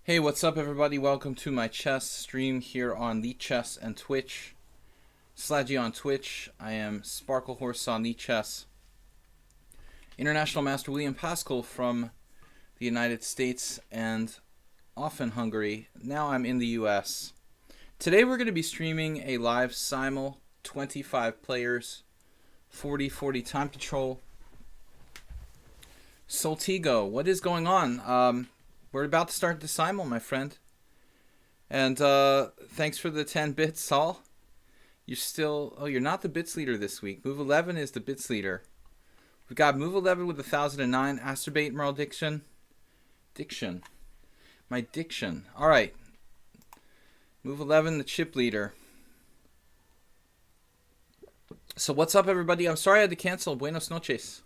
Hey, what's up everybody? Welcome to my chess stream here on lichess and Twitch. Slaggy on Twitch. I am Sparklehorse on lichess. International Master William Paschall from the United States and often Hungary. Now I'm in the US. Today we're going to be streaming a live simul, 25 players, 40-40 time control. Soltigo, what is going on? We're about to start the simul, my friend. And thanks for the 10 bits, Saul. You're still... Oh, you're not the bits leader this week. Move 11 is the bits leader. We've got Move 11 with 1009. Asterbate, Merle Diction. My diction. Alright. Move 11, the chip leader. So what's up, everybody? I'm sorry I had to cancel. Buenos noches.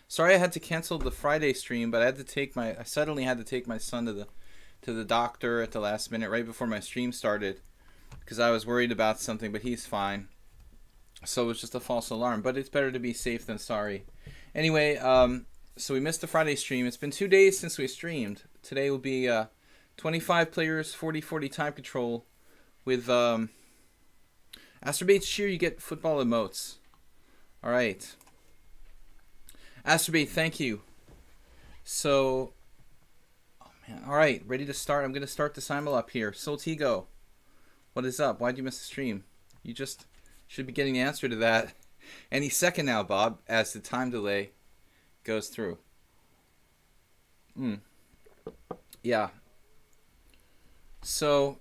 Sorry I had to cancel the Friday stream, but I suddenly had to take my son to the doctor at the last minute, right before my stream started, because I was worried about something, but he's fine. So it was just a false alarm, but it's better to be safe than sorry. Anyway, so we missed the Friday stream. It's been 2 days since we streamed. Today will be 25 players, 40-40 time control with Astrobate's cheer. You get football emotes. All right. Asterbate, thank you. So, oh man, all right, ready to start. I'm going to start the simul up here. Soltigo, what is up? Why'd you miss the stream? You just should be getting the answer to that any second now, Bob, as the time delay goes through. Yeah. So,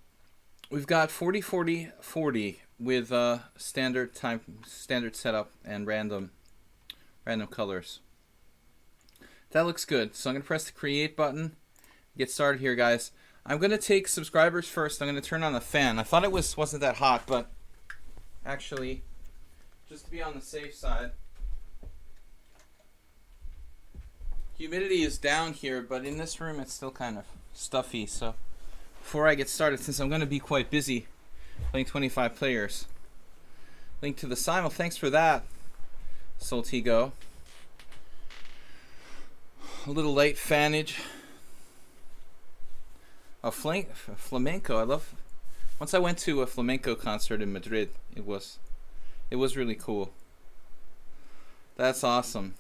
we've got 40-40-40 with standard setup and random colors. That looks good. So I'm going to press the create button. Get started here, guys. I'm going to take subscribers first. I'm going to turn on the fan. I thought it wasn't that hot, but actually, just to be on the safe side, humidity is down here, but in this room it's still kind of stuffy. So before I get started, since I'm going to be quite busy playing 25 players, link to the simul. Thanks for that, Soltigo. A little late fanage. A flamenco. I love. Once I went to a flamenco concert in Madrid. It was really cool. That's awesome.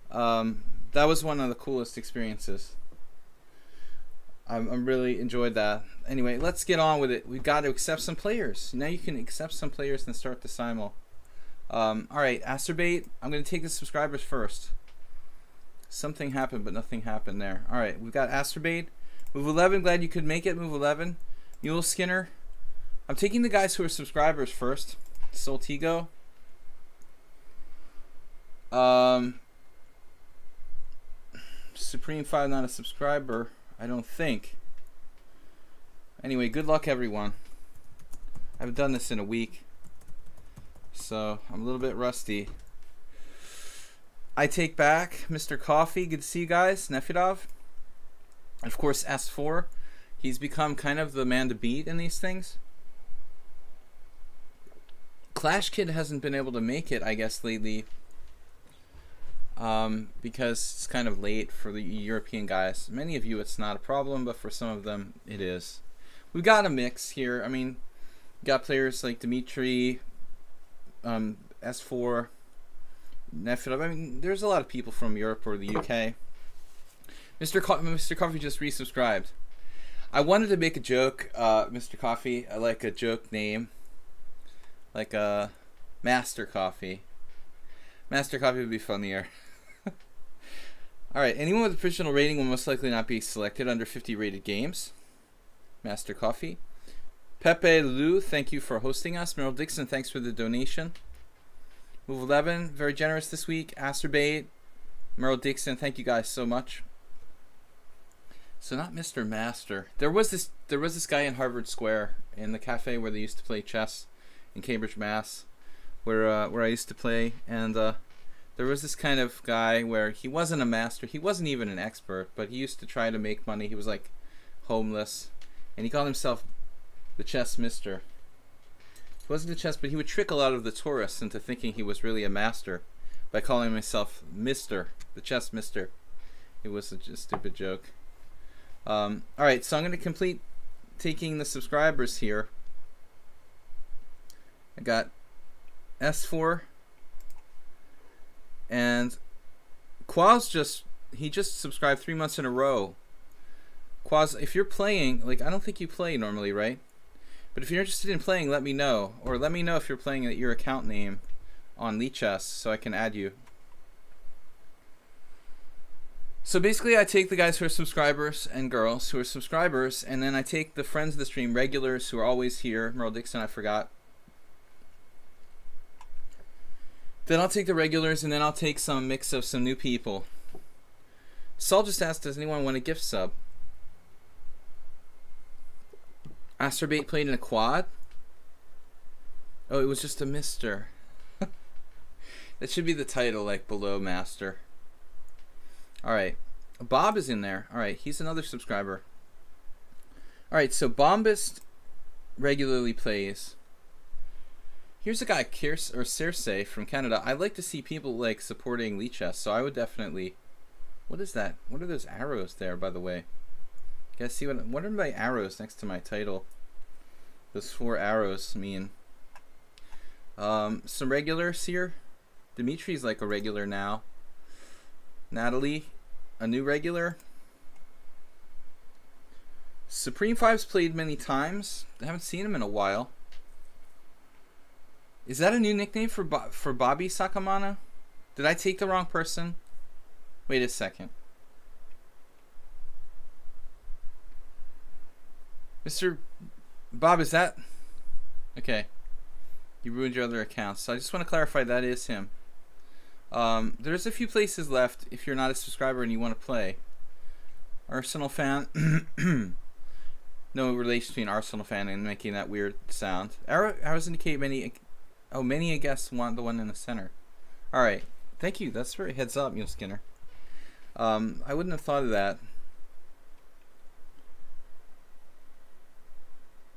That was one of the coolest experiences. I really enjoyed that. Anyway, let's get on with it. We've got to accept some players. Now you can accept some players and start the simul. Alright, Asterbate, I'm going to take the subscribers first. Something happened, but nothing happened there. Alright, we've got Asterbate. Move 11, glad you could make it. Move 11. Mule Skinner. I'm taking the guys who are subscribers first. Soltigo. Supreme 5, not a subscriber, I don't think. Anyway, good luck, everyone. I haven't done this in a week, so I'm a little bit rusty. I take back Mr. Coffee. Good to see you guys. Nefidov. And of course, S4. He's become kind of the man to beat in these things. Clash Kid hasn't been able to make it, I guess, lately. Because it's kind of late for the European guys. Many of you, it's not a problem, but for some of them, it is. We've got a mix here. I mean, we've got players like Dimitri, S4, Nefidov. I mean, there's a lot of people from Europe or the UK. Mr. Coffee just resubscribed. I wanted to make a joke, Mr. Coffee. I like a joke name. Like Master Coffee. Master Coffee would be funnier. Alright, anyone with a provisional rating will most likely not be selected under 50 rated games. Master Coffee. Pepe Lou, thank you for hosting us. Merrill Dixon, thanks for the donation. Move 11, very generous this week. Asterbate, Merle Dixon, thank you guys so much. So not Mr. Master. There was this guy in Harvard Square in the cafe where they used to play chess in Cambridge, Mass, where I used to play, and there was this kind of guy where he wasn't a master, he wasn't even an expert, but he used to try to make money. He was like homeless, and he called himself the Chess Mister. He wasn't a chess, but he would trick a lot of the tourists into thinking he was really a master by calling himself Mister, the Chess Mister. It was a stupid joke. Alright, so I'm going to complete taking the subscribers here. I got S4 and Quaz just subscribed 3 months in a row. Quaz, if you're playing, like, I don't think you play normally, right? But if you're interested in playing, let me know. Or let me know if you're playing at your account name on lichess so I can add you. So basically I take the guys who are subscribers and girls who are subscribers, and then I take the friends of the stream, regulars who are always here. Merle Dixon, I forgot. Then I'll take the regulars, and then I'll take some mix of some new people. Saul just asked, does anyone want a gift sub? Asterbait played in a quad? Oh, it was just a mister. That should be the title, like below master. Alright. Bob is in there. Alright, he's another subscriber. Alright, so Bombist regularly plays. Here's a guy, Circe from Canada. I like to see people like supporting lichess, so I would definitely... What is that? What are those arrows there, by the way? You guys see what are my arrows next to my title? Those 4 arrows mean. Some regulars here. Dimitri's like a regular now. Natalie, a new regular. Supreme 5's played many times. I haven't seen him in a while. Is that a new nickname for Bobby Sakamana? Did I take the wrong person? Wait a second. Mr. Bob, is that... Okay. You ruined your other accounts. So I just want to clarify that is him. There's a few places left if you're not a subscriber and you want to play. Arsenal fan. No relation between Arsenal fan and making that weird sound. Arrows indicate many... Oh, many I guess want the one in the center. Alright. Thank you. That's very heads up, Mule Skinner. I wouldn't have thought of that.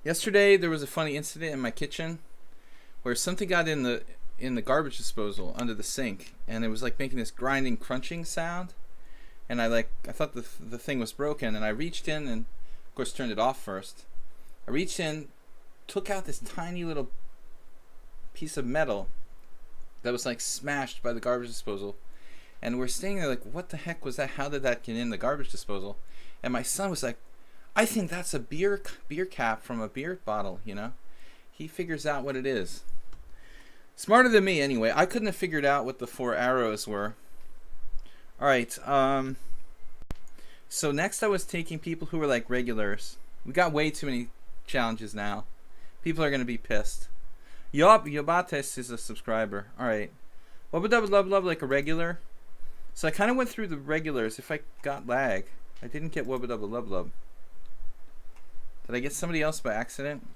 Yesterday there was a funny incident in my kitchen where something got in the garbage disposal under the sink, and it was like making this grinding, crunching sound. And I thought the thing was broken, and I reached in and of course turned it off first. I reached in, took out this tiny little piece of metal that was like smashed by the garbage disposal, and we're standing there like, what the heck was that? How did that get in the garbage disposal? And my son was like, I think that's a beer cap from a beer bottle, you know. He figures out what it is. Smarter than me anyway. I couldn't have figured out what the 4 arrows were. Alright, so next I was taking people who were like regulars. We got way too many challenges now. People are going to be pissed. Yobates is a subscriber. Alright. Wubba like a regular. So I kind of went through the regulars. If I got lag, I didn't get Wubba. Did I get somebody else by accident?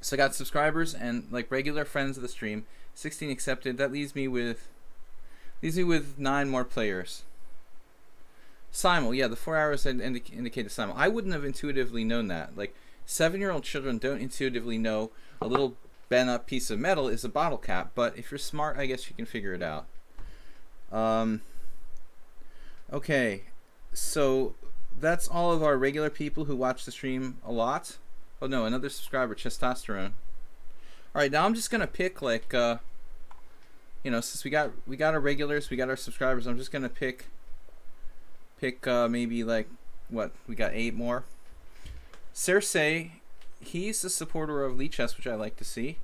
So I got subscribers and like regular friends of the stream. 16 accepted. That leaves me with 9 more players. Simul, yeah, the 4 arrows indicated simul. I wouldn't have intuitively known that. Like 7-year-old children don't intuitively know a little bent up piece of metal is a bottle cap, but if you're smart, I guess you can figure it out. Okay, so that's all of our regular people who watch the stream a lot. Oh no, another subscriber, Testosterone. Alright, now I'm just gonna pick like you know, since we got our regulars, we got our subscribers, I'm just gonna pick maybe like what, we got 8 more. Circe, he's a supporter of lichess, which I like to see.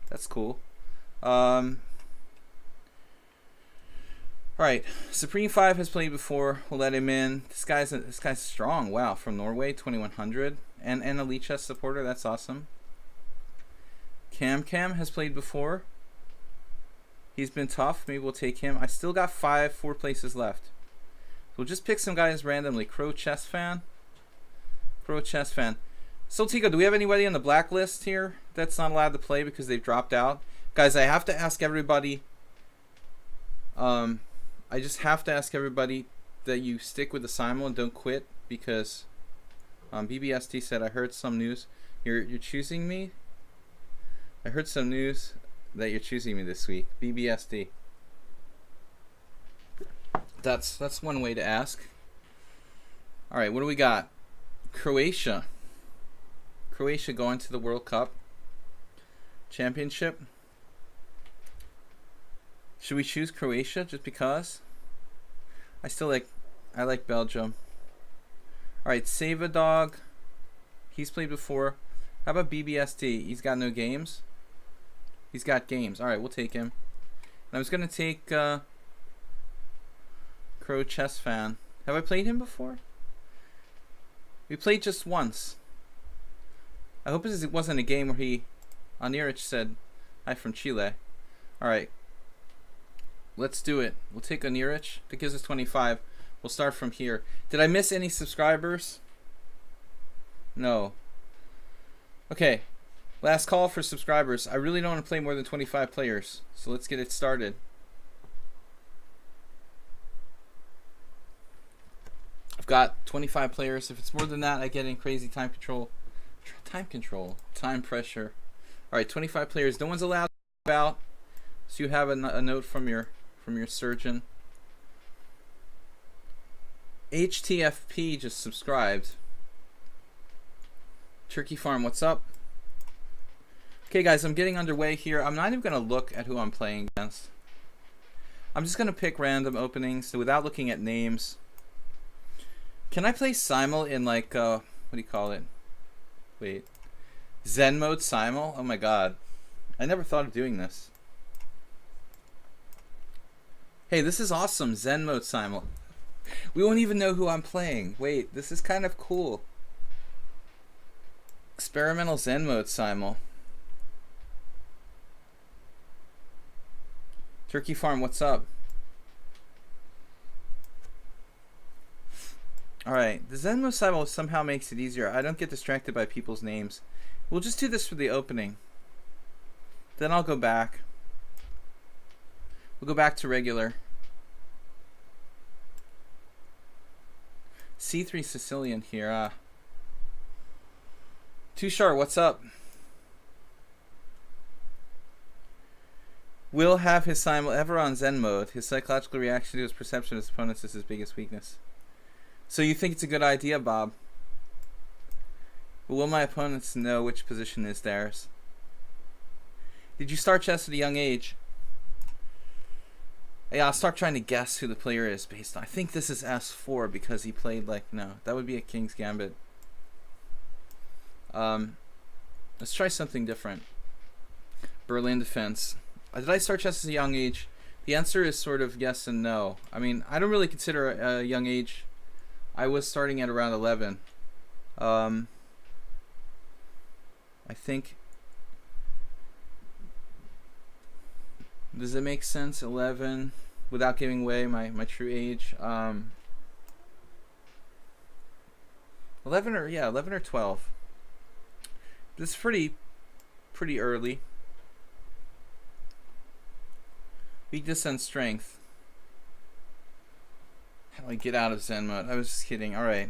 That's cool. Alright, Supreme 5 has played before. We'll let him in. This guy's strong. Wow, from Norway, 2100, and a lichess supporter. That's awesome. Cam has played before. He's been tough. Maybe we'll take him. I still got 4 places left. We'll just pick some guys randomly. Crow Chess Fan. Soltico, do we have anybody on the blacklist here that's not allowed to play because they've dropped out? Guys, I have to ask everybody. I just have to ask everybody that you stick with the simul and don't quit, because BBST said, I heard some news. You're choosing me? I heard some news that you're choosing me this week. BBSD. That's one way to ask. Alright, what do we got? Croatia. Croatia going to the World Cup Championship. Should we choose Croatia just because? I like Belgium. Alright, Save a Dog. He's played before. How about BBSD? He's got no games. He's got games. Alright, we'll take him. And I was going to take Crow Chess Fan. Have I played him before? We played just once. I hope it wasn't a game where Anirich said, "Hi from Chile." Alright. Let's do it. We'll take Anirich. That gives us 25. We'll start from here. Did I miss any subscribers? No. Okay. Last call for subscribers. I really don't want to play more than 25 players. So let's get it started. I've got 25 players. If it's more than that, I get in crazy time control. Time pressure. Alright, 25 players. No one's allowed to out. So you have a note from your surgeon. HTFP just subscribed. Turkey Farm, what's up? Okay guys, I'm getting underway here. I'm not even going to look at who I'm playing against. I'm just going to pick random openings so without looking at names. Can I play simul in like, what do you call it? Wait. Zen mode simul? Oh my god. I never thought of doing this. Hey, this is awesome. Zen mode simul. We won't even know who I'm playing. Wait, this is kind of cool. Experimental Zen mode simul. Turkey Farm, what's up? Alright, the Zen mode simul somehow makes it easier. I don't get distracted by people's names. We'll just do this for the opening. Then I'll go back. We'll go back to regular. C3 Sicilian here. Tushar, what's up? Will have his simul ever on Zen mode. His psychological reaction to his perception of his opponents is his biggest weakness. So you think it's a good idea, Bob? But will my opponents know which position is theirs? Did you start chess at a young age? Yeah, I'll start trying to guess who the player is based on. I think this is S4 because he played like, no, that would be a King's Gambit. Let's try something different. Berlin defense. Did I start chess at a young age? The answer is sort of yes and no. I mean, I don't really consider a young age. I was starting at around 11. I think. Does it make sense? 11, without giving away my true age. 11 or 12. This is pretty early. Weakness and strength. How do I get out of Zen mode? I was just kidding. All right.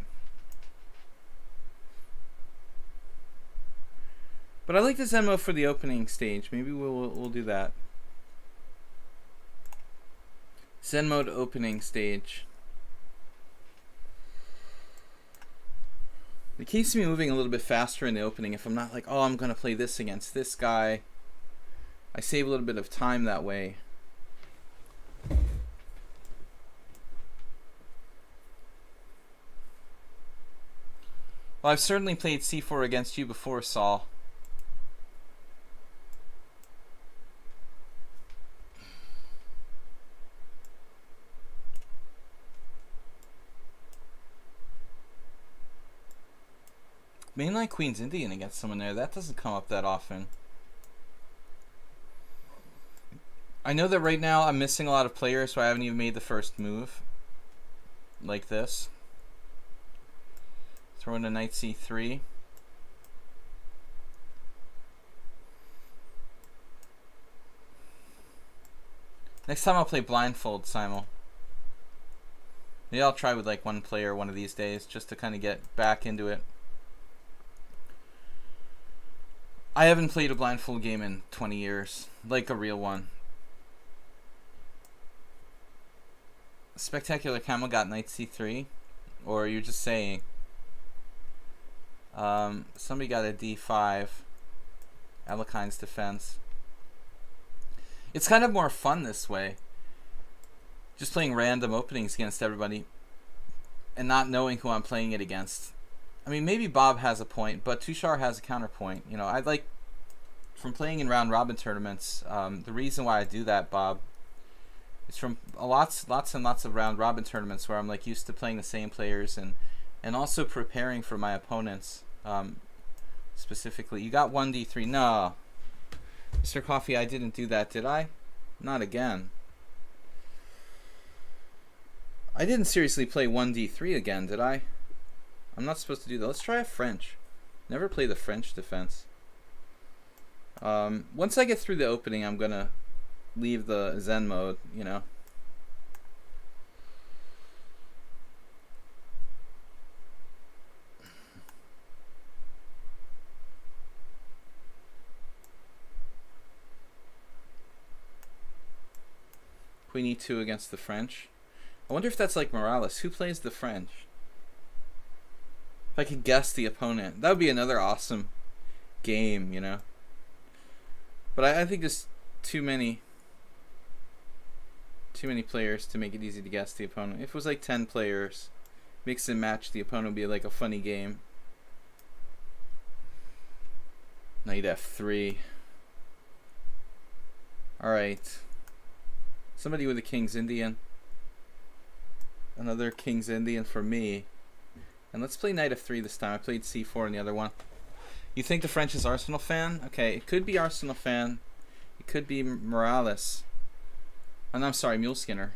But I like the Zen mode for the opening stage. Maybe we'll do that. Zen mode opening stage. It keeps me moving a little bit faster in the opening if I'm not like, oh, I'm going to play this against this guy. I save a little bit of time that way. Well, I've certainly played C4 against you before, Saul. Mainline Queen's Indian against someone there. That doesn't come up that often. I know that right now I'm missing a lot of players, so I haven't even made the first move. Like this. Throw in a knight c3. Next time I'll play blindfold simul. Maybe I'll try with like one player one of these days just to kind of get back into it. I haven't played a blindfold game in 20 years, like a real one. Spectacular Camel got knight c3, or you're just saying. Somebody got a d5. Alekine's defense. It's kind of more fun this way. Just playing random openings against everybody and not knowing who I'm playing it against. I mean, maybe Bob has a point, but Tushar has a counterpoint. You know, I'd like, from playing in round robin tournaments, the reason why I do that, Bob, is from lots and lots of round robin tournaments where I'm like used to playing the same players and also preparing for my opponents. Specifically, you got 1d3. No, Mr. Coffee, I didn't do that, did I? Not again. I didn't seriously play 1d3 again, did I? I'm not supposed to do that. Let's try a French. Never play the French defense. Once I get through the opening, I'm gonna leave the Zen mode, you know. Queen e2 against the French. I wonder if that's like Morales. Who plays the French? If I could guess the opponent, that would be another awesome game, you know. But I think there's too many players to make it easy to guess the opponent. If it was like 10 players, mix and match, the opponent would be like a funny game. Knight f3. Alright. Somebody with a King's Indian. Another King's Indian for me. And let's play Knight f3 this time. I played c4 in the other one. You think the French is Arsenal fan? Okay, it could be Arsenal fan. It could be Morales. And I'm sorry, Muleskinner.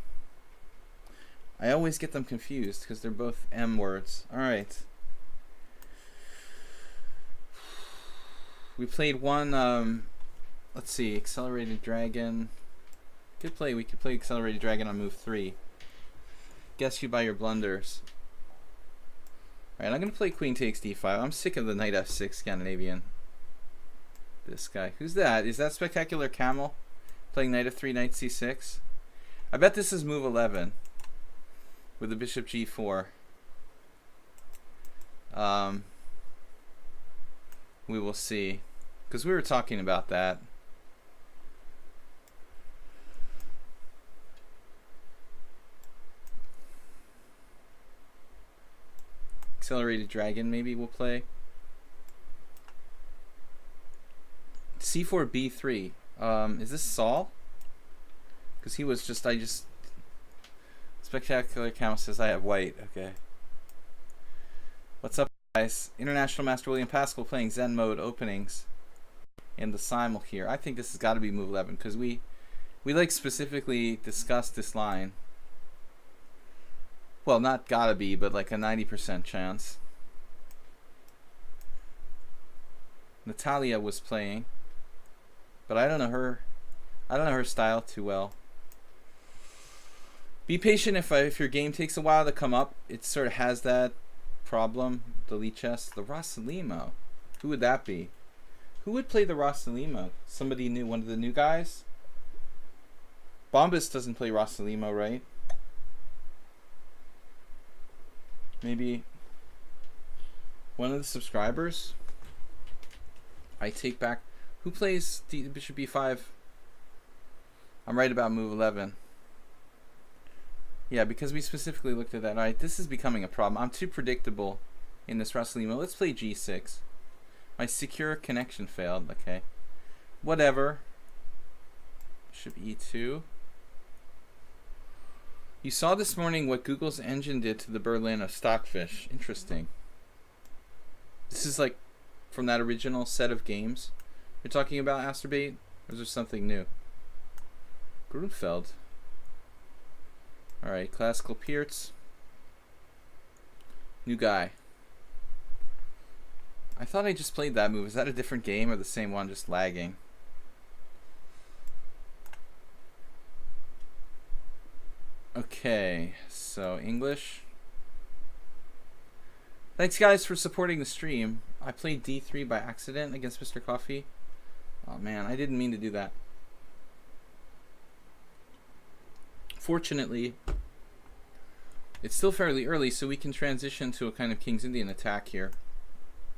I always get them confused because they're both M words. Alright. We played one, let's see, Accelerated Dragon. Good play. We could play Accelerated Dragon on move 3. Guess you by your blunders. Alright, I'm going to play Queen takes d5. I'm sick of the Knight f6 Scandinavian. This guy. Who's that? Is that Spectacular Camel? Playing Knight f3, Knight c6? I bet this is move 11. With the Bishop g4. We will see. Because we were talking about that. Accelerated Dragon maybe we'll play. c4 b3. Is this Saul? Because he was just, Spectacular Count says I have white. Okay. What's up, guys? International Master William Paschall playing Zen mode openings in the simul here. I think this has got to be move 11 because we like specifically discussed this line. Well, not gotta be, but like a 90% chance. Natalia was playing, but I don't know her style too well. Be patient if your game takes a while to come up. It sort of has that problem. The lichess, the Rossalimo. Who would that be? Who would play the Rossalimo? Somebody new, one of the new guys? Bombas doesn't play Rossalimo, right? Maybe one of the subscribers? I take back. Who plays Bishop b5? I'm right about move 11. Yeah, because we specifically looked at that. Alright, this is becoming a problem. I'm too predictable in this Rossalimo. Let's play g6. My secure connection failed. Okay. Whatever. Bishop e2. You saw this morning what Google's engine did to the Berlin of Stockfish. Interesting. This is like from that original set of games you're talking about, Asterbait? Or is there something new? Grunfeld. Alright, classical Pierce. New guy. I thought I just played that move. Is that a different game or the same one, just lagging? Okay, so English. Thanks guys for supporting the stream. I played d3 by accident against Mr. Coffee. Oh man, I didn't mean to do that. Fortunately, it's still fairly early, so we can transition to a kind of King's Indian attack here.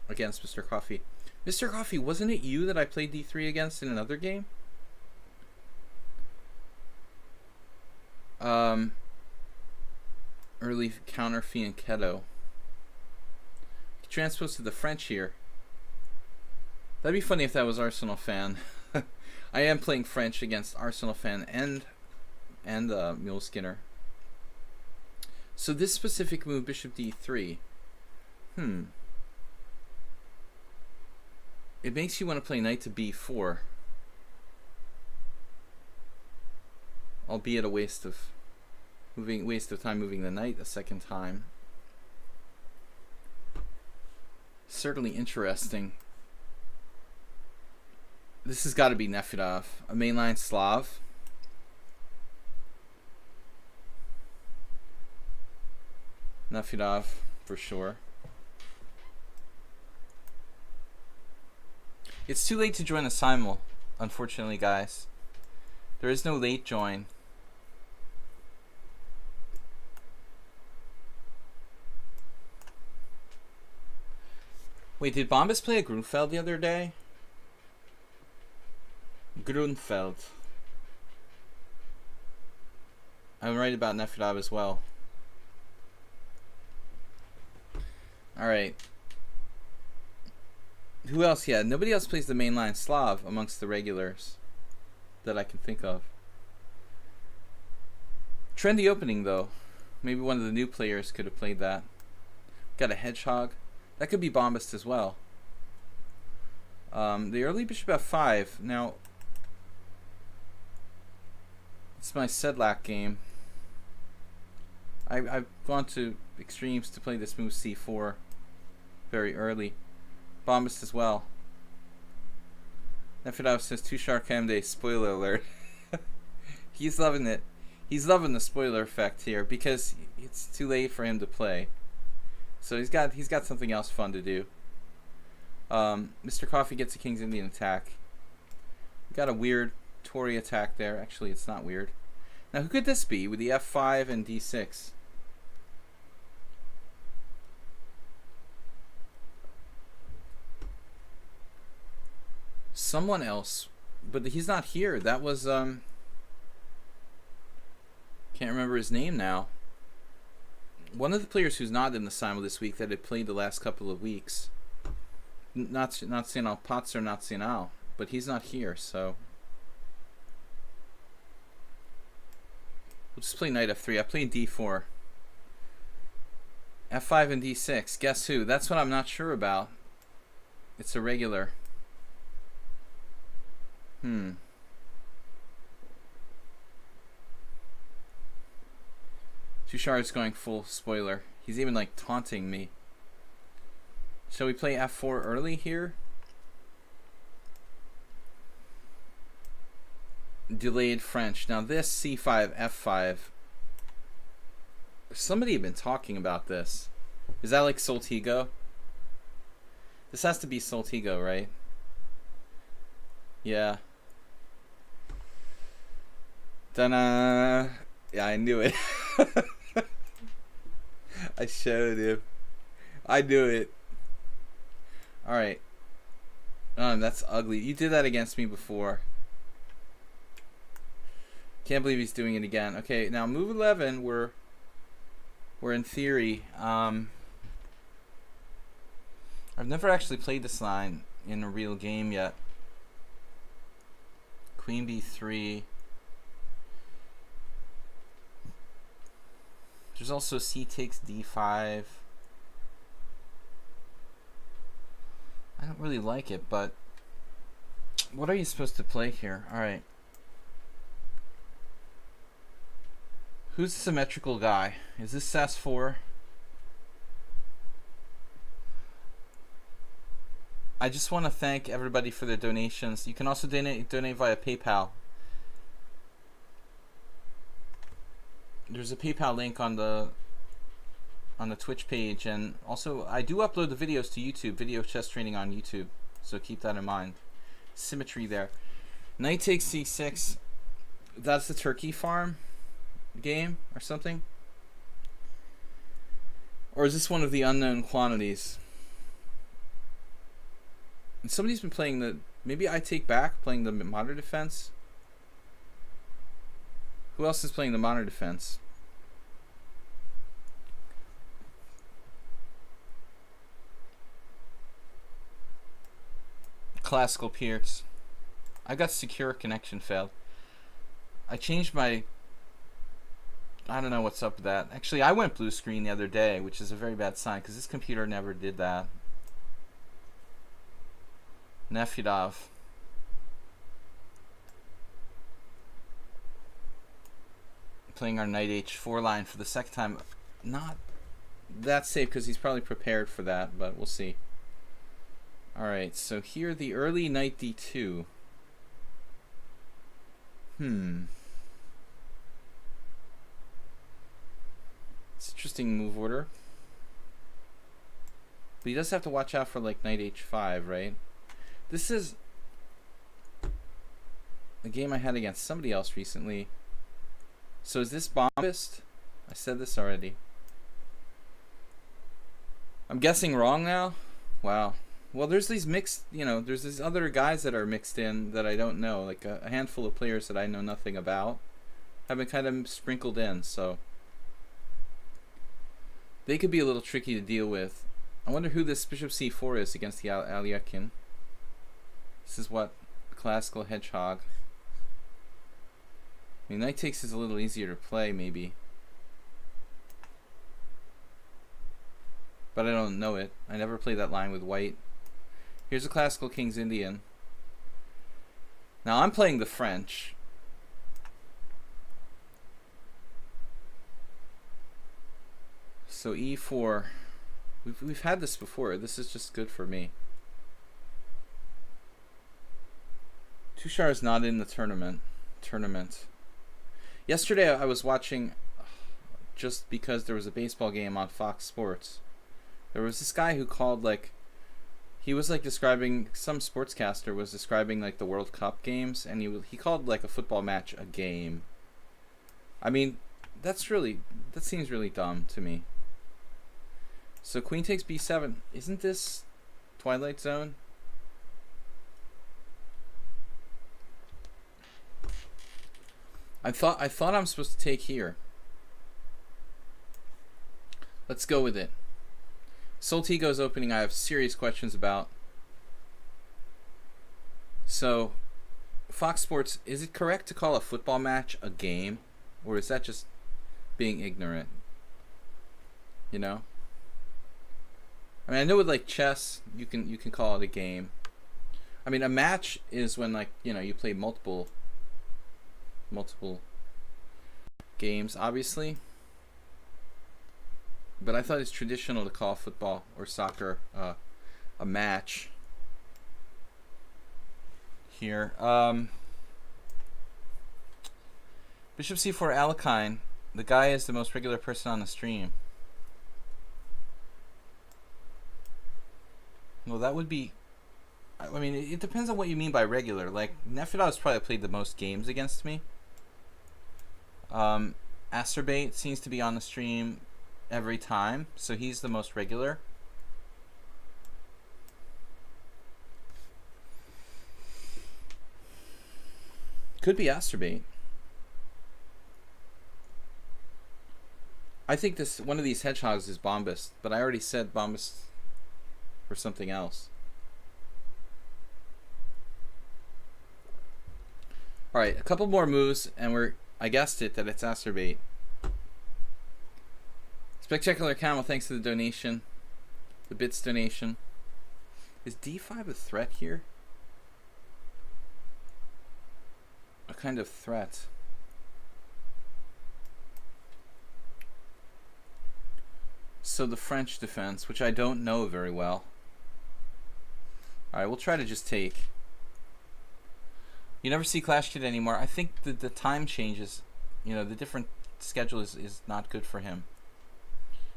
against Mr. Coffee. Mr. Coffee, wasn't it you that I played d3 against in another game? Early counter fianchetto. Transpose to the French here. That'd be funny if that was Arsenal fan. I am playing French against Arsenal fan and Mule Skinner. So this specific move, bishop d3. It makes you want to play knight to b4. Albeit a waste of time moving the knight a second time. Certainly interesting. This has got to be Nefedov, a mainline Slav. Nefedov for sure. It's too late to join the simul, unfortunately, guys. There is no late join. Wait, did Bombas play a Grunfeld the other day? Grunfeld. I'm right about Nefedov as well. Alright. Who else? Yeah, nobody else plays the mainline Slav amongst the regulars that I can think of. Trendy opening, though. Maybe one of the new players could have played that. Got a hedgehog. That could be Bombast as well. The early bishop f5. Now, it's my Sedlak game. I've gone to extremes to play this move c4 very early. Bombast as well. Nefedov says Tushar Kamde, spoiler alert. He's loving it. He's loving the spoiler effect here because it's too late for him to play. So he's got something else fun to do. Mr. Coffee gets a King's Indian attack. We got a weird Tory attack there. Actually, it's not weird. Now, who could this be with the f5 and d6? Someone else, but he's not here. That was can't remember his name now. One of the players who's not in the simul this week that had played the last couple of weeks. Not Nacional Patzer Nacional, but he's not here, so we'll just play knight f3. I played d4. f5 and d6. Guess who? That's what I'm not sure about. It's a regular. Tushar is going full spoiler. He's even like taunting me. Shall we play f4 early here? Delayed French. Now this c5, f5. Somebody had been talking about this. Is that like Soltigo? This has to be Soltigo, right? Yeah. Ta-da! Yeah, I knew it. I showed him. I knew it. Alright. That's ugly. You did that against me before. Can't believe he's doing it again. Okay, now move 11, we're in theory. I've never actually played this line in a real game yet. Queen b3. There's also c takes d5. I don't really like it, but what are you supposed to play here? Alright. Who's the symmetrical guy? Is this SAS4? I just want to thank everybody for their donations. You can also donate via PayPal. There's a PayPal link on the Twitch page, and also I do upload the videos to YouTube, video chess training on YouTube, so keep that in mind. Symmetry there. Knight takes c6. That's the turkey farm game or something? Or is this one of the unknown quantities? And somebody's been playing the... Maybe I take back playing the modern defense. Who else is playing the modern defense? Classical Pierce. I got secure connection failed. I changed my... I don't know what's up with that. Actually, I went blue screen the other day, which is a very bad sign because this computer never did that. Nefedov. Playing our knight h4 line for the second time. Not that safe because he's probably prepared for that, but we'll see. Alright, so here the early knight d2. It's interesting move order. But he does have to watch out for like knight h5, right? This is a game I had against somebody else recently. So is this bombist? I said this already. I'm guessing wrong now? Wow. Well, there's these mixed, you know, there's these other guys that are mixed in that I don't know. Like a handful of players that I know nothing about have been kind of sprinkled in, so they could be a little tricky to deal with. I wonder who this bishop c4 is against the Alyakin. This is what? Classical hedgehog. I mean, knight takes is a little easier to play, maybe. But I don't know it. I never played that line with white. Here's a classical King's Indian. Now I'm playing the French. So e4. We've had this before. This is just good for me. Tushar is not in the tournament. Yesterday I was watching, just because there was a baseball game on Fox Sports. There was this guy who called, like, he was like describing, some sportscaster was describing like the World Cup games, and he called like a football match a game. I mean, that seems really dumb to me. So queen takes b7. Isn't this Twilight Zone? I thought I'm supposed to take here. Let's go with it. Soltigo's opening I have serious questions about. So, Fox Sports, is it correct to call a football match a game? Or is that just being ignorant? You know? I mean, I know with like chess, you can call it a game. I mean, a match is when, like, you know, you play multiple games, obviously. But I thought it's traditional to call football or soccer a match. Here, Bishop c4 Alekhine. The guy is the most regular person on the stream. Well, that would be... I mean, it depends on what you mean by regular. Like, Nefedov's probably played the most games against me. Asterbate seems to be on the stream every time, so he's the most regular. Could be Asterbate. I think this one of these hedgehogs is Bombist, but I already said Bombist for something else. Alright, a couple more moves, and I guessed it that it's Asterbate. Spectacular Camel, thanks for the donation. The bits donation. Is d5 a threat here? A kind of threat. So the French defense, which I don't know very well. Alright, we'll try to just take. You never see Clash Kid anymore. I think the time changes. You know, the different schedule is not good for him.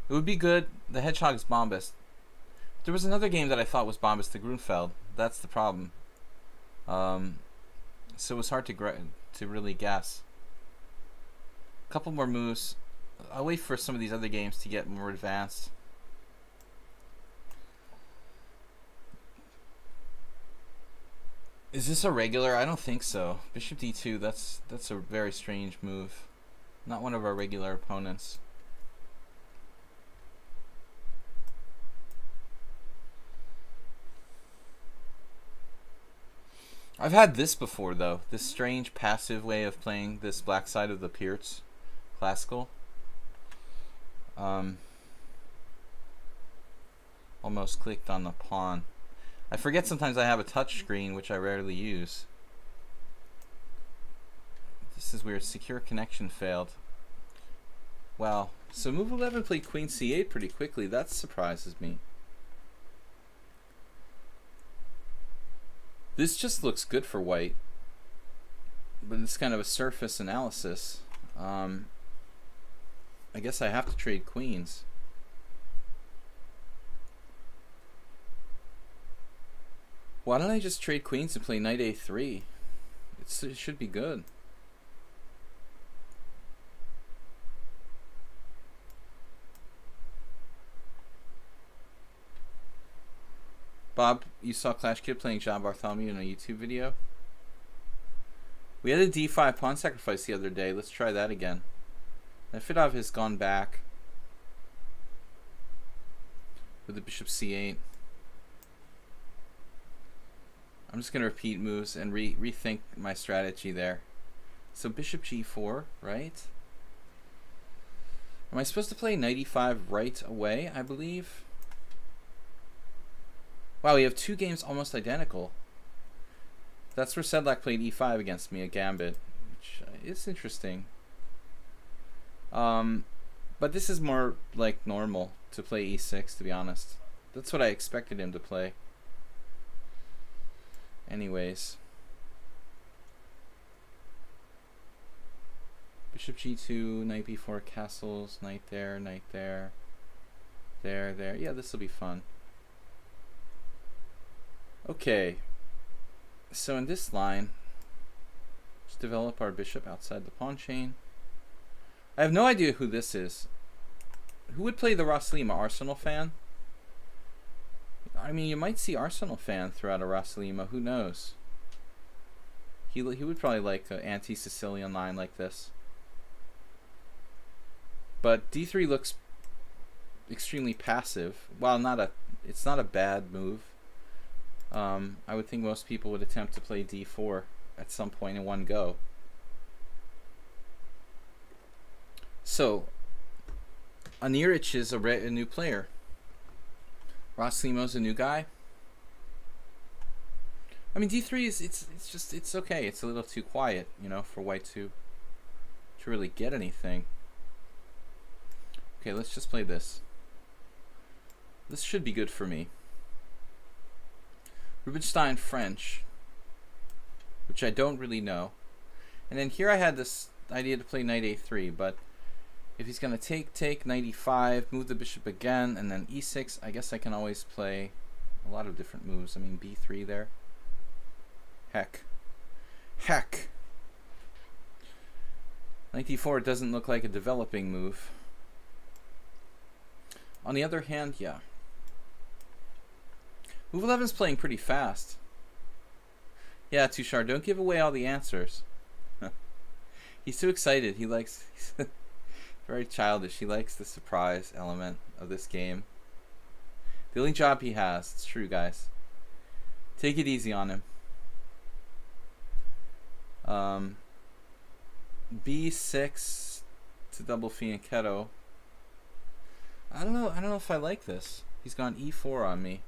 It would be good. The Hedgehog is Bombist. There was another game that I thought was Bombist, the Grunfeld. That's the problem. So it was hard to really guess. A couple more moves. I'll wait for some of these other games to get more advanced. Is this a regular? I don't think so. Bishop d2, that's a very strange move. Not one of our regular opponents. I've had this before, though. This strange passive way of playing this black side of the Pierce classical. Almost clicked on the pawn. I forget sometimes I have a touch screen, which I rarely use. This is weird. Secure connection failed. Wow. So move 11 played queen c8 pretty quickly. That surprises me. This just looks good for white, but it's kind of a surface analysis. I guess I have to trade queens. Why don't I just trade queens and play knight a3? It should be good. Bob, you saw Clash Kid playing John Bartholomew in a YouTube video? We had a d5 pawn sacrifice the other day. Let's try that again. Nefedov has gone back with the bishop c8. I'm just going to repeat moves and rethink my strategy there. So bishop g4, right? Am I supposed to play knight e5 right away, I believe? Wow, we have two games almost identical. That's where Sedlak played e5 against me, a gambit, which is interesting. But this is more like normal to play e6, to be honest. That's what I expected him to play. Anyways. Bishop g2, knight b4, castles, knight there, there. Yeah, this will be fun. Okay. So in this line, let's develop our bishop outside the pawn chain. I have no idea who this is. Who would play the Ras Lima? Arsenal fan? I mean, you might see Arsenal fan throughout a Ras Lima. Who knows? He would probably like an anti-Sicilian line like this. But d3 looks extremely passive. While it's not a bad move. I would think most people would attempt to play d4 at some point in one go. So, Anirich is a new player. Ras Limo's a new guy. I mean, d3 is it's okay. It's a little too quiet, you know, for white to really get anything. Okay, let's just play this. This should be good for me. Rubinstein French, which I don't really know. And then here I had this idea to play knight a3, but if he's going to take knight e5, move the bishop again, and then e6, I guess I can always play a lot of different moves. I mean, b3 there. Heck. Knight d4 doesn't look like a developing move. On the other hand, yeah. Move 11's playing pretty fast. Yeah, Tushar, don't give away all the answers. He's too excited. He's very childish. He likes the surprise element of this game. The only job he has. It's true, guys. Take it easy on him. B6 to double fianchetto. I don't know if I like this. He's gone e4 on me.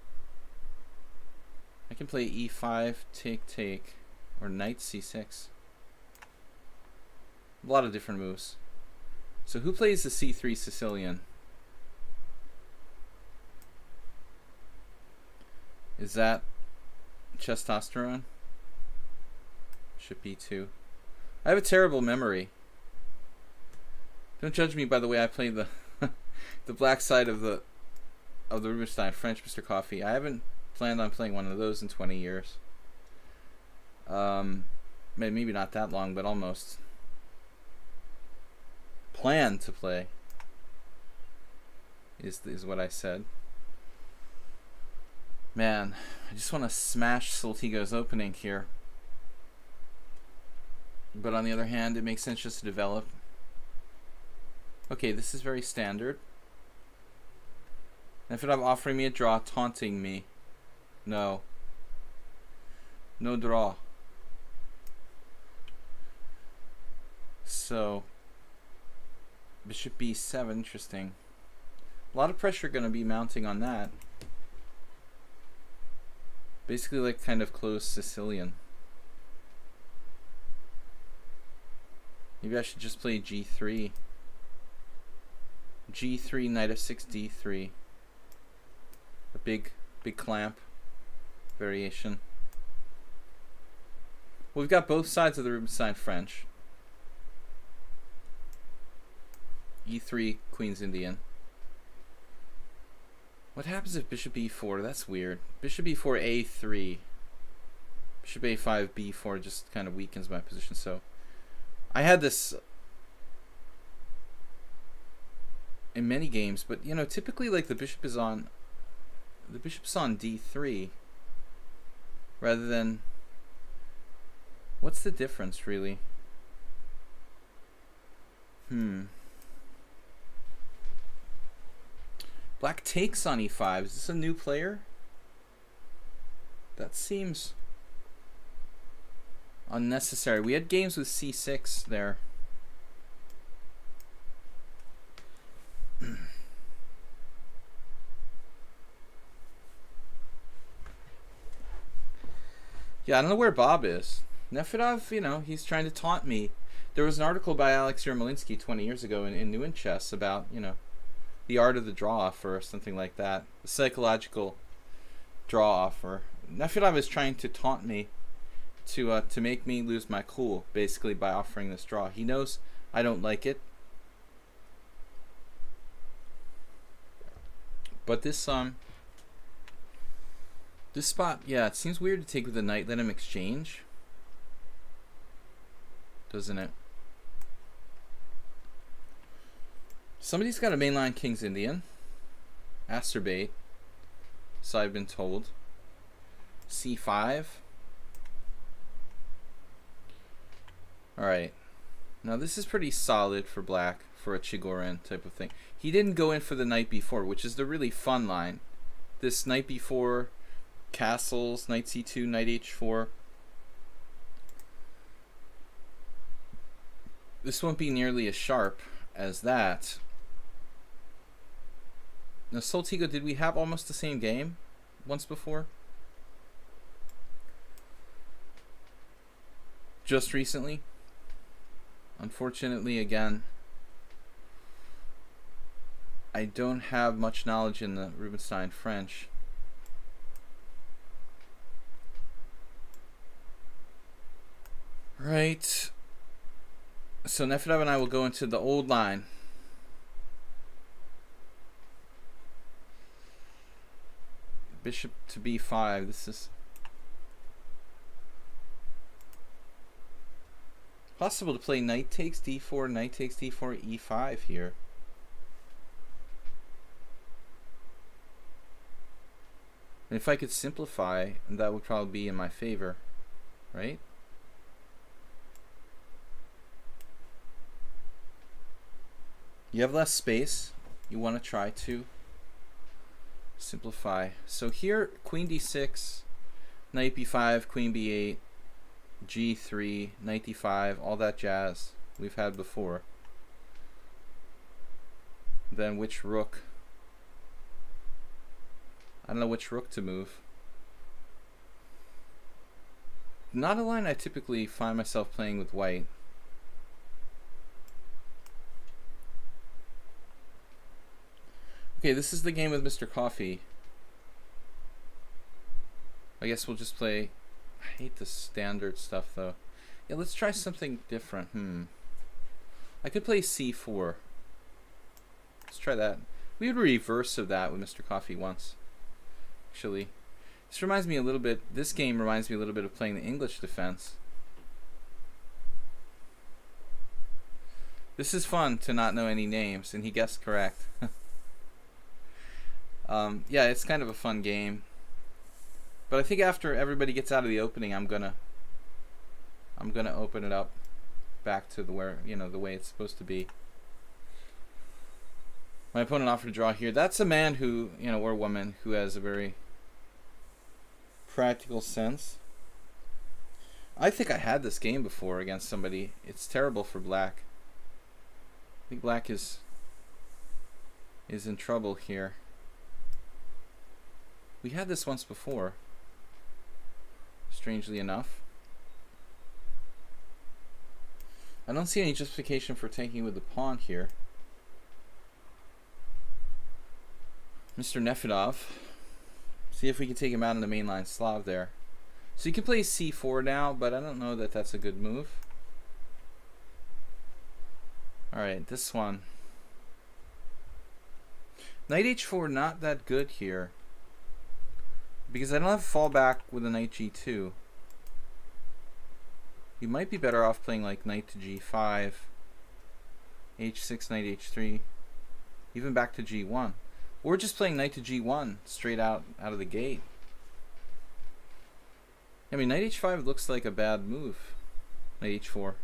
I can play e5, take, or knight c6. A lot of different moves. So who plays the c3 Sicilian? Is that Testosterone? Bishop e2. I have a terrible memory. Don't judge me by the way I play the the black side of the Rubinstein French, Mr. Coffee. I haven't planned on playing one of those in 20 years. Maybe not that long, but almost. Plan to play is what I said. Man, I just want to smash Soltigo's opening here. But on the other hand, it makes sense just to develop. Okay, this is very standard. Nefedov offering me a draw, taunting me. No. No draw. So, bishop b7, interesting. A lot of pressure going to be mounting on that. Basically like kind of close Sicilian. Maybe I should just play g3. g3, knight f6, d3. A big clamp variation. Well, we've got both sides of the Rubinstein French. e3, Queen's Indian. What happens if bishop e4? That's weird. Bishop e4, a3. Bishop a5, b4 just kind of weakens my position. So I had this in many games, but you know, typically like the bishop's on d3 rather than, what's the difference really? Black takes on e5. Is this a new player? That seems unnecessary. We had games with c6 there. Yeah, I don't know where Bob is. Nefedov, you know, he's trying to taunt me. There was an article by Alex Yermolinsky 20 years ago in New in Chess about, you know, the art of the draw offer or something like that. The psychological draw offer. Nefedov is trying to taunt me to make me lose my cool, basically, by offering this draw. He knows I don't like it. But this spot, yeah, it seems weird to take with the knight, let him exchange. Doesn't it? Somebody's got a mainline King's Indian. Asterbate. So I've been told. c5. Alright. Now this is pretty solid for black for a Chigorin type of thing. He didn't go in for the knight b4, which is the really fun line. This knight b4, castles, knight c2, knight h4. This won't be nearly as sharp as that. Now, Soltigo, did we have almost the same game once before? Just recently? Unfortunately, again, I don't have much knowledge in the Rubinstein French. Right. So Nefedov and I will go into the old line. Bishop to b5. This is possible to play knight takes d4, knight takes d4, e5 here. And if I could simplify, that would probably be in my favor, right? You have less space. You want to try to simplify. So here, queen d6, knight b5, queen b8, g3, knight d5, all that jazz we've had before. Then which rook? I don't know which rook to move. Not a line I typically find myself playing with white. Okay, this is the game with Mr. Coffee. I guess we'll just play. I hate the standard stuff though. Yeah, let's try something different. I could play c4. Let's try that. We had a reverse of that with Mr. Coffee once. Actually, this reminds me a little bit. This game reminds me a little bit of playing the English defense. This is fun to not know any names, and he guessed correct. Yeah, it's kind of a fun game. But I think after everybody gets out of the opening, I'm gonna open it up. back to the way it's supposed to be. My opponent offered to draw here. That's a man who, or woman who has a very practical sense. I think I had this game before against somebody. It's terrible for black. I think black is in trouble here. We had this once before, strangely enough. I don't see any justification for taking with the pawn here. Mr. Nefedov. See if we can take him out in the mainline Slav there. So you can play c4 now, but I don't know that that's a good move. Alright, this one. Knight h4, not that good here. Because I don't have fallback with a knight g2. You might be better off playing like knight to g5, h6, knight h3, even back to g1. Or just playing knight to g1 straight out of the gate. I mean, knight h5 looks like a bad move. Knight h4.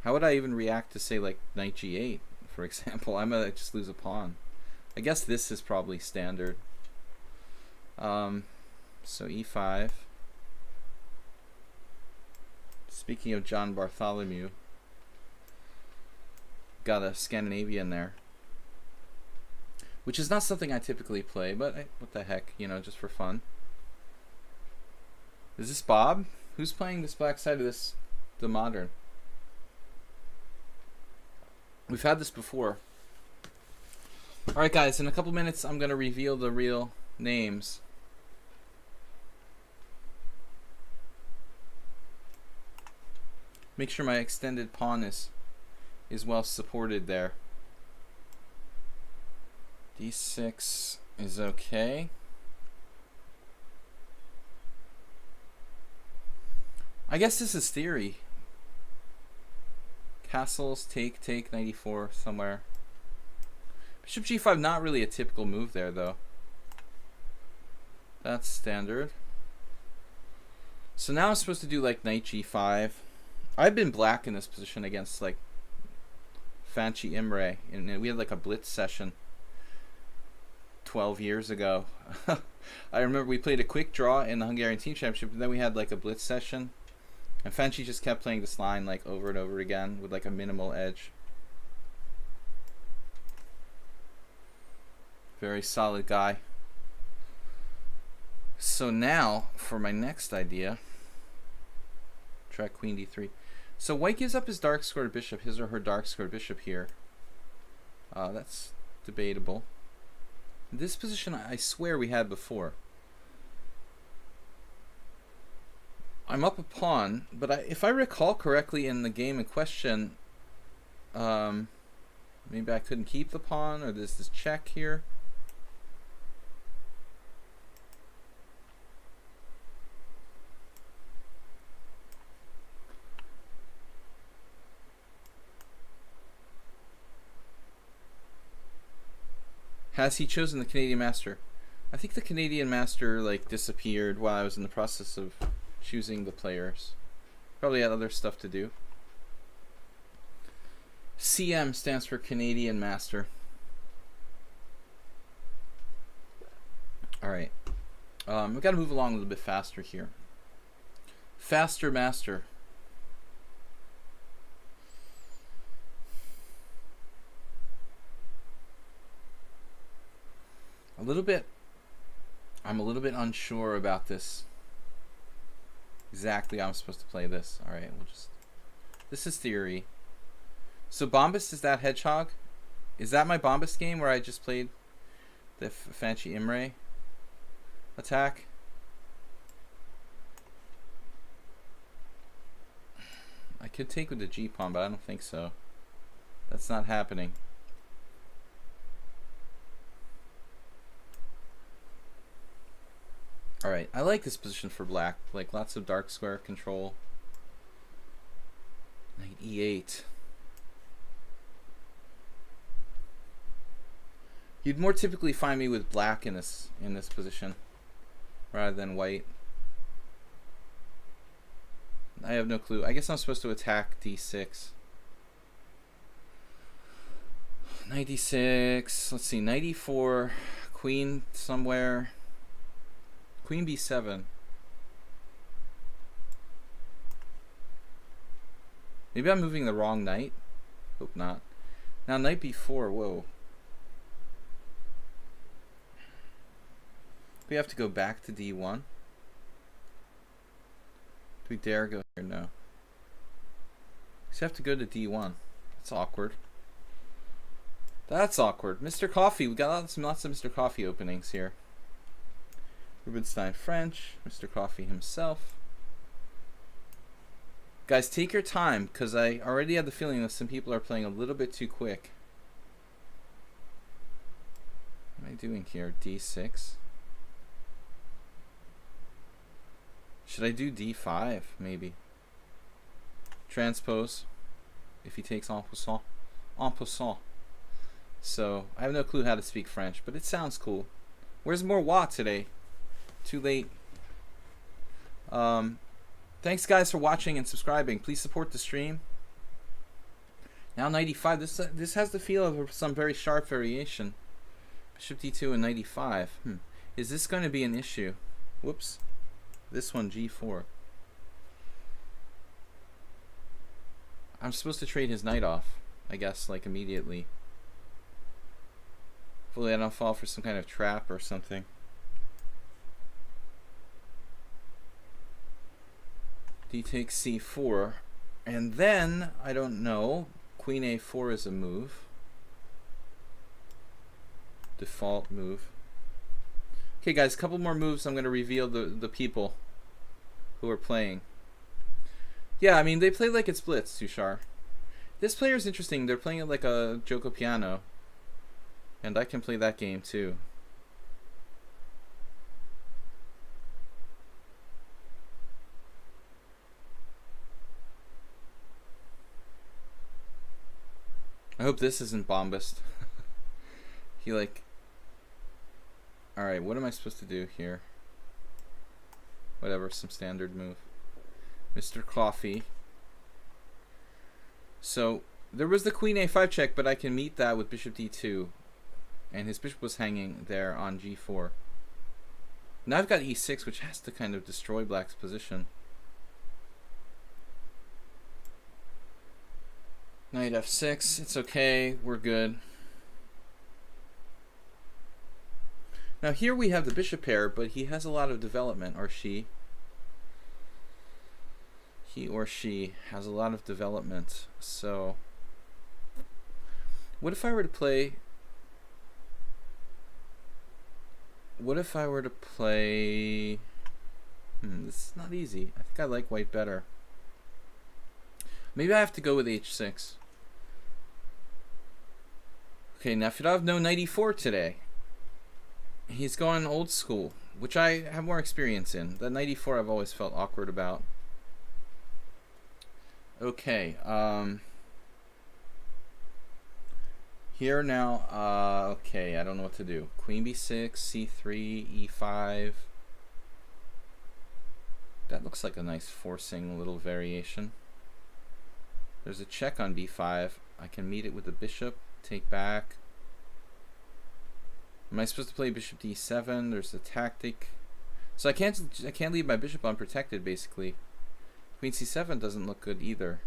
How would I even react to, say, like knight g8, for example? I might just lose a pawn. I guess this is probably standard. So e5. Speaking of John Bartholomew, got a Scandinavian there. Which is not something I typically play, but what the heck, just for fun. Is this Bob? Who's playing this black side of the modern? We've had this before. Alright guys, in a couple minutes I'm going to reveal the real names. Make sure my extended pawn is well supported there. d6 is okay. I guess this is theory. Castles, take, 94 somewhere. Bishop g5, not really a typical move there though. That's standard. So now I'm supposed to do like knight g5. I've been black in this position against like Fanchi Imre, and we had like a blitz session 12 years ago. I remember we played a quick draw in the Hungarian Team Championship, and then we had like a blitz session, and Fanchi just kept playing this line like over and over again with like a minimal edge. Very solid guy. So now for my next idea, try queen d3. So white gives up his dark squared bishop, his or her dark squared bishop here. That's debatable. This position I swear we had before. I'm up a pawn, but if I recall correctly in the game in question, maybe I couldn't keep the pawn, or there's this check here. Has he chosen the Canadian Master? I think the Canadian Master like disappeared while I was in the process of choosing the players. Probably had other stuff to do. CM stands for Canadian Master. Alright. We've got to move along a little bit faster here. Faster Master. I'm a little bit unsure about this. Exactly how I'm supposed to play this. Alright, this is theory. So Bombas is that hedgehog? Is that my Bombas game where I just played the Fanchi Imre attack? I could take with the G pawn, but I don't think so. That's not happening. Alright, I like this position for black. Like lots of dark square control. Knight e8. You'd more typically find me with black in this position rather than white. I have no clue. I guess I'm supposed to attack d6. 96. Let's see. 94. Queen somewhere. Queen b7. Maybe I'm moving the wrong knight. Hope not. Now knight b4. Whoa. We have to go back to d1. Do we dare go here? No. We have to go to d1. That's awkward. That's awkward. Mr. Coffee. We got lots of Mr. Coffee openings here. Rubinstein French. Mr. Coffee himself. Guys, take your time, because I already have the feeling that some people are playing a little bit too quick. What am I doing here? D6. Should I do D5, maybe? Transpose, if he takes en passant. En passant. So, I have no clue how to speak French, but it sounds cool. Where's more Wa today? Too late. Thanks, guys, for watching and subscribing. Please support the stream. Now 95. This has the feel of some very sharp variation. Bishop d2 and 95. Is this going to be an issue? Whoops. This one, g4. I'm supposed to trade his knight off, I guess, like immediately. Hopefully I don't fall for some kind of trap or something. D takes c4. And then, I don't know, queen a4 is a move. Default move. Okay, guys, a couple more moves. I'm going to reveal the people who are playing. Yeah, I mean, they play like it's Blitz, Tushar. This player is interesting. They're playing it like a Joko Piano. And I can play that game, too. I hope this isn't bombast. He like... Alright, what am I supposed to do here? Whatever, some standard move. Mr. Coffee. So, there was the queen a5 check, but I can meet that with bishop d2. And his bishop was hanging there on g4. Now I've got e6, which has to kind of destroy black's position. Knight f6, it's okay, we're good. Now here we have the bishop pair, but he has a lot of development, or she. He or she has a lot of development. So, what if I were to play... What if I were to play... this is not easy. I think I like white better. Maybe I have to go with h6. Okay, Nefedov, no knight e4 today. He's going old school, which I have more experience in. The knight e4 I've always felt awkward about. Okay, here now, okay, I don't know what to do. Queen b6, c3, e5. That looks like a nice forcing little variation. There's a check on b5. I can meet it with the bishop, take back. Am I supposed to play bishop d7? There's a tactic. So I can't leave my bishop unprotected, basically. Queen c7 doesn't look good either.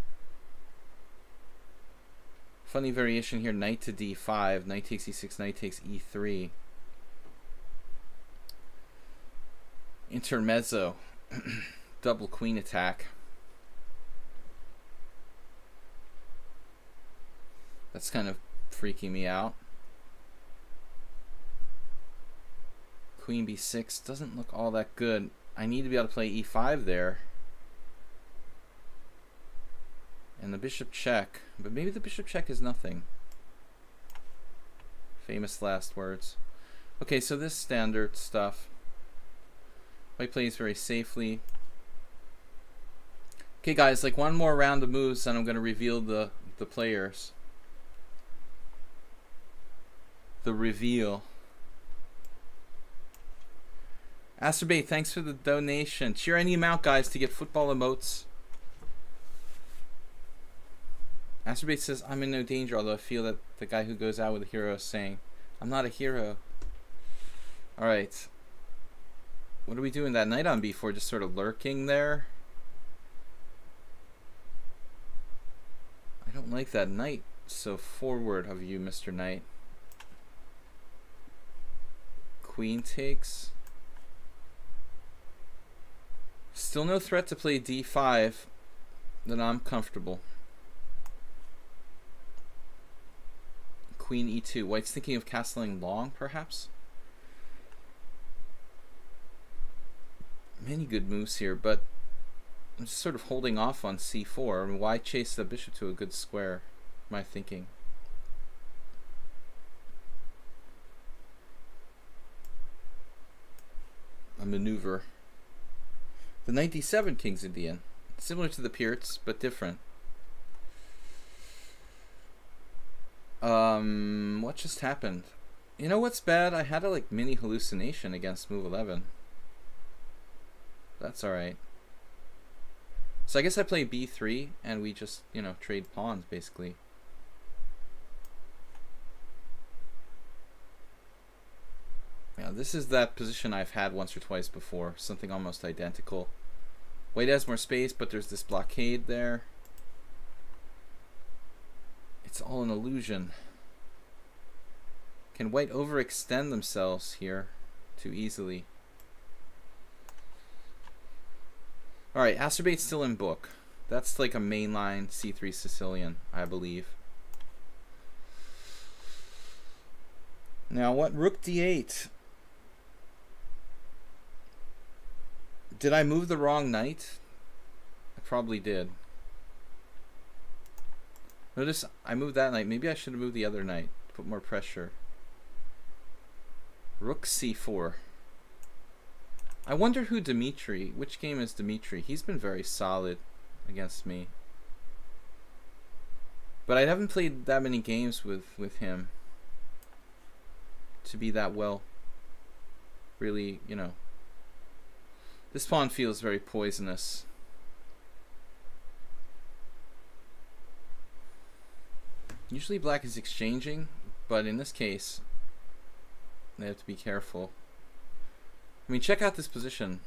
Funny variation here, knight to d5, knight takes e6, knight takes e3. Intermezzo. Double queen attack. That's kind of freaking me out. Queen b6 doesn't look all that good. I need to be able to play e5 there. And the bishop check. But maybe the bishop check is nothing. Famous last words. Okay, so this standard stuff. White plays very safely. Okay, guys, like one more round of moves and I'm going to reveal the players. The reveal. Asterbait, thanks for the donation. Cheer any amount, guys, to get football emotes. Masturbate says, I'm in no danger, although I feel that the guy who goes out with a hero is saying, I'm not a hero. Alright. What are we doing that knight on b4? Just sort of lurking there? I don't like that knight so forward of you, Mr. Knight. Queen takes. Still no threat to play d5. Then I'm comfortable. Queen e2. White's thinking of castling long, perhaps? Many good moves here, but I'm just sort of holding off on c4. I mean, why chase the bishop to a good square? My thinking. A maneuver. The knight d7 King's Indian. Similar to the Pirts, but different. What just happened? You know what's bad? I had a like mini hallucination against move 11. That's alright. So I guess I play b3 and we just, you know, trade pawns basically. Yeah, this is that position I've had once or twice before. Something almost identical. White has more space, but there's this blockade there. It's all an illusion. Can White overextend themselves here too easily? Alright, Acerbate's still in book. That's like a mainline c3 Sicilian, I believe. Now what? Rook d8. Did I move the wrong knight? I probably did. Notice I moved that knight. Maybe I should have moved the other knight. Put more pressure. Rook c4. I wonder who Dmitry, which game is Dmitry? He's been very solid against me. But I haven't played that many games with him to be that well. Really, you know. This pawn feels very poisonous. Usually black is exchanging, but in this case, they have to be careful. I mean, check out this position.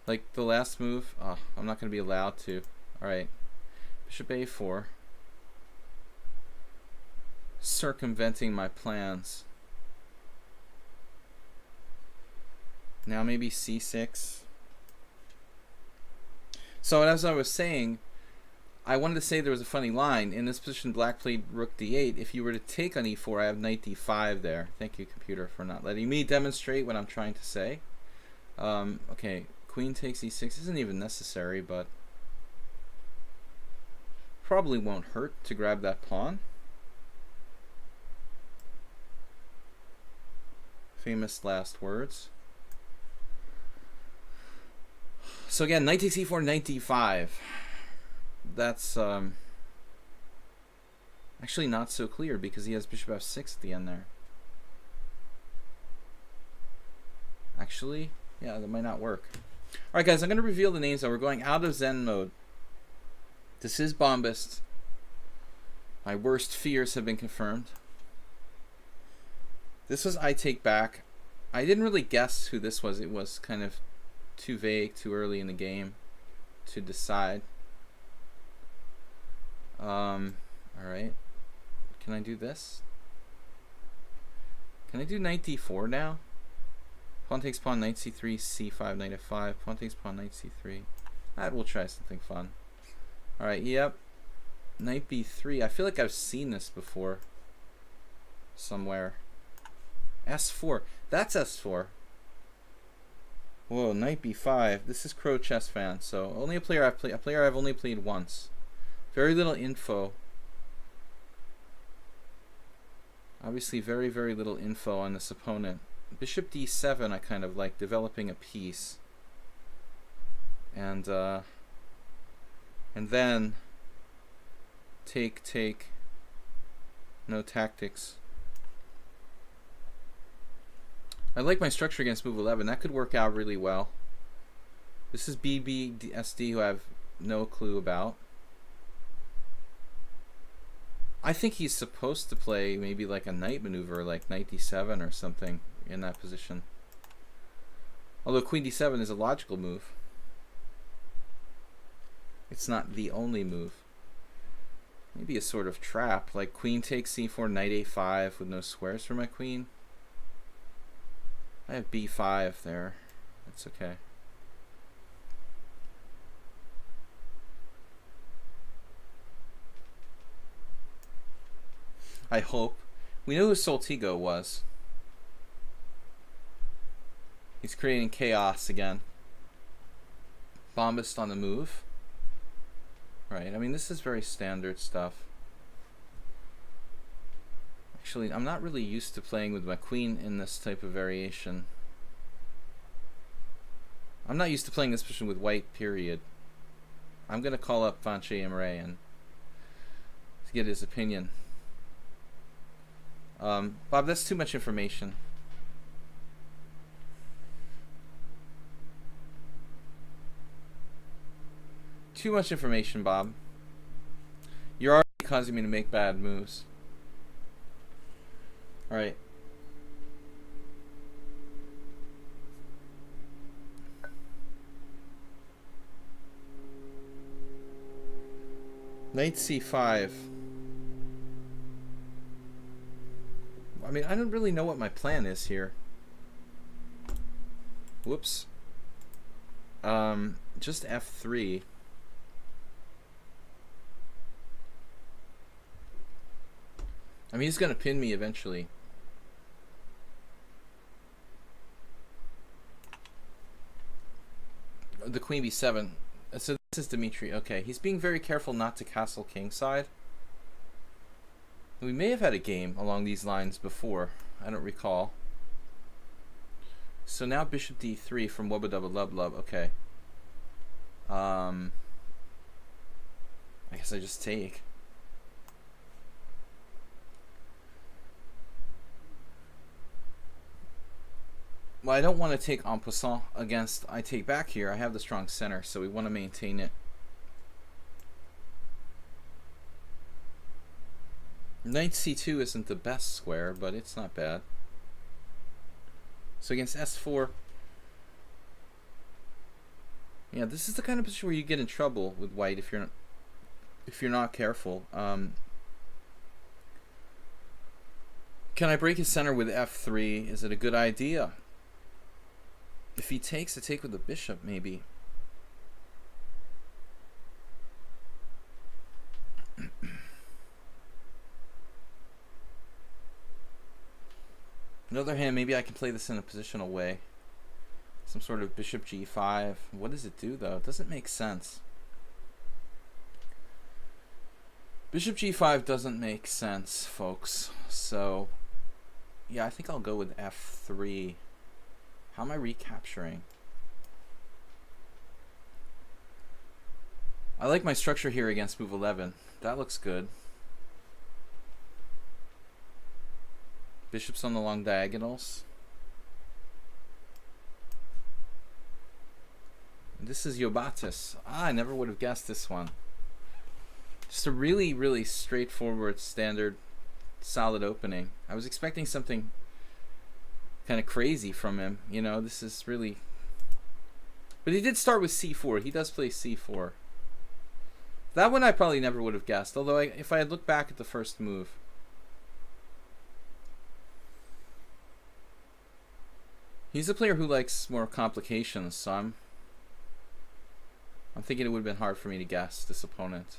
Like the last move. Oh, I'm not going to be allowed to. Alright. Bishop a4. Circumventing my plans. Now maybe c6. So as I was saying, I wanted to say there was a funny line. In this position, black played rook d8. If you were to take on e4, I have knight d5 there. Thank you, computer, for not letting me demonstrate what I'm trying to say. Okay, queen takes e6 isn't even necessary, but probably won't hurt to grab that pawn. Famous last words. So again, knight takes e4, knight d5. That's actually not so clear because he has bishop f6 at the end there. Actually, yeah, that might not work. Alright guys, I'm going to reveal the names now. We're going out of Zen mode. This is Bombist. My worst fears have been confirmed. This was I Take Back. I didn't really guess who this was. It was kind of too vague, too early in the game to decide. Alright. Can I do this? Can I do knight d4 now? Pawn takes pawn, knight c3, c5, knight f5. Pawn takes pawn, knight c3. We'll try something fun. Alright, yep. Knight b3. I feel like I've seen this before. Somewhere. s4. That's s4. Whoa, knight b5. This is Crow Chess Fan. So only a player I've only played once. Very little info. Obviously very, very little info on this opponent. Bishop d7 I kind of like, developing a piece. And then take, no tactics. I like my structure against move 11. That could work out really well. This is BBSD, who I have no clue about. I think he's supposed to play maybe like a knight maneuver, like knight d7 or something in that position. Although queen d7 is a logical move. It's not the only move. Maybe a sort of trap, like queen takes c4, knight a5 with no squares for my queen. I have b5 there. That's okay. I hope. We know who Soltigo was. He's creating chaos again. Bombist on the move. Right, I mean, this is very standard stuff. Actually, I'm not really used to playing with my queen in this type of variation. I'm not used to playing this position with white, period. I'm going to call up Fanche Emre and to get his opinion. Bob, that's too much information. Too much information, Bob. You're already causing me to make bad moves. Alright. Knight c5. I mean, I don't really know what my plan is here. Whoops. Just f3. I mean, he's going to pin me eventually. The queen b7. So this is Dimitri. Okay, he's being very careful not to castle kingside. We may have had a game along these lines before. I don't recall. So now bishop d3 from Wubba Dubba Lub Lub. Okay. I guess I just take. Well, I don't want to take en passant against I take back here. I have the strong center, so we want to maintain it. Knight c2 isn't the best square, but it's not bad. So against s4, yeah, this is the kind of position where you get in trouble with white if you're not careful. Can I break his center with f3? Is it a good idea? If he takes, I take with the bishop, maybe. On the other hand, maybe I can play this in a positional way. Some sort of bishop g5. What does it do, though? It doesn't make sense. Bishop g5 doesn't make sense, folks. So, yeah, I think I'll go with f3. How am I recapturing? I like my structure here against move 11. That looks good. Bishops on the long diagonals. This is Yobatis. I never would have guessed this one. Just a really, really straightforward, standard, solid opening. I was expecting something kind of crazy from him. You know, this is really... But he did start with c4. He does play c4. That one I probably never would have guessed. Although if I had looked back at the first move. He's a player who likes more complications, so I'm thinking it would have been hard for me to guess this opponent.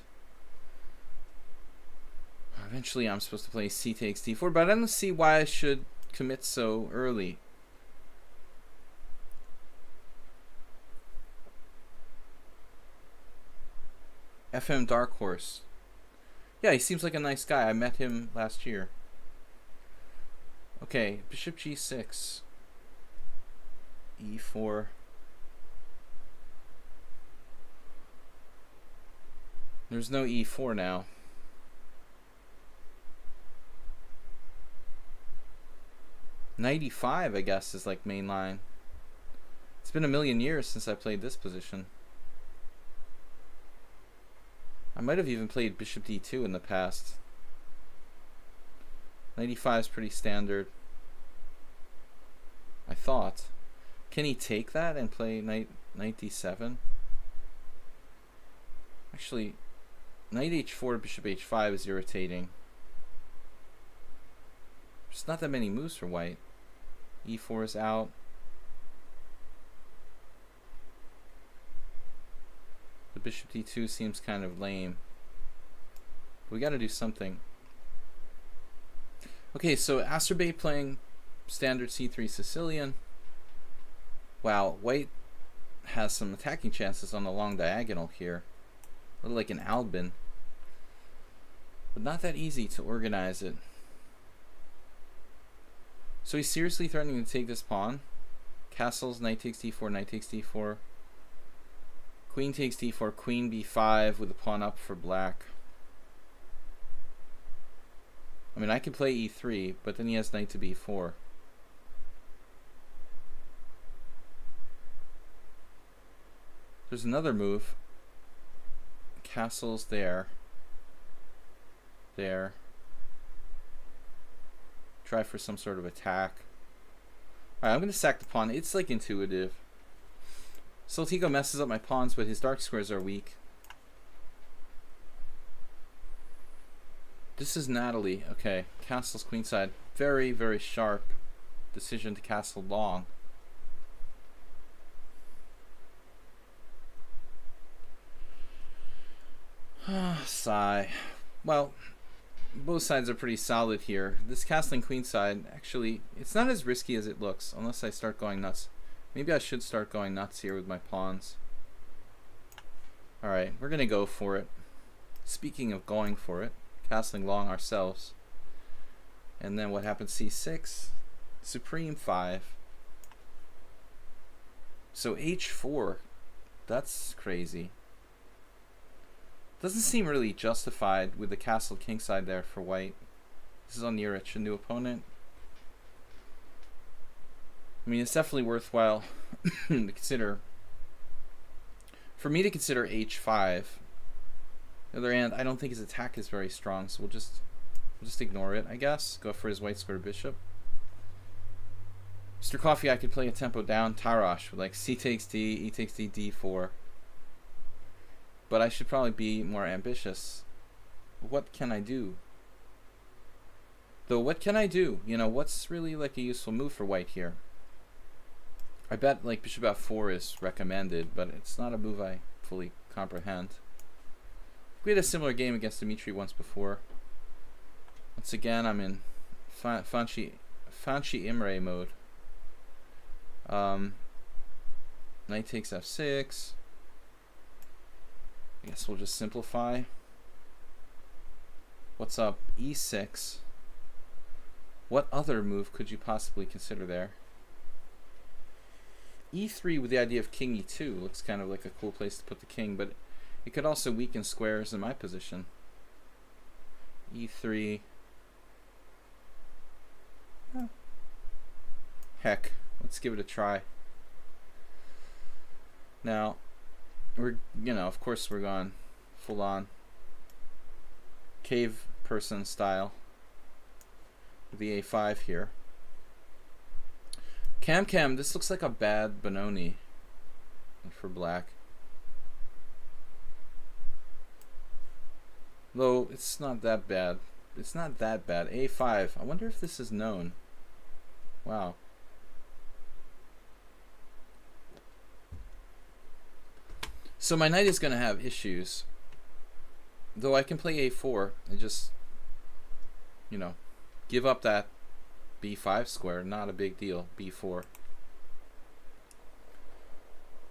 Eventually I'm supposed to play c takes d4, but I don't see why I should commit so early. FM Dark Horse. Yeah, he seems like a nice guy. I met him last year. Okay, bishop g6. e4. There's no e4 now. Knight e5, I guess, is like main line. It's been a million years since I played this position. I might have even played bishop d2 in the past. Knight e5 is pretty standard, I thought. Can he take that and play knight d7? Actually, knight h4, bishop h5 is irritating. There's not that many moves for white. e4 is out. The bishop d2 seems kind of lame. We got to do something. Okay, so Azerbaijan playing standard c3 Sicilian. Wow, white has some attacking chances on the long diagonal here. A little like an Albin. But not that easy to organize it. So he's seriously threatening to take this pawn. Castles, knight takes d4, knight takes d4. Queen takes d4, queen b5 with the pawn up for black. I mean, I could play e3, but then he has knight to b4. There's another move. Castles there. There. Try for some sort of attack. Alright, I'm going to sack the pawn. It's like intuitive. Soltigo messes up my pawns, but his dark squares are weak. This is Natalie. Okay, castles queenside. Very, very sharp decision to castle long. Sigh. Well, both sides are pretty solid here. This castling queenside, actually, it's not as risky as it looks, unless I start going nuts. Maybe I should start going nuts here with my pawns. Alright, we're going to go for it. Speaking of going for it, castling long ourselves. And then what happens? c6, supreme 5. So h4, that's crazy. Doesn't seem really justified with the castle kingside there for white. This is on Nurich, a new opponent. I mean, it's definitely worthwhile to consider. For me to consider h5. On the other hand, I don't think his attack is very strong, so we'll just ignore it, I guess. Go for his white square bishop. Mr. Coffee, I could play a tempo down Tarash with like c takes d, e takes d, d4. But I should probably be more ambitious. What can I do? Though, what can I do? You know, what's really like a useful move for white here? I bet like bishop f4 is recommended, but it's not a move I fully comprehend. We had a similar game against Dimitri once before. Once again, I'm in Fanchi Imre mode. Knight takes f6. I guess we'll just simplify. What's up? e6. What other move could you possibly consider there? e3 with the idea of king e2 looks kind of like a cool place to put the king, but it could also weaken squares in my position. e3. Oh. Heck, let's give it a try. Now, we're, you know, of course we're going full on cave person style with the a5 here. Cam, this looks like a bad Benoni for black. Though it's not that bad. It's not that bad. a5. I wonder if this is known. Wow. So my knight is going to have issues. Though I can play a4 and just, you know, give up that b5 square. Not a big deal. b4.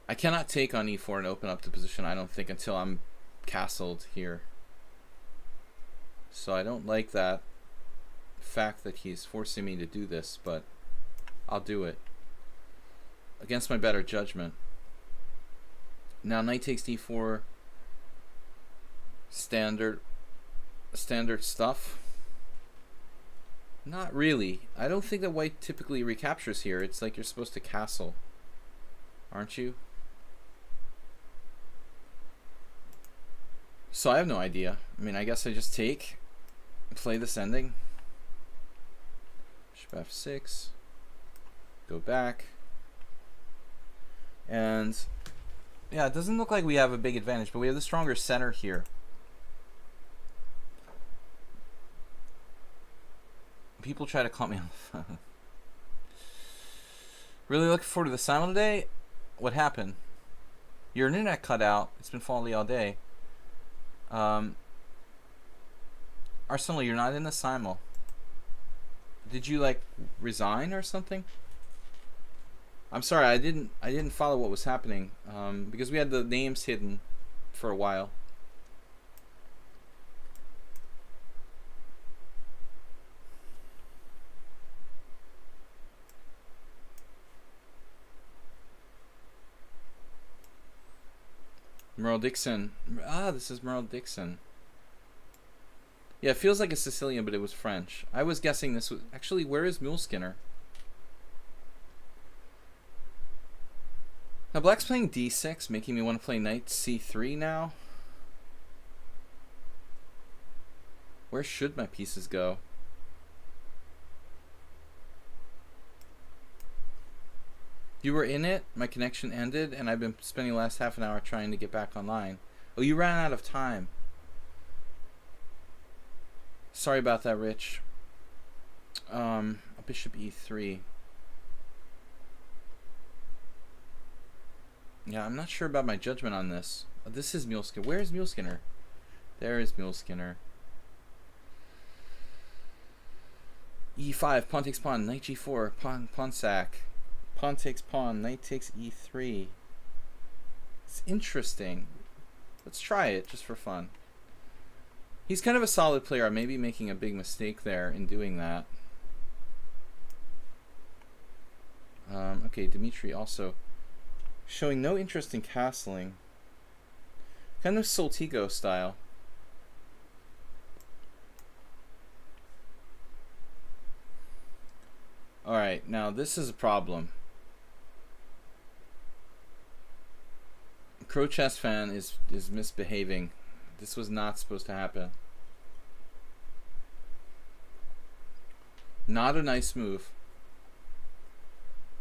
I cannot take on e4 and open up the position, I don't think, until I'm castled here. So I don't like that fact that he's forcing me to do this, but I'll do it. Against my better judgment. Now knight takes d4, standard stuff. Not really. I don't think that white typically recaptures here. It's like you're supposed to castle, aren't you? So I have no idea. I mean, I guess I just take, play this ending. Bishop f6. Go back. And yeah, it doesn't look like we have a big advantage, but we have the stronger center here. People try to call me on the phone. Really looking forward to the simul today. What happened? Your internet cut out. It's been faulty all day. Arsenal, you're not in the simul. Did you like resign or something? I'm sorry, I didn't follow what was happening because we had the names hidden for a while. Merle Dixon. Ah, this is Merle Dixon. Yeah, it feels like a Sicilian, but it was French. I was guessing this was... Actually, where is Muleskinner? Now, Black's playing d6, making me want to play knight c3 now. Where should my pieces go? You were in it, my connection ended, and I've been spending the last half an hour trying to get back online. Oh, you ran out of time. Sorry about that, Rich. Bishop e3. Yeah, I'm not sure about my judgment on this. Oh, this is Muleskinner. Where is Muleskinner? There is Muleskinner. e5, pawn takes pawn, knight g4, pawn sack. Pawn takes pawn, knight takes e3. It's interesting. Let's try it just for fun. He's kind of a solid player. I may be making a big mistake there in doing that. Okay, Dimitri also showing no interest in castling. Kind of Soltigo style. Alright, now this is a problem. Crow Chess fan is misbehaving. This was not supposed to happen. Not a nice move.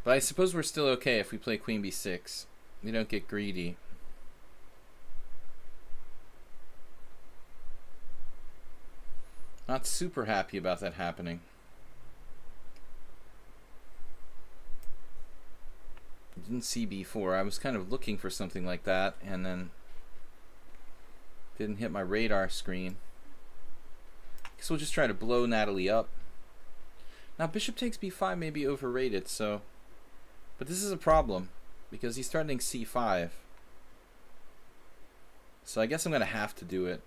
But I suppose we're still okay if we play queen b6. We don't get greedy. Not super happy about that happening. Didn't see b4. I was kind of looking for something like that and then didn't hit my radar screen. Guess we'll just try to blow Natalie up. Now bishop takes b5 may be overrated, so... But this is a problem because he's starting c5. So I guess I'm going to have to do it.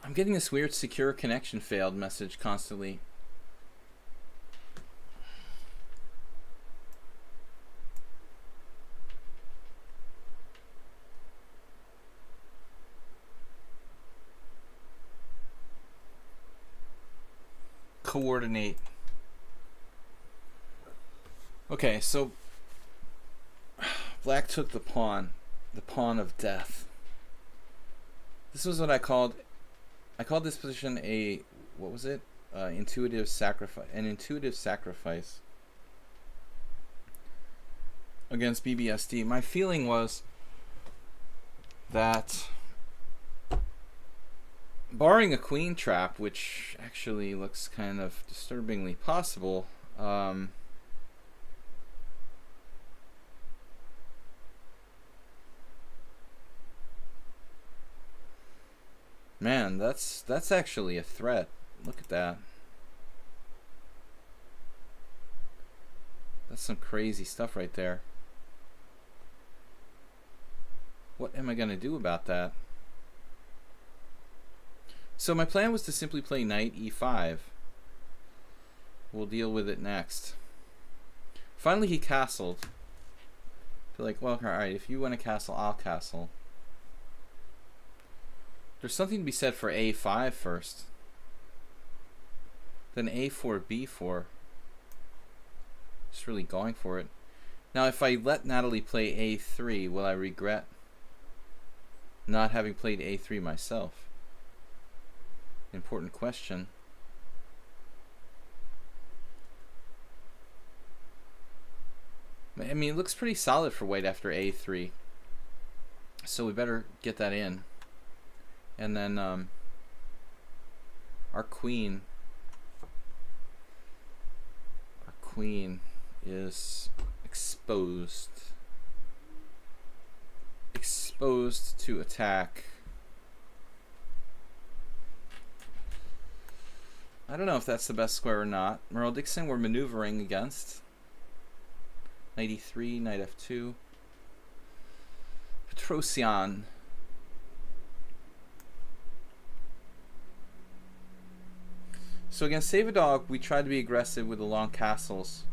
I'm getting this weird secure connection failed message constantly. Coordinate. Okay, so Black took the pawn of death. This was what I called this position a, what was it? Intuitive sacrifice. An intuitive sacrifice against BBSD. My feeling was that, barring a queen trap, which actually looks kind of disturbingly possible, man, that's actually a threat. Look at that. That's some crazy stuff right there. What am I going to do about that? So my plan was to simply play knight e5. We'll deal with it next. Finally he castled. I feel like, well, alright, if you want to castle, I'll castle. There's something to be said for a5 first. Then a4, b4. Just really going for it. Now if I let Natalie play a3, will I regret not having played a3 myself? Important question. I mean, it looks pretty solid for white after a3. So we better get that in. And then our queen is exposed to attack. I don't know if that's the best square or not. Merle Dixon we're maneuvering against. Knight e3, knight f2. Petrosian. So against Save a Dog, we tried to be aggressive with the long castles.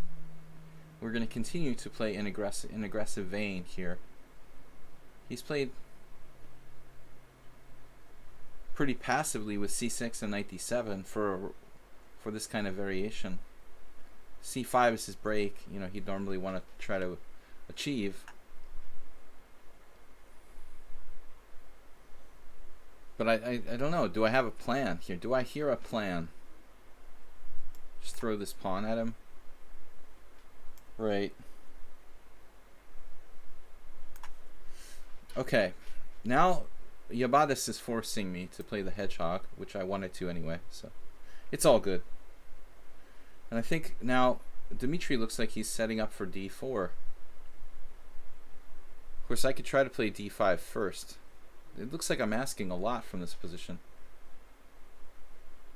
We're going to continue to play in aggressive vein here. He's played pretty passively with c6 and knight d7 for this kind of variation. c5 is his break. You know, he'd normally want to try to achieve. But I don't know. Do I have a plan here? Do I hear a plan? Just throw this pawn at him. Right. Okay. Now Yabadis is forcing me to play the hedgehog, which I wanted to anyway, so it's all good. And I think now Dmitry looks like he's setting up for d4. Of course, I could try to play d5 first. It looks like I'm asking a lot from this position.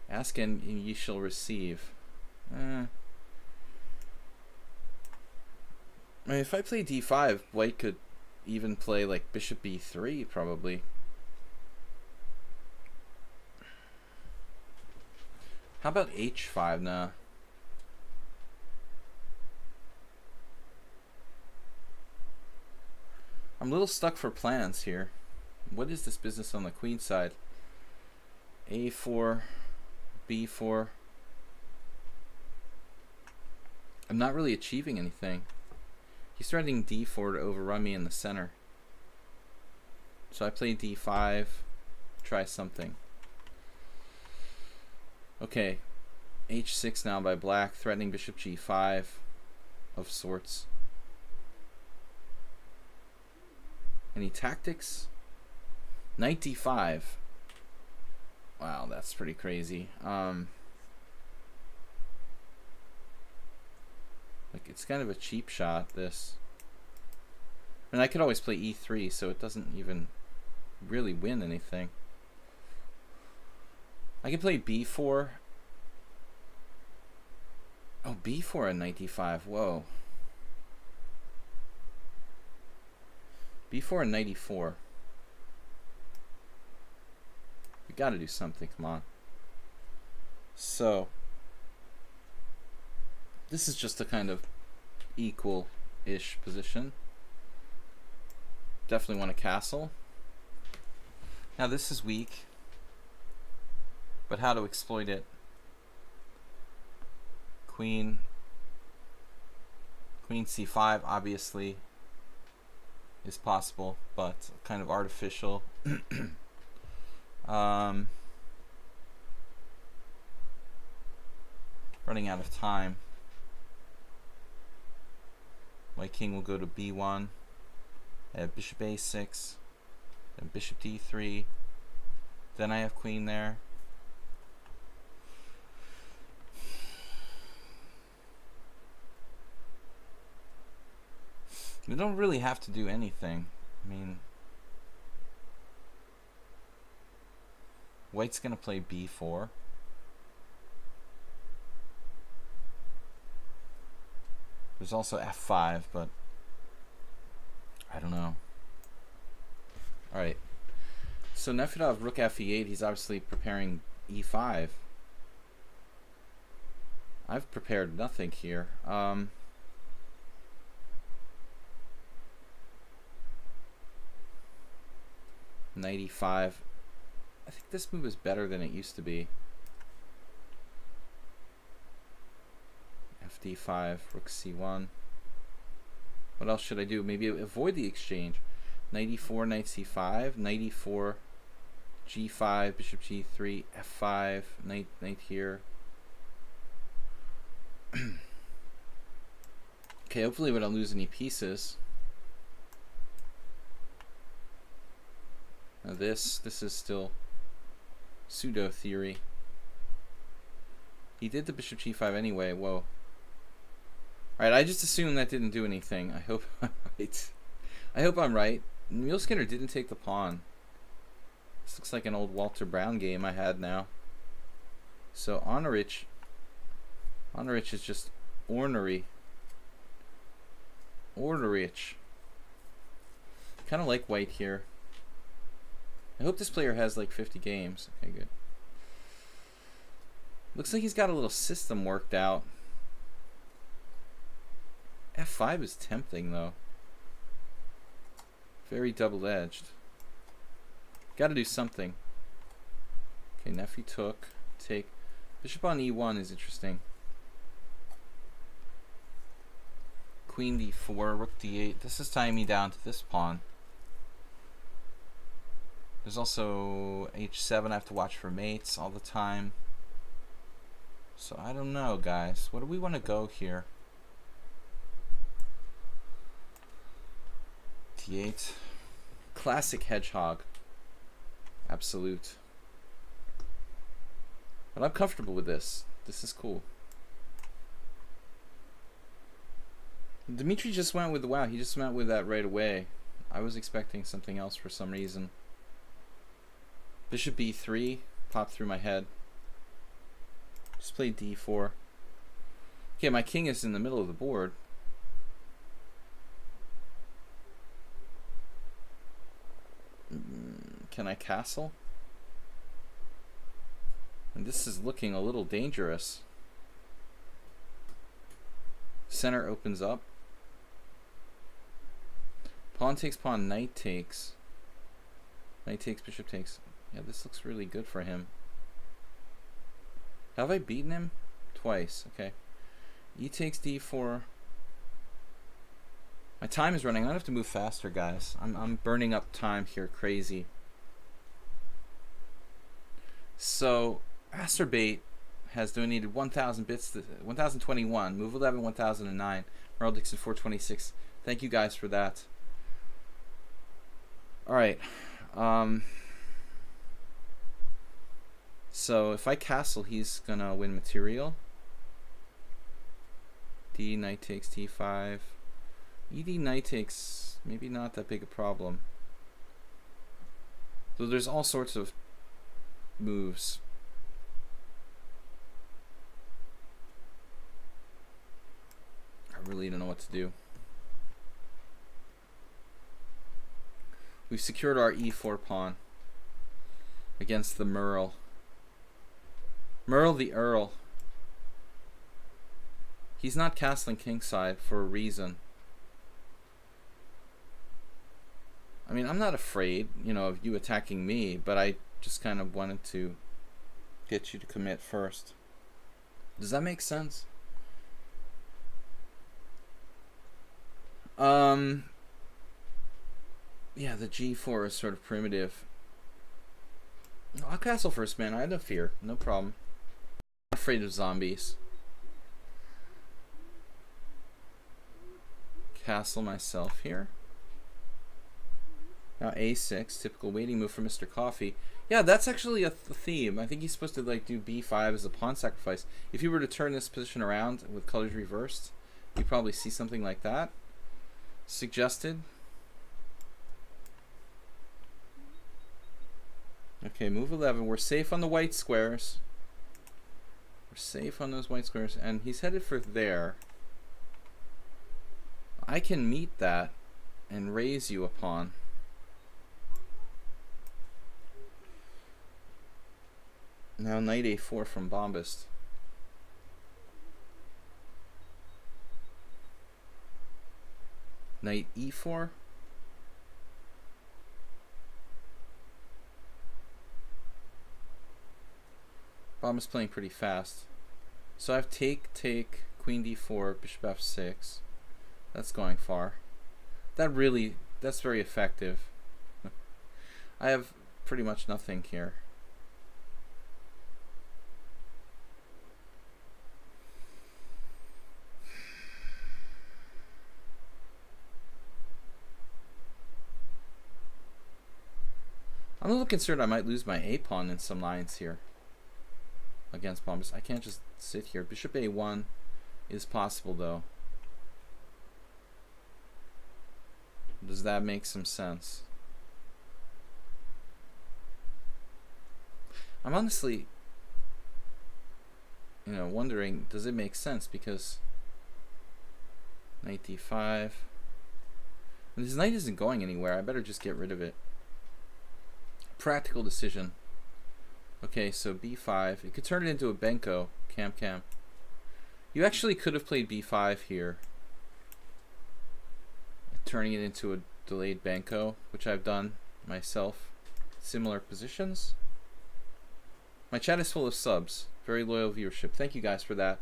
Ask and ye shall receive. I mean, if I play d5, white could even play like bishop b3 probably. How about h5 now? I'm a little stuck for plans here. What is this business on the queen side? a4, b4. I'm not really achieving anything. He's threatening d4 to overrun me in the center. So I play d5, try something. Okay, h6 now by black, threatening bishop g5 of sorts. Any tactics? Knight d5. Wow, that's pretty crazy. Like, it's kind of a cheap shot, this. And I could always play e3, so it doesn't even really win anything. I can play b4. Oh, b4 and knight d5. Whoa. b4 and knight e4. We gotta do something, come on. So, this is just a kind of equal-ish position. Definitely want a castle. Now this is weak, but how to exploit it? Queen c5 obviously is possible, but kind of artificial. Running out of time. My king will go to b1. I have bishop a6, then bishop d3. Then I have queen there. We don't really have to do anything. I mean, white's gonna play b4. There's also f5, but I don't know. Alright. So Nefedov, rook f e8, he's obviously preparing e5. I've prepared nothing here. Knight e5. I think this move is better than it used to be. fd5, rook c1. What else should I do? Maybe avoid the exchange. Knight e4, knight c5, knight e4, g5, bishop g3, f5, knight here. Okay, hopefully we don't lose any pieces. Now this is still pseudo theory. He did the bishop g5 anyway. Whoa. Alright, I just assumed that didn't do anything. I hope I'm right. I hope I'm right. Neil Skinner didn't take the pawn. This looks like an old Walter Brown game I had now. So Honorich is just ornery. Ornerich. Kind of like white here. I hope this player has like 50 games. Okay, good. Looks like he's got a little system worked out. F5 is tempting though. Very double-edged. Got to do something. Okay, nephew took. Take. Bishop on e1 is interesting. Queen d4, rook d8. This is tying me down to this pawn. There's also h7. I have to watch for mates all the time. So I don't know, guys. What do we want to go here? d8. Classic hedgehog. Absolute. But I'm comfortable with this. This is cool. Dmitry just went with, wow, he just went with that right away. I was expecting something else for some reason. Bishop b3 popped through my head. Just play d4. Okay, my king is in the middle of the board. Can I castle? And this is looking a little dangerous. Center opens up. Pawn takes pawn, knight takes. Knight takes, bishop takes. Yeah, this looks really good for him. Have I beaten him? Twice, okay. E takes d4. My time is running. I'm gonna have to move faster, guys. I'm burning up time here, crazy. So, Masturbate has donated 1,000 bits, to 1,021. Move 11, 1,009. Merle Dixon 426. Thank you guys for that. All right. So if I castle, he's gonna win material. D knight takes t5. Ed knight takes, maybe not that big a problem. So there's all sorts of moves. I really don't know what to do. We've secured our e4 pawn against the Merle. Merle the Earl. He's not castling kingside for a reason. I mean, I'm not afraid, you know, of you attacking me, but I just kind of wanted to get you to commit first. Does that make sense? Yeah, the g4 is sort of primitive. I'll castle first, man. I have no fear. No problem. I'm afraid of zombies. Castle myself here. Now a6, typical waiting move for Mr. Coffee. Yeah, that's actually a theme. I think he's supposed to like do b5 as a pawn sacrifice. If you were to turn this position around with colors reversed, you'd probably see something like that. Suggested. Okay, move 11. We're safe on the white squares. We're safe on those white squares. And he's headed for there. I can meet that and raise you a pawn. Now knight a4 from Bombast. Knight e4. Bombast playing pretty fast. So I have take, queen d4, bishop f6. That's going far. That's very effective. I have pretty much nothing here. a little concerned I might lose my A pawn in some lines here against Bombus. I can't just sit here. Bishop A1 is possible though. Does that make some sense? I'm honestly, wondering, does it make sense? Because knight d5. And this knight isn't going anywhere. I better just get rid of it. Practical decision. Okay, so b5. It could turn it into a Benko. Cam. You actually could have played b5 here, turning it into a delayed Benko, which I've done myself. Similar positions. My chat is full of subs. Very loyal viewership. Thank you guys for that.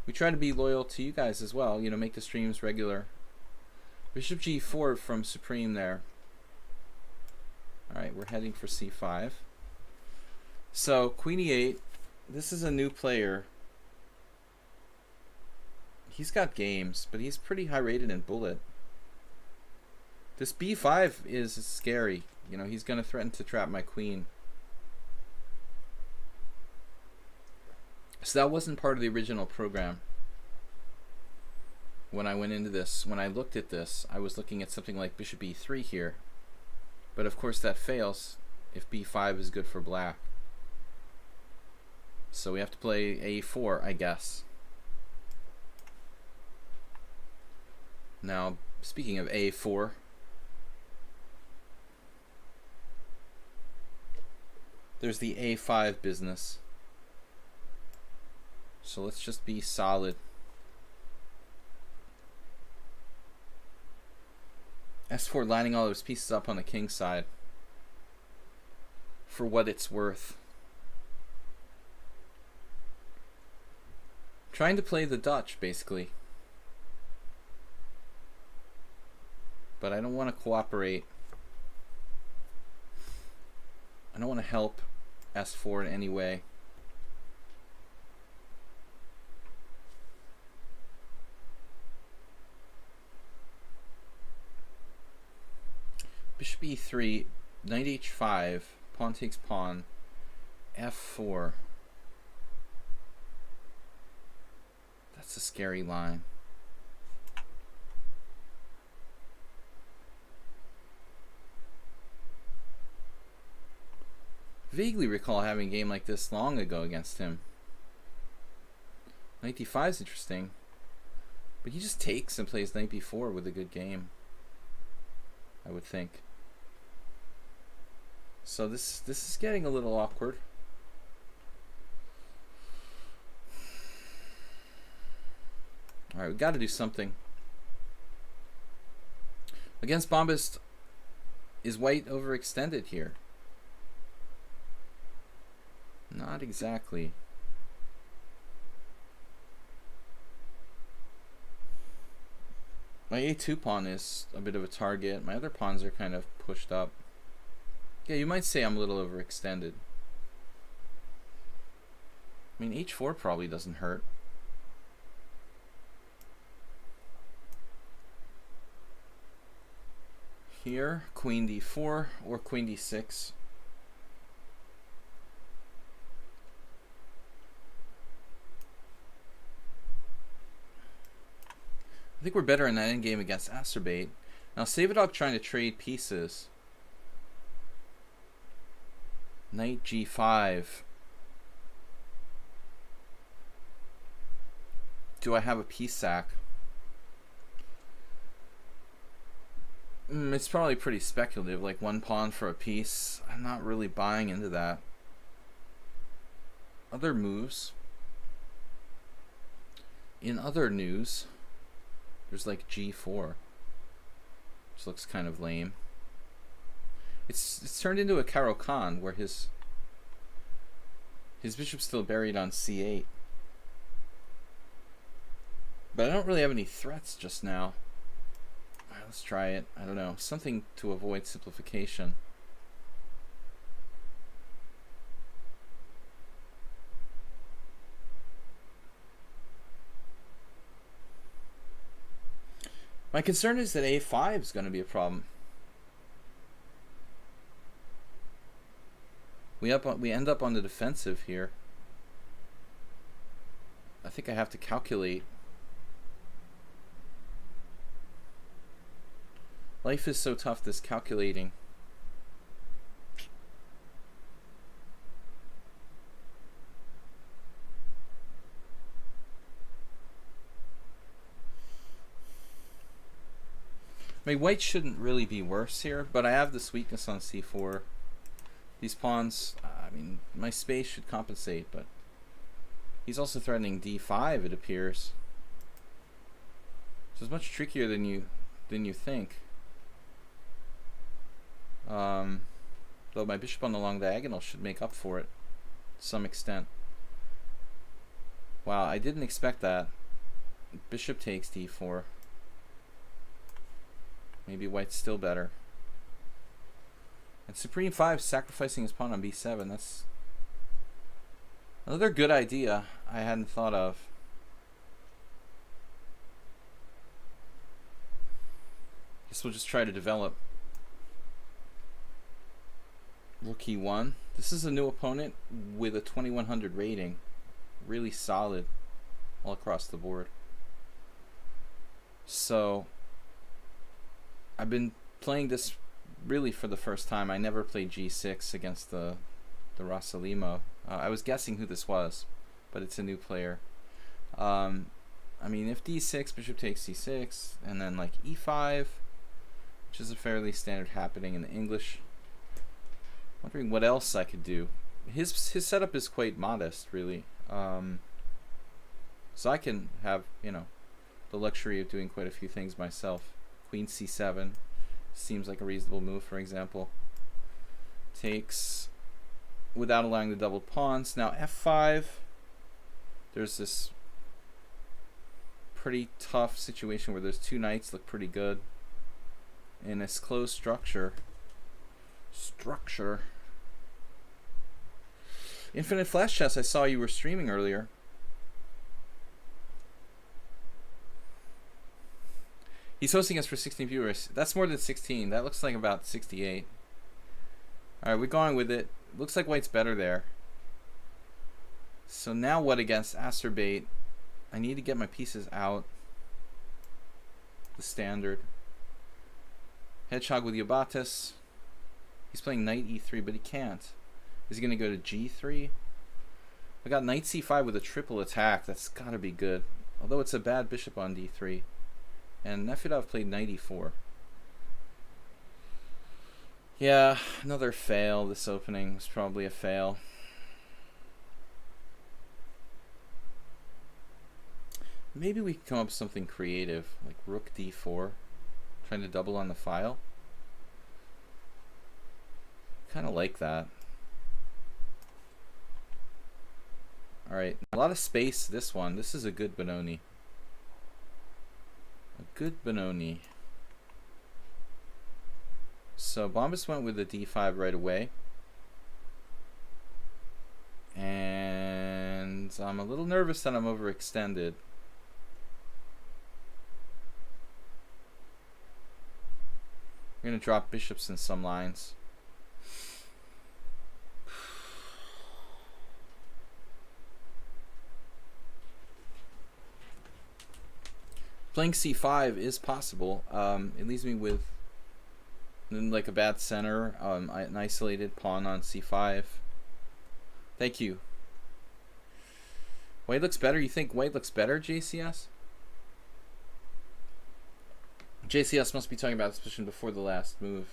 We try to be loyal to you guys as well. Make the streams regular. Bishop g4 from Supreme there. Alright, we're heading for c5. So, queen e8. This is a new player. He's got games, but he's pretty high rated in Bullet. This b5 is scary. He's going to threaten to trap my queen. So that wasn't part of the original program. When I went into this, when I looked at this, I was looking at something like bishop e3 here. But of course that fails if b5 is good for black. So we have to play a4, I guess. Now, speaking of a4, there's the a5 business. So let's just be solid. S4 lining all those pieces up on the king side for what it's worth. Trying to play the Dutch, basically. But I don't want to cooperate. I don't want to help S4 in any way. Bishop e3, knight h5, pawn takes pawn, f4. That's a scary line. Vaguely recall having a game like this long ago against him. Knight d5 is interesting, but he just takes and plays knight b4 with a good game, I would think. So this is getting a little awkward. All right, we got to do something. Against Bombast, is white overextended here? Not exactly. My a2 pawn is a bit of a target. My other pawns are kind of pushed up. Yeah, you might say I'm a little overextended. I mean, h4 probably doesn't hurt. Here, queen d4 or queen d6. I think we're better in that endgame against Acerbate. Now, Savadok trying to trade pieces. Knight g5. Do I have a piece sack? It's probably pretty speculative, like one pawn for a piece. I'm not really buying into that. Other moves. In other news, there's like g4, which looks kind of lame. It's turned into a Caro-Kann where his bishop's still buried on c8. But I don't really have any threats just now. Alright, let's try it. I don't know. Something to avoid simplification. My concern is that a5 is going to be a problem. We end up on the defensive here. I think I have to calculate. Life is so tough, this calculating. I mean, white shouldn't really be worse here, but I have this weakness on c4. These pawns, I mean, my space should compensate, but he's also threatening d5, it appears. So it's much trickier than you think. Though my bishop on the long diagonal should make up for it to some extent. Wow, I didn't expect that. Bishop takes d4. Maybe white's still better. And Supreme 5 sacrificing his pawn on b7. That's another good idea I hadn't thought of. Guess we'll just try to develop. Rook e1. This is a new opponent with a 2100 rating. Really solid all across the board. So I've been playing this really for the first time. I never played g6 against the Rosalimo. I was guessing who this was, but it's a new player. I mean, if d6, bishop takes c6, and then like e5, which is a fairly standard happening in the English. Wondering what else I could do. His setup is quite modest, really. So I can have, you know, the luxury of doing quite a few things myself. Queen c7 seems like a reasonable move, for example. Takes without allowing the doubled pawns. Now f5, there's this pretty tough situation where those two knights look pretty good in this closed structure. Infinite Flash Chess, I saw you were streaming earlier. He's hosting us for 16 viewers. That's more than 16. That looks like about 68. Alright, we're going with it. Looks like white's better there. So now what against Asterbait? I need to get my pieces out. The standard. Hedgehog with Yobatis. He's playing knight e3, but he can't. Is he going to go to g3? I got knight c5 with a triple attack. That's got to be good. Although it's a bad bishop on d3. And Nefedov played knight e4. Yeah, another fail. This opening was probably a fail. Maybe we can come up with something creative, like rook d4. Trying to double on the file. Kind of like that. Alright, a lot of space this one. This is a good Benoni. A good Benoni. So Bombas went with the d5 right away. And I'm a little nervous that I'm overextended. We're going to drop bishops in some lines. Playing c5 is possible. It leaves me with like a bad center, an isolated pawn on c5. Thank you. White looks better. You think white looks better, JCS? JCS must be talking about this position before the last move.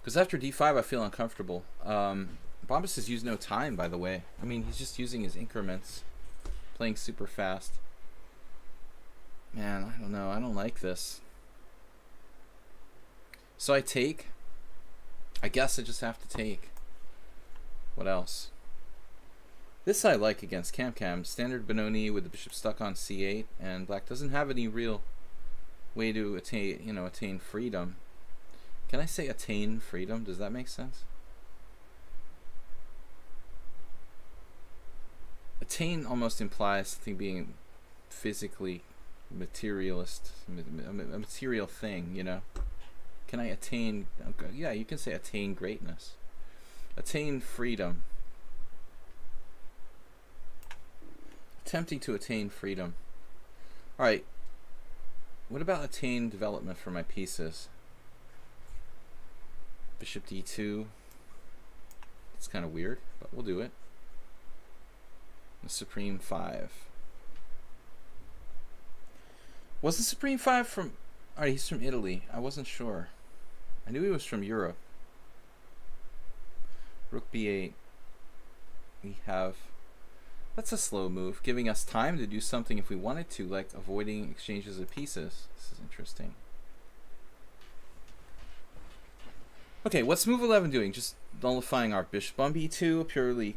Because after d5, I feel uncomfortable. Bombas has used no time, by the way. I mean, he's just using his increments. Playing super fast. Man, I don't know. I don't like this. So I take. I guess I just have to take. What else? This I like against Cam. Standard Benoni with the bishop stuck on c8, and black doesn't have any real way to attain freedom. Can I say attain freedom? Does that make sense? Attain almost implies something being physically materialist, a material thing, you know. Can I attain? Okay, yeah, you can say attain greatness. Attain freedom. Attempting to attain freedom. Alright. What about attain development for my pieces? Bishop d2. It's kind of weird, but we'll do it. The Supreme 5. Was the Supreme 5 from... Alright, he's from Italy. I wasn't sure. I knew he was from Europe. Rook b8. We have... That's a slow move, giving us time to do something if we wanted to, like avoiding exchanges of pieces. This is interesting. Okay, what's move 11 doing? Just nullifying our bishop on b2, a purely,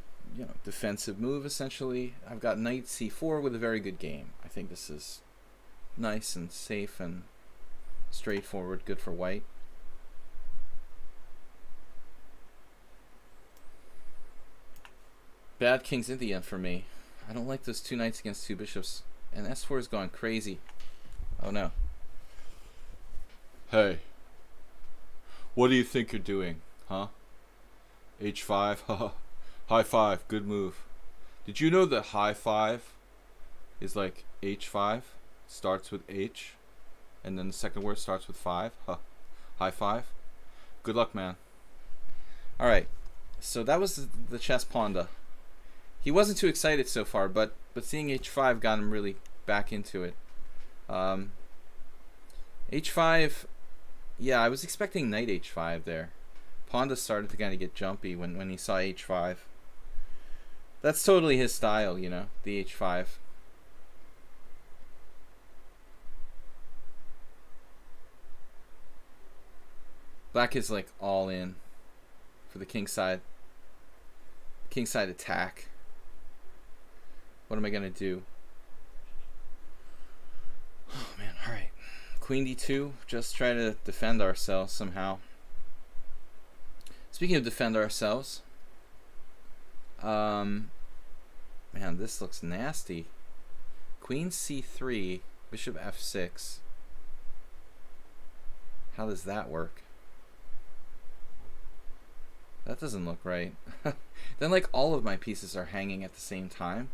defensive move, essentially. I've got knight c4 with a very good game. I think this is nice and safe and straightforward, good for white. Bad kings in the end for me. I don't like those two knights against two bishops. And s4 is going crazy. Oh no. Hey. What do you think you're doing? Huh? h5? Haha. High five. Good move. Did you know that high five is like h5? Starts with h. And then the second word starts with 5. Huh. High five. Good luck, man. Alright. So that was the chess Ponda. He wasn't too excited so far, but seeing h5 got him really back into it. h5, yeah, I was expecting knight h5 there. Ponda started to kind of get jumpy when he saw h5. That's totally his style, the h5. Black is like all in for the kingside. Kingside attack. What am I going to do? Oh, man. All right. Queen d2. Just try to defend ourselves somehow. Speaking of defend ourselves. Man, this looks nasty. Queen c3. Bishop f6. How does that work? That doesn't look right. Then, like, all of my pieces are hanging at the same time.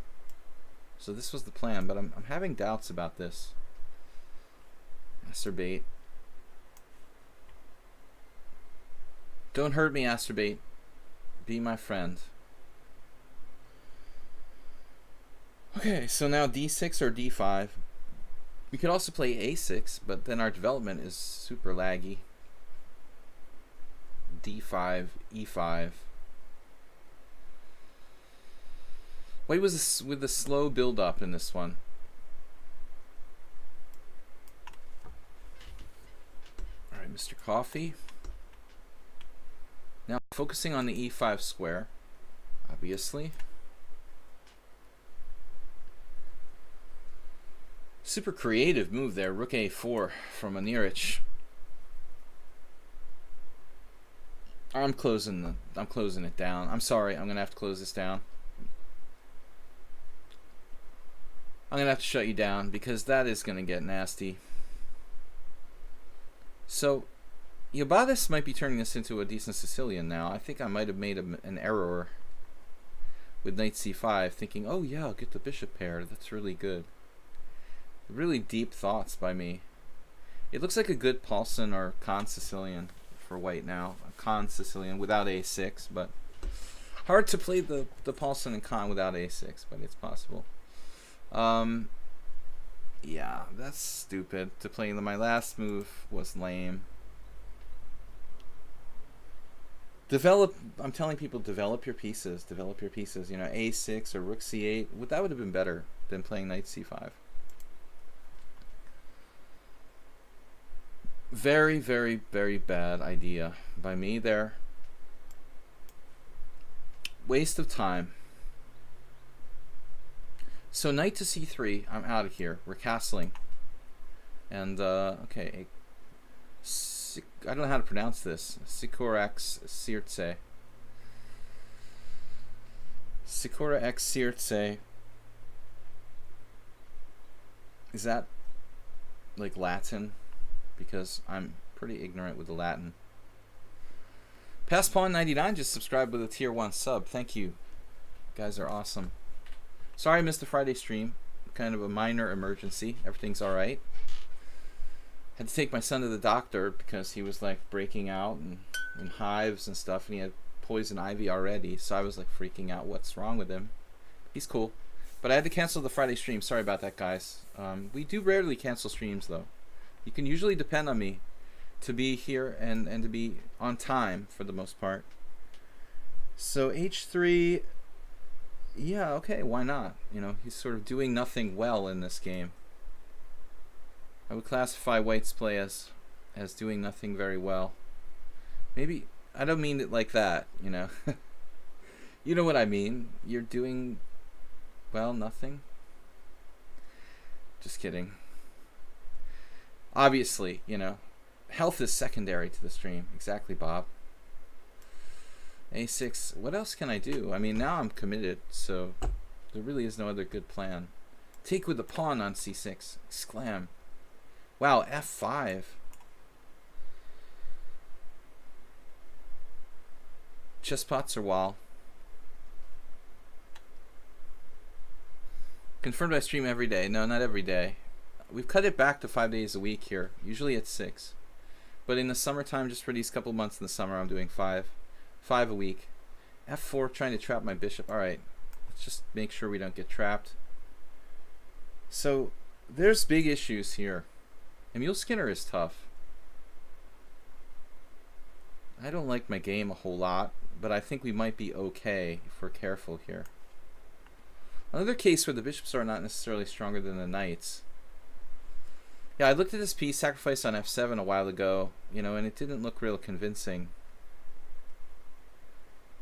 So this was the plan, but I'm having doubts about this. Masturbate. Don't hurt me, Asturbate. Be my friend. Okay, so now d6 or d5. We could also play a6, but then our development is super laggy. d5, e5. White was with a slow build up in this one. All right, Mr. Coffee. Now focusing on the e5 square, obviously. Super creative move there, rook a4 from Anirich. I'm closing it down. I'm sorry, I'm gonna have to close this down. I'm gonna have to shut you down because that is gonna get nasty. So, Yobadis might be turning this into a decent Sicilian now. I think I might have made an error with knight c5, thinking, oh yeah, I'll get the bishop pair. That's really good. Really deep thoughts by me. It looks like a good Paulson or Con Sicilian for white now. A Con Sicilian without a6, but hard to play the Paulson and Con without a6, but it's possible. Yeah, that's stupid to play. My last move was lame. I'm telling people, develop your pieces. Develop your pieces. A6 or rook c8. That would have been better than playing knight c5. Very, very, very bad idea by me there. Waste of time. So knight to c3, I'm out of here. We're castling. And, okay. I don't know how to pronounce this. Sikora x Sirtse. Sikora x Sirtse. Is that like Latin? Because I'm pretty ignorant with the Latin. Pass Pawn 99 just subscribed with a tier 1 sub. Thank you. You guys are awesome. Sorry I missed the Friday stream. Kind of a minor emergency. Everything's alright. Had to take my son to the doctor because he was like breaking out and in hives and stuff, and he had poison ivy already, so I was like freaking out what's wrong with him. He's cool. But I had to cancel the Friday stream. Sorry about that, guys. We do rarely cancel streams, though. You can usually depend on me to be here and to be on time for the most part. So h3, yeah, okay, why not? You know, he's sort of doing nothing well in this game. I would classify White's play as doing nothing very well. Maybe, I don't mean it like that, you know. You know what I mean. You're doing, well, nothing. Just kidding. Obviously, you know, health is secondary to the stream. Exactly, Bob. A6, what else can I do? I mean, now I'm committed, so there really is no other good plan. Take with the pawn on c6. Exclam. Wow, f5. Chess or wall. Confirmed I stream every day. No, not every day. We've cut it back to 5 days a week here. Usually it's 6. But in the summertime, just for these couple months in the summer, I'm doing 5. 5 a week. f4, trying to trap my bishop. Alright, let's just make sure we don't get trapped. So, there's big issues here. Emil Skinner is tough. I don't like my game a whole lot, but I think we might be okay if we're careful here. Another case where the bishops are not necessarily stronger than the knights. Yeah, I looked at this piece, Sacrifice on f7 a while ago, you know, and it didn't look real convincing.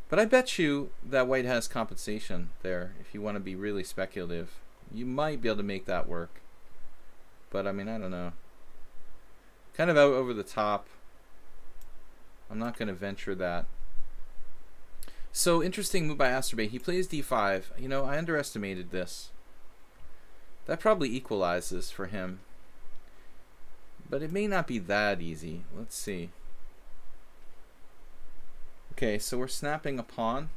But I bet you that White has compensation there. If you want to be really speculative, you might be able to make that work. But I mean, I don't know. Kind of out over the top. I'm not going to venture that. So, interesting move by Asterbay. He plays d5. You know, I underestimated this. That probably equalizes for him. But it may not be that easy. Let's see. Okay, so we're snapping a pawn.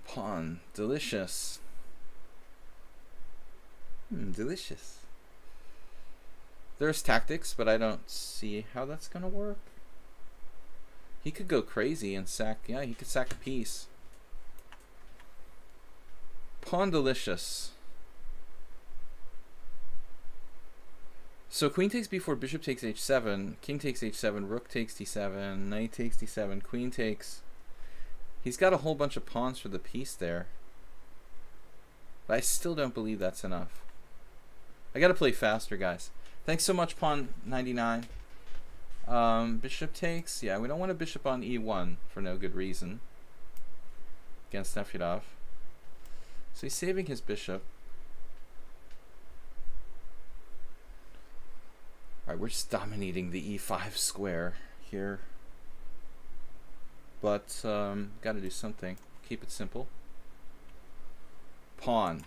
Pawn. Delicious. Delicious. There's tactics, but I don't see how that's going to work. He could go crazy and sack, yeah, he could sack a piece. Pawn delicious. So queen takes b4, bishop takes h7, king takes h7, rook takes d7, knight takes d7, queen takes... He's got a whole bunch of pawns for the piece there. But I still don't believe that's enough. I gotta play faster, guys. Thanks so much, Pawn 99. Bishop takes. Yeah, we don't want a bishop on e1 for no good reason. Against Nefedov. So he's saving his bishop. Alright, we're just dominating the e5 square here. But, gotta do something. Keep it simple. Pawn.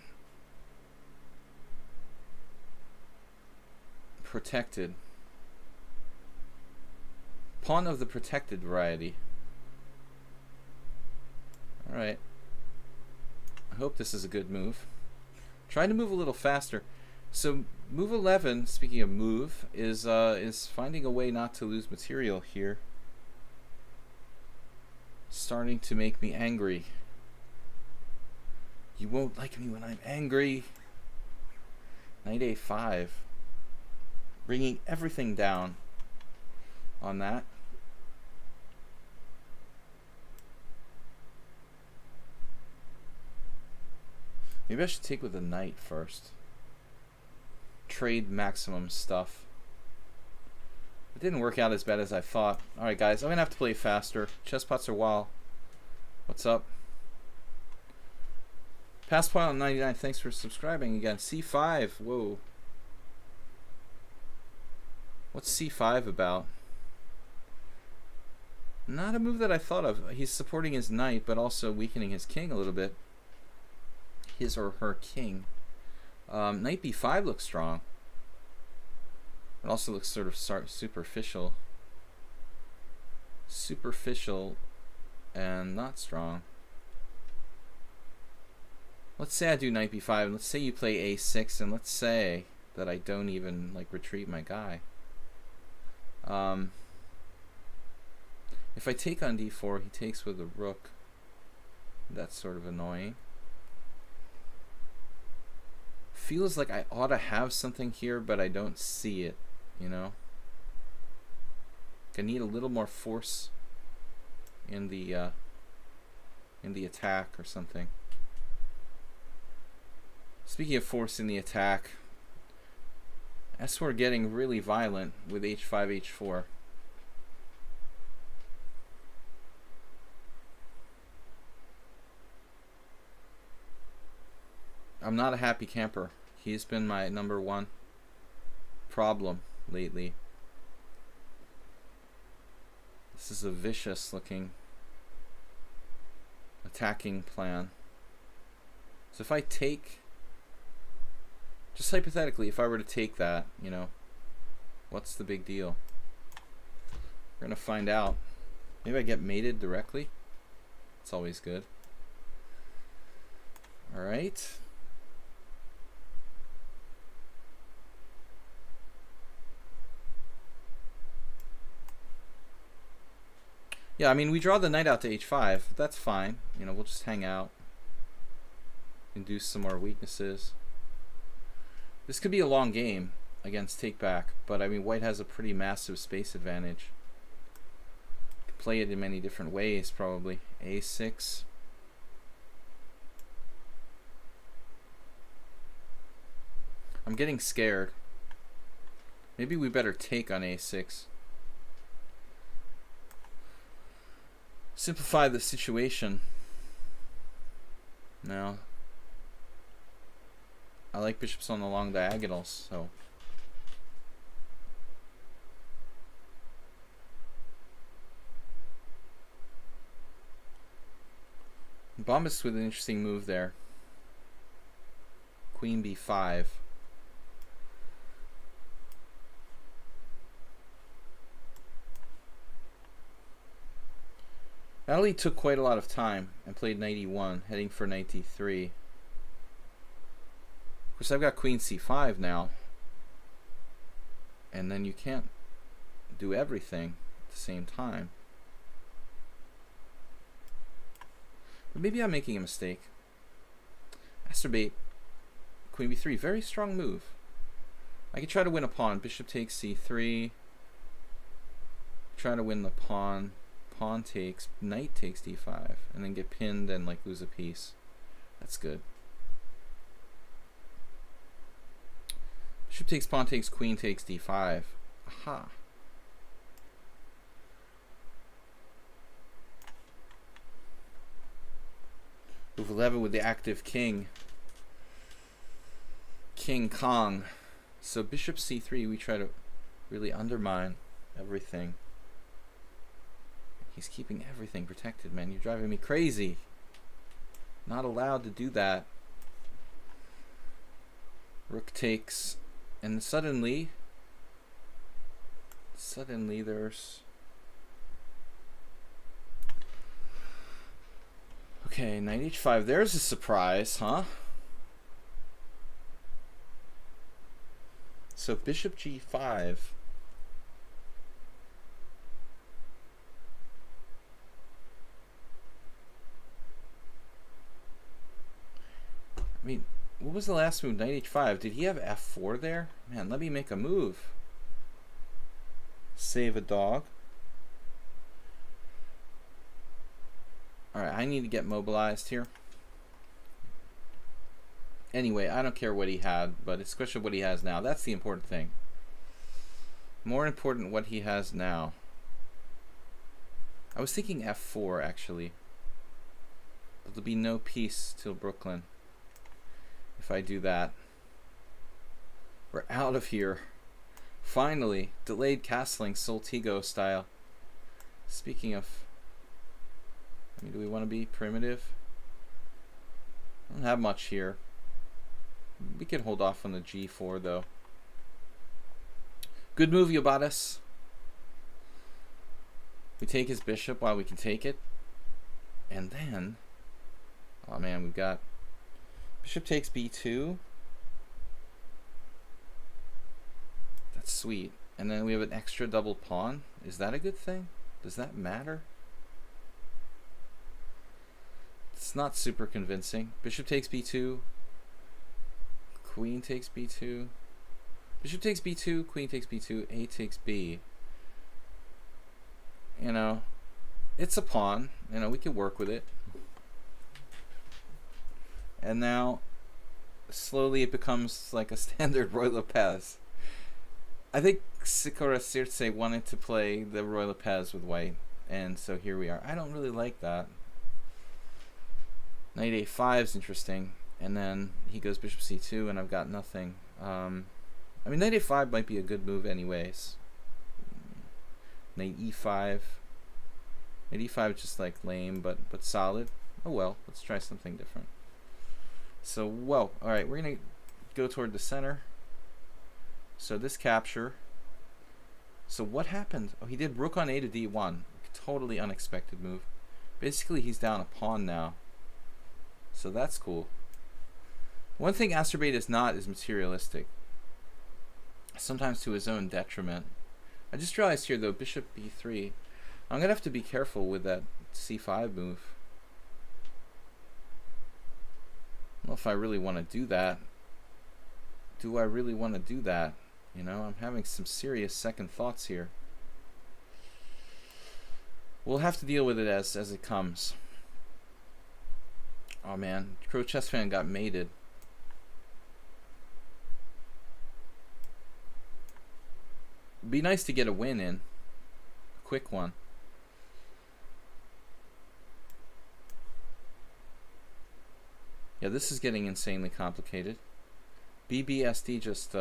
Protected. Pawn of the protected variety. Alright. I hope this is a good move. Trying to move a little faster. So move 11, speaking of move, is finding a way not to lose material here. Starting to make me angry. You won't like me when I'm angry. Knight a5. Bringing everything down on that. Maybe I should take with the knight first. Trade maximum stuff. It didn't work out as bad as I thought. Alright guys, I'm gonna have to play faster. Chesspots are wild. What's up? Passpile 99, thanks for subscribing again. C5, whoa. What's C5 about? Not a move that I thought of. He's supporting his knight, but also weakening his king a little bit. His or her king. Knight b5 looks strong. It also looks sort of superficial. Superficial and not strong. Let's say I do knight b5, and let's say you play a6, and let's say that I don't even like retreat my guy. If I take on d4, he takes with a rook. That's sort of annoying. Feels like I ought to have something here, but I don't see it, you know? I need a little more force in the attack or something. Speaking of force in the attack, as we're getting really violent with h5, h4. I'm not a happy camper. He's been my #1 problem lately. This is a vicious looking attacking plan. So if I take, just hypothetically, if I were to take that, you know, what's the big deal? We're gonna find out. Maybe I get mated directly. It's always good. All right. Yeah, I mean, we draw the knight out to h5. That's fine. You know, we'll just hang out. Induce some more weaknesses. This could be a long game against take back, but I mean, white has a pretty massive space advantage. You can play it in many different ways, probably. a6. I'm getting scared. Maybe we better take on a6. Simplify the situation. Now, I like bishops on the long diagonals, so Bombas with an interesting move there. Queen b5. Ali took quite a lot of time and played knight e1, heading for knight d3. Of course, I've got queen c5 now, and then you can't do everything at the same time. But maybe I'm making a mistake. Masturbate, queen b3, very strong move. I could try to win a pawn. Bishop takes c3. Try to win the pawn. Pawn takes, knight takes d5, and then get pinned and like lose a piece. That's good. Bishop takes, pawn takes, queen takes d5. Aha. Move 11 with the active king. King Kong. So bishop c3, we try to really undermine everything. He's keeping everything protected, man. You're driving me crazy. Not allowed to do that. Rook takes, and suddenly there's... Okay, knight h5. There's a surprise, huh? So bishop g5. I mean, what was the last move? Knight h5. Did he have f4 there? Man, let me make a move. Save a dog. Alright, I need to get mobilized here. Anyway, I don't care what he had, but especially what he has now. That's the important thing. More important what he has now. I was thinking f4, actually. But there'll be no peace till Brooklyn. If I do that. We're out of here. Finally, delayed castling, Soltigo style. Speaking of, I mean, do we want to be primitive? I don't have much here. We can hold off on the g4 though. Good move, Yobatis. We take his bishop while we can take it. And then, oh man, we've got bishop takes b2. That's sweet. And then we have an extra double pawn. Is that a good thing? Does that matter? It's not super convincing. Bishop takes b2. Queen takes b2. Bishop takes b2. Queen takes b2. A takes b. You know, it's a pawn. You know, we can work with it. And now, slowly it becomes like a standard Roy Lopez. I think Sikora Sirce wanted to play the Roy Lopez with white, and so here we are. I don't really like that. Knight a5 is interesting, and then he goes bishop c2, and I've got nothing. I mean, knight a5 might be a good move anyways. Knight e5. Knight e5 is just like lame, but solid. Oh well, let's try something different. So, whoa, alright, we're going to go toward the center. So this capture. So what happened? Oh, he did rook on a to d1. Totally unexpected move. Basically, he's down a pawn now. So that's cool. One thing Asterbate is not is materialistic. Sometimes to his own detriment. I just realized here, though, bishop b3. I'm going to have to be careful with that c5 move. I don't know if I really want to do that. Do I really want to do that? You know, I'm having some serious second thoughts here. We'll have to deal with it as it comes. Oh man, Crow Chess Fan got mated. It'd be nice to get a win in. A quick one. Yeah, this is getting insanely complicated. BBSD just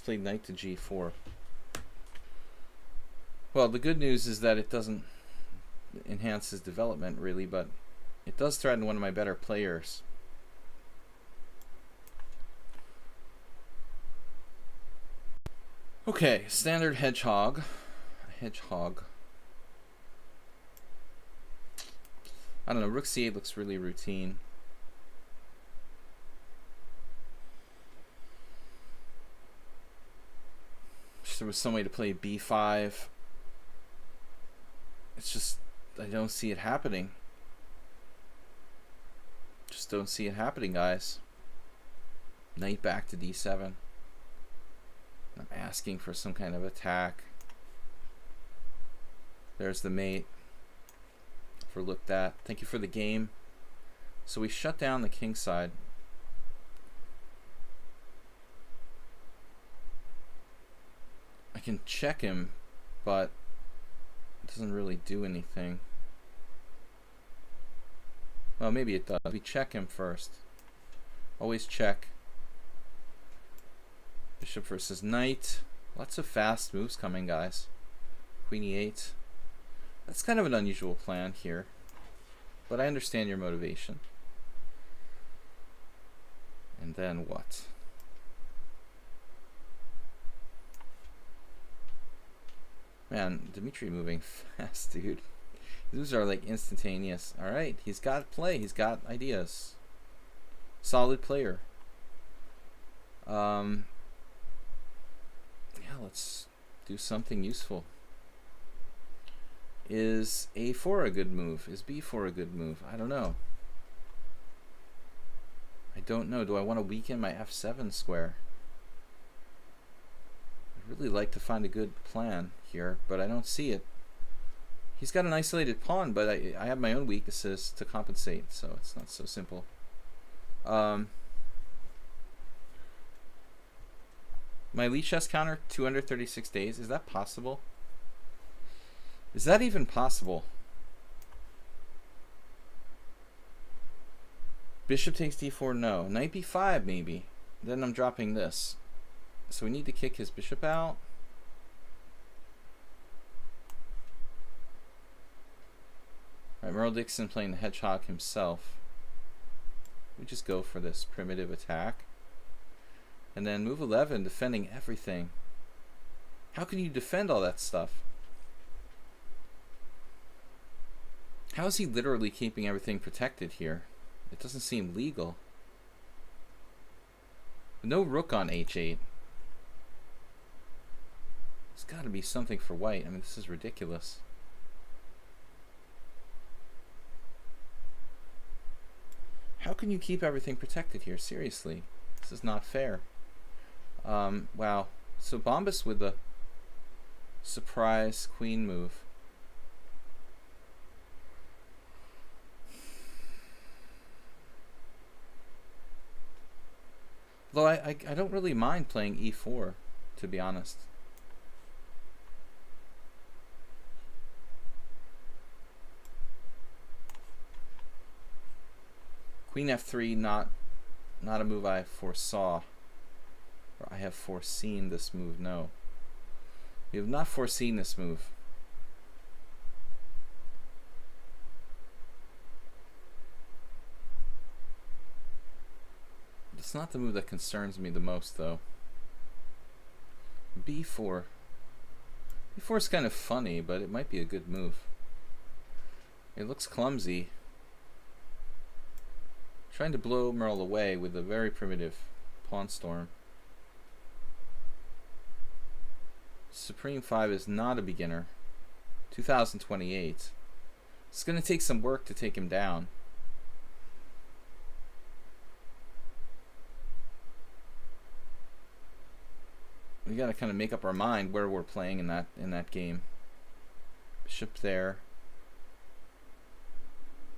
played knight to g4. Well, the good news is that it doesn't enhance his development really, but it does threaten one of my better players. Okay, standard hedgehog. Hedgehog. I don't know, rook c8 looks really routine. Wish there was some way to play b5. It's just, I don't see it happening. Just don't see it happening, guys. Knight back to d7. I'm asking for some kind of attack. There's the mate. Overlooked that. Thank you for the game. So we shut down the king side. I can check him, but it doesn't really do anything. Well, maybe it does. We check him first. Always check. Bishop versus knight. Lots of fast moves coming, guys. Queen e8. That's kind of an unusual plan here, but I understand your motivation. And then what? Man, Dmitry moving fast, dude. These are like instantaneous. Alright, he's got play. He's got ideas. Solid player. Yeah, let's do something useful. Is a4 a good move? Is b4 a good move? I don't know. I don't know. Do I want to weaken my f7 square? I'd really like to find a good plan here, but I don't see it. He's got an isolated pawn, but I have my own weaknesses to compensate, so it's not so simple. My lichess counter, 236 days. Is that possible? Is that even possible? Bishop takes d4, no. Knight b5, maybe. Then I'm dropping this. So we need to kick his bishop out. Alright, Merle Dixon playing the hedgehog himself. We just go for this primitive attack. And then move 11, defending everything. How can you defend all that stuff? How is he literally keeping everything protected here? It doesn't seem legal. No rook on h8. There's got to be something for white. I mean, this is ridiculous. How can you keep everything protected here? Seriously. This is not fair. Wow. So Bombas with the surprise queen move. Though I don't really mind playing e4, to be honest. Queen f3, not a move I foresaw. Or I have foreseen this move, no. We have not foreseen this move. It's not the move that concerns me the most, though. b4. b4 is kind of funny, but it might be a good move. It looks clumsy. Trying to blow Merle away with a very primitive pawn storm. Supreme 5 is not a beginner. 2028. It's going to take some work to take him down. We got to kind of make up our mind where we're playing in that game. Bishop there.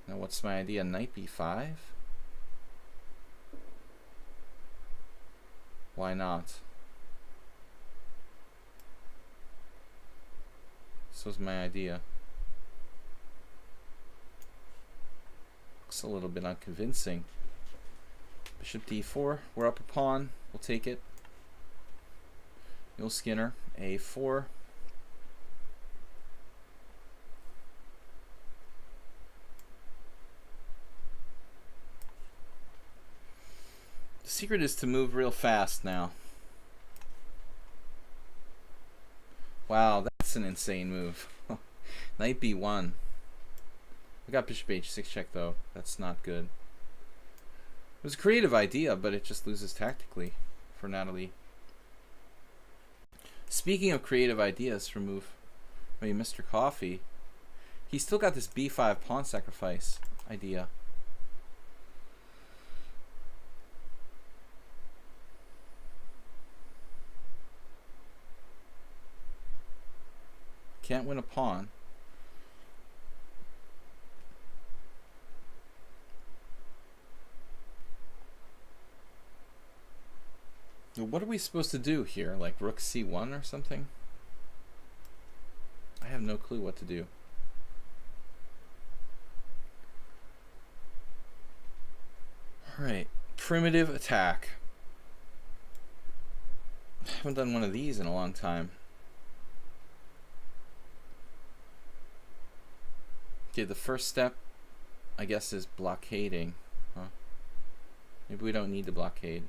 Now what's my idea? Knight b5? Why not? This was my idea. Looks a little bit unconvincing. Bishop d4. We're up a pawn. We'll take it. You'll Skinner. a4. The secret is to move real fast now. Wow, that's an insane move. Knight b1. I got bishop h6 check though. That's not good. It was a creative idea, but it just loses tactically for Natalie. Speaking of creative ideas for Mr. Coffee, he's still got this b5 pawn sacrifice idea. Can't win a pawn. What are we supposed to do here? Like rook c1 or something? I have no clue what to do. Alright, primitive attack. I haven't done one of these in a long time. Okay, the first step, I guess, is blockading. Huh? Maybe we don't need to blockade.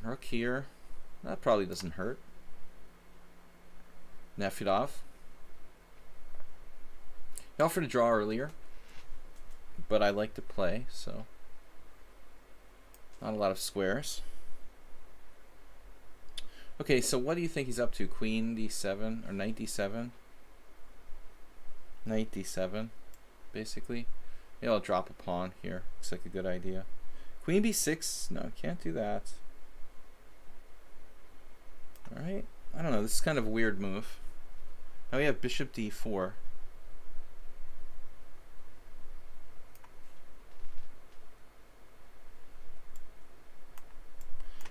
Rook here. That probably doesn't hurt. Nefedov. He offered to draw earlier, but I like to play, so not a lot of squares. Okay, so what do you think he's up to? Queen d7 or knight d7? Knight d7, basically. Yeah, I'll drop a pawn here. Looks like a good idea. Queen b6? No, can't do that. Alright, I don't know, this is kind of a weird move. Now we have bishop d4.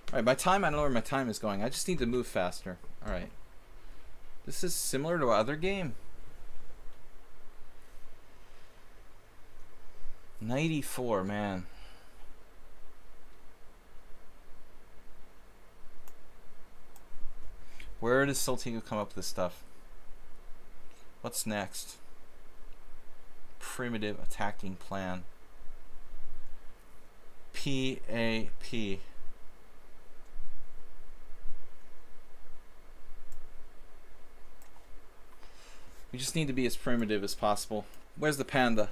Alright, my time, I don't know where my time is going. I just need to move faster. Alright. This is similar to our other game. Knight e4, man. Where does Saltigo come up with this stuff? What's next? Primitive attacking plan. PAP. We just need to be as primitive as possible. Where's the panda?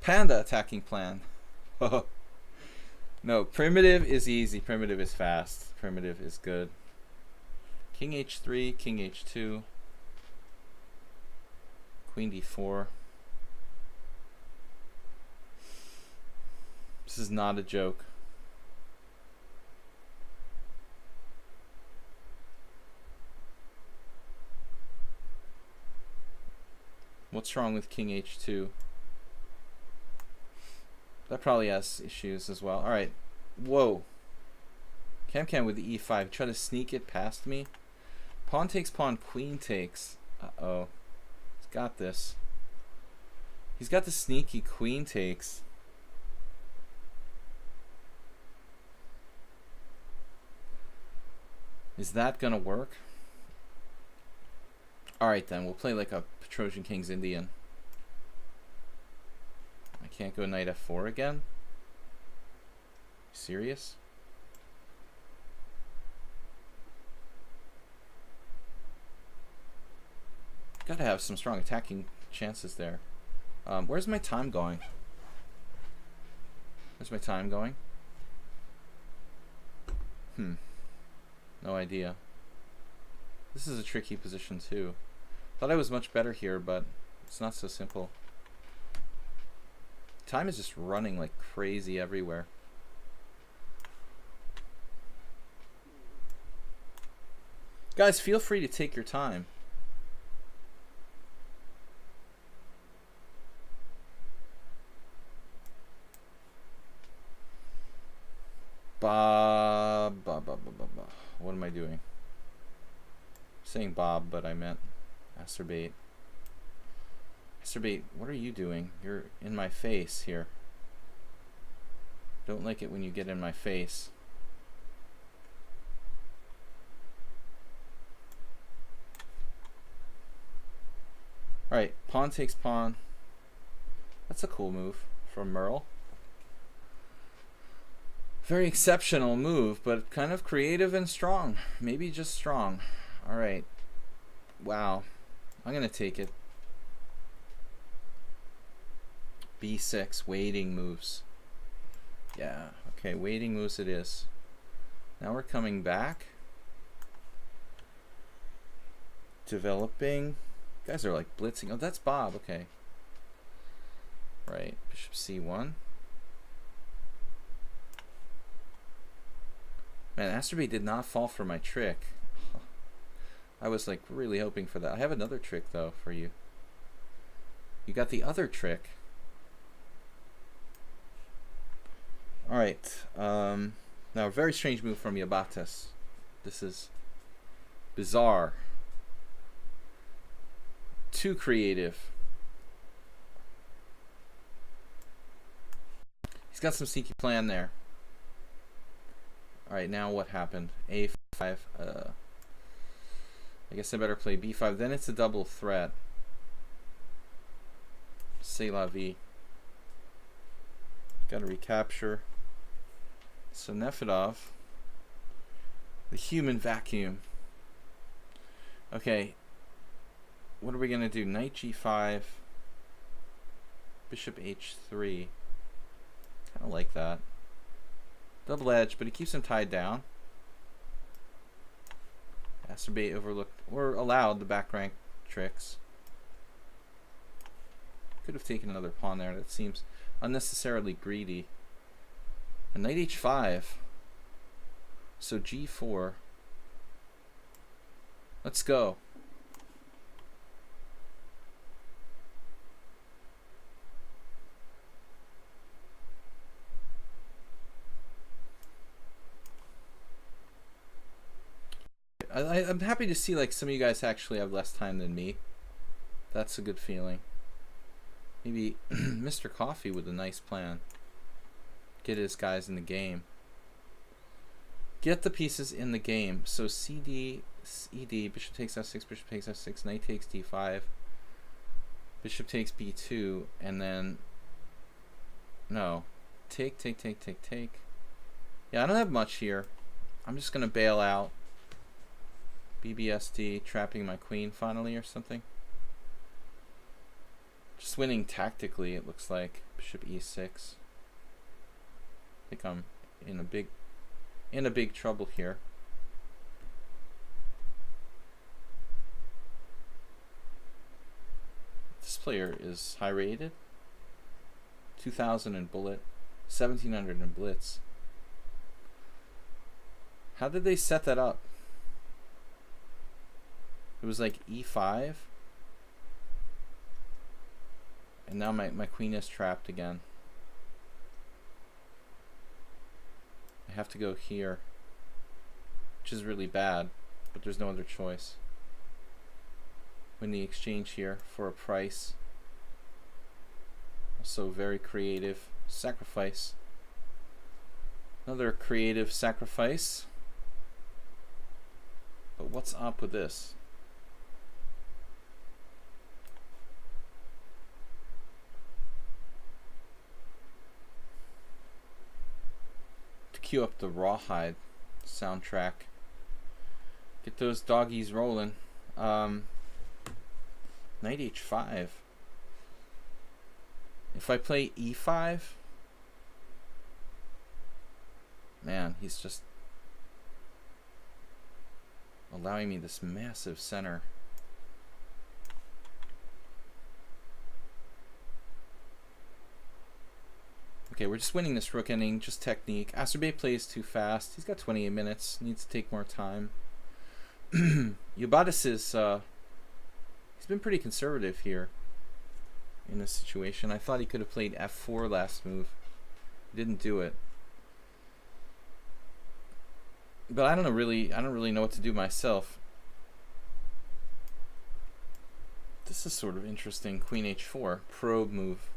Panda attacking plan. No, primitive is easy. Primitive is fast. Primitive is good. King h3, king h2, queen d4. This is not a joke. What's wrong with king h2? That probably has issues as well. Alright. Whoa. Cam with the e5. Try to sneak it past me. Pawn takes pawn, queen takes. Uh-oh. He's got this. He's got the sneaky queen takes. Is that gonna work? Alright then, we'll play like a Trojan King's Indian. I can't go knight f4 again? Serious? Gotta have some strong attacking chances there. Where's my time going? Where's my time going? No idea. This is a tricky position too. Thought I was much better here, but it's not so simple. Time is just running like crazy everywhere. Guys, feel free to take your time. What am I doing? I'm saying Bob, but I meant masturbate. Masturbate, what are you doing? You're in my face here. Don't like it when you get in my face. Alright, pawn takes pawn. That's a cool move from Merle. Very exceptional move, but kind of creative and strong. Maybe just strong. Alright. Wow. I'm going to take it. B6, waiting moves. Yeah, okay, waiting moves it is. Now we're coming back. Developing. You guys are like blitzing. Oh, that's Bob, okay. Right, bishop c1. Man, Masturbate did not fall for my trick. I was like really hoping for that. I have another trick though for you. You got the other trick. Alright. Now a very strange move from Yabatis. This is bizarre. Too creative. He's got some sneaky plan there. Alright, now what happened? A5. I guess I better play B5. Then it's a double threat. C'est la vie. Gotta recapture. So Nefedov. The human vacuum. Okay. What are we gonna do? Knight G5. Bishop H3. Kinda like that. Double edge, but he keeps him tied down. Masturbate overlooked or allowed the back rank tricks. Could have taken another pawn there. That seems unnecessarily greedy. And knight H5. So G4. Let's go. I'm happy to see like some of you guys actually have less time than me. That's a good feeling. Maybe Mr. Coffee with a nice plan. Get his guys in the game. Get the pieces in the game. So CD, ED, bishop takes f6, bishop takes f6, knight takes d5, bishop takes b2, and then no, take. Yeah, I don't have much here. I'm just gonna bail out. BBSD, trapping my queen finally or something. just winning tactically, it looks like. Bishop e6. I think I'm in a big trouble here. This player is high rated. 2000 in bullet, 1700 in blitz. How did they set that up? It was like e5. And now my queen is trapped again. I have to go here, which is really bad, but there's no other choice. Win the exchange here for a price. Also very creative sacrifice. Another creative sacrifice. But what's up with this? To cue up the Rawhide soundtrack. Get those doggies rolling. Knight h5. If I play e5, man, he's just allowing me this massive center. Okay, we're just winning this rook ending, just technique. Azerbay plays too fast. He's got 28 minutes, needs to take more time. Ubatis is, he's been pretty conservative here in this situation. I thought he could have played f4 last move. He didn't do it. But I don't really know what to do myself. This is sort of interesting. Queen h4, probe move.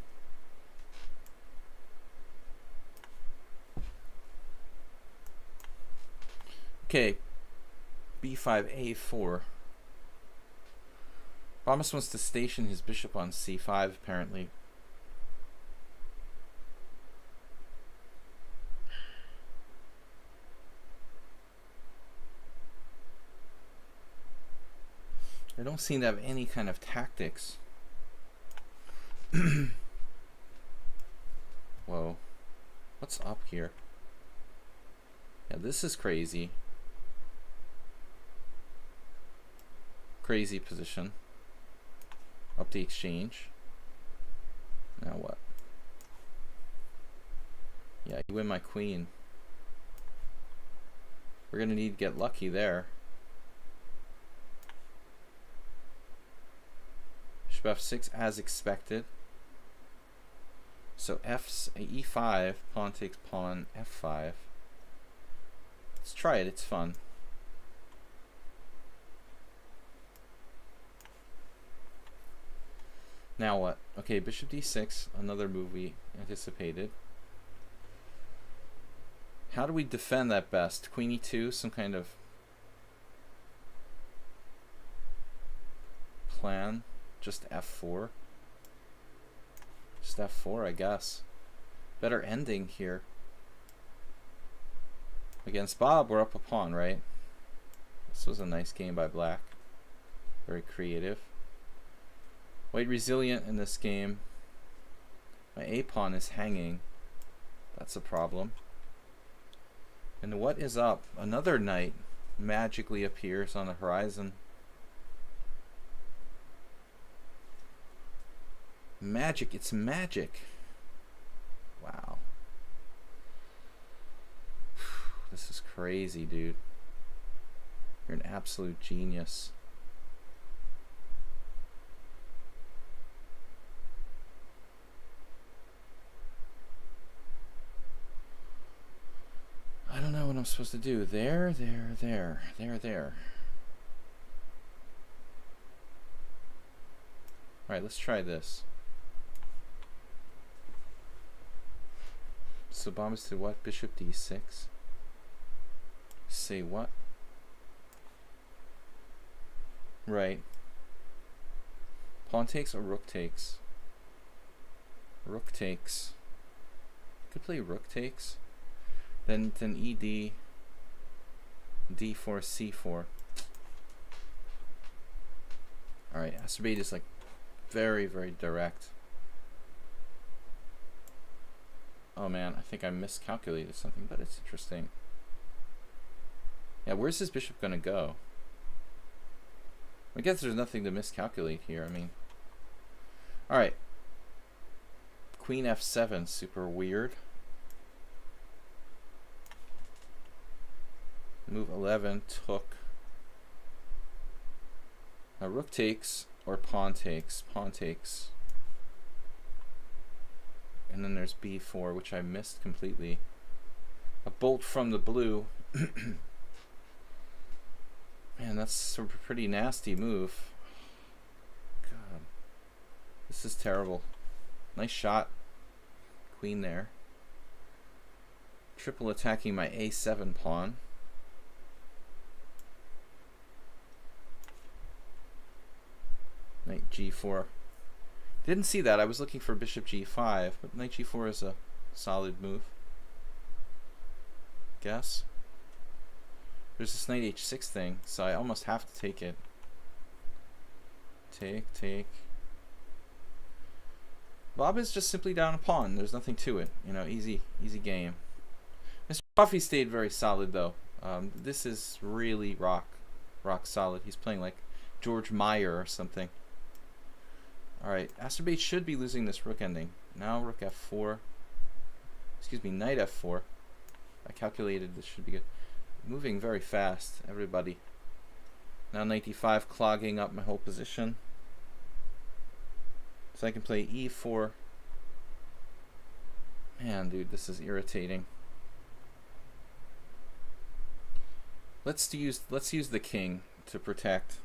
Okay, b5 a4. Bombas wants to station his bishop on c5 apparently. I don't seem to have any kind of tactics. Whoa. What's up here? Yeah, this is crazy. Crazy position. Up the exchange. Now what? Yeah, you win my queen. We're gonna need to get lucky there. Bishop f6 as expected. So e5, pawn takes pawn f5. Let's try it, it's fun. Now what? Okay, bishop d6, another move we anticipated. How do we defend that best? Queen e2, some kind of plan? Just f4? Just f4, I guess. Better ending here. Against Bob, we're up a pawn, right? This was a nice game by black. Very creative. White resilient in this game. My a pawn is hanging. That's a problem. And what is up? Another knight magically appears on the horizon. Magic, it's magic. Wow. This is crazy, dude. You're an absolute genius. I don't know what I'm supposed to do. There. Alright, let's try this. So Bombas did what? Bishop d6. Say what? Right. Pawn takes or rook takes? Rook takes. Could play rook takes. Then ed. d4, c4. Alright, Azerbaijan is like very, very direct. Oh man, I think I miscalculated something, but it's interesting. Yeah, where's his bishop going to go? I guess there's nothing to miscalculate here. I mean, all right. Queen f7, super weird. Move 11, took. Now rook takes or pawn takes. Pawn takes. And then there's b4, which I missed completely. A bolt from the blue. Man, that's a pretty nasty move. God. This is terrible. Nice shot. Queen there. Triple attacking my a7 pawn. Knight g4. Didn't see that. I was looking for bishop g5, but knight g4 is a solid move. Guess. There's this knight h6 thing, so I almost have to take it. Take. Bob is just simply down a pawn. There's nothing to it. You know, easy game. Mr. Coffee stayed very solid though. This is really rock solid. He's playing like George Meyer or something. Alright, Asterbate should be losing this rook ending. Now rook f4. Excuse me, knight f4. I calculated this should be good. Moving very fast, everybody. Now knight e5, clogging up my whole position. So I can play e4. Man, dude, this is irritating. Let's use the king to protect.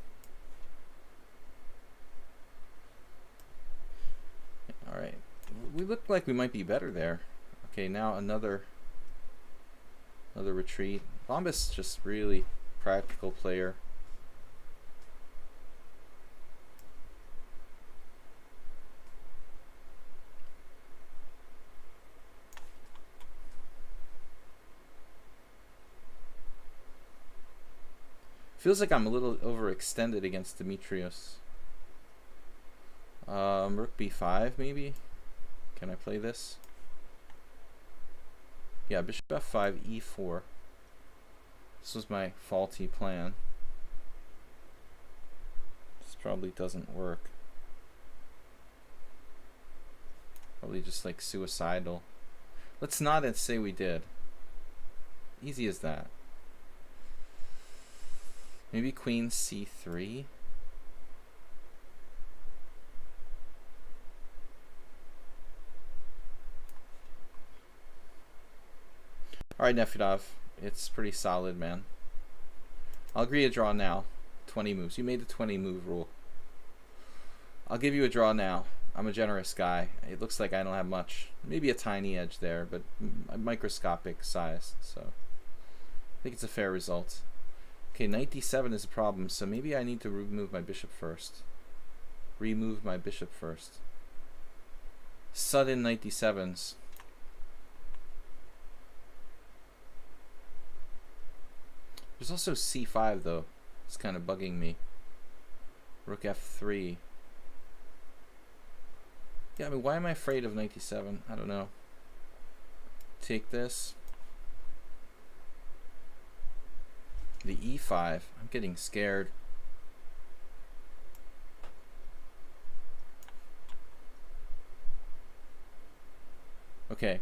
All right, we look like we might be better there. Okay, now another retreat. Bombas just really practical player. Feels like I'm a little overextended against Demetrius. Rook b5 maybe? Can I play this? Yeah, bishop f5, e4. This was my faulty plan. This probably doesn't work. Probably just like suicidal. Let's not say we did. Easy as that. Maybe queen c3. Alright, Nefedov. It's pretty solid, man. I'll agree a draw now. 20 moves. You made the 20 move rule. I'll give you a draw now. I'm a generous guy. It looks like I don't have much. Maybe a tiny edge there, but microscopic size. So I think it's a fair result. Okay, knight d7 is a problem, so maybe I need to remove my bishop first. Remove my bishop first. Sudden knight d7s. There's also c5 though. It's kind of bugging me. Rook f3. Yeah, I mean, why am I afraid of knight d7? I don't know. Take this. The e5. I'm getting scared. Okay.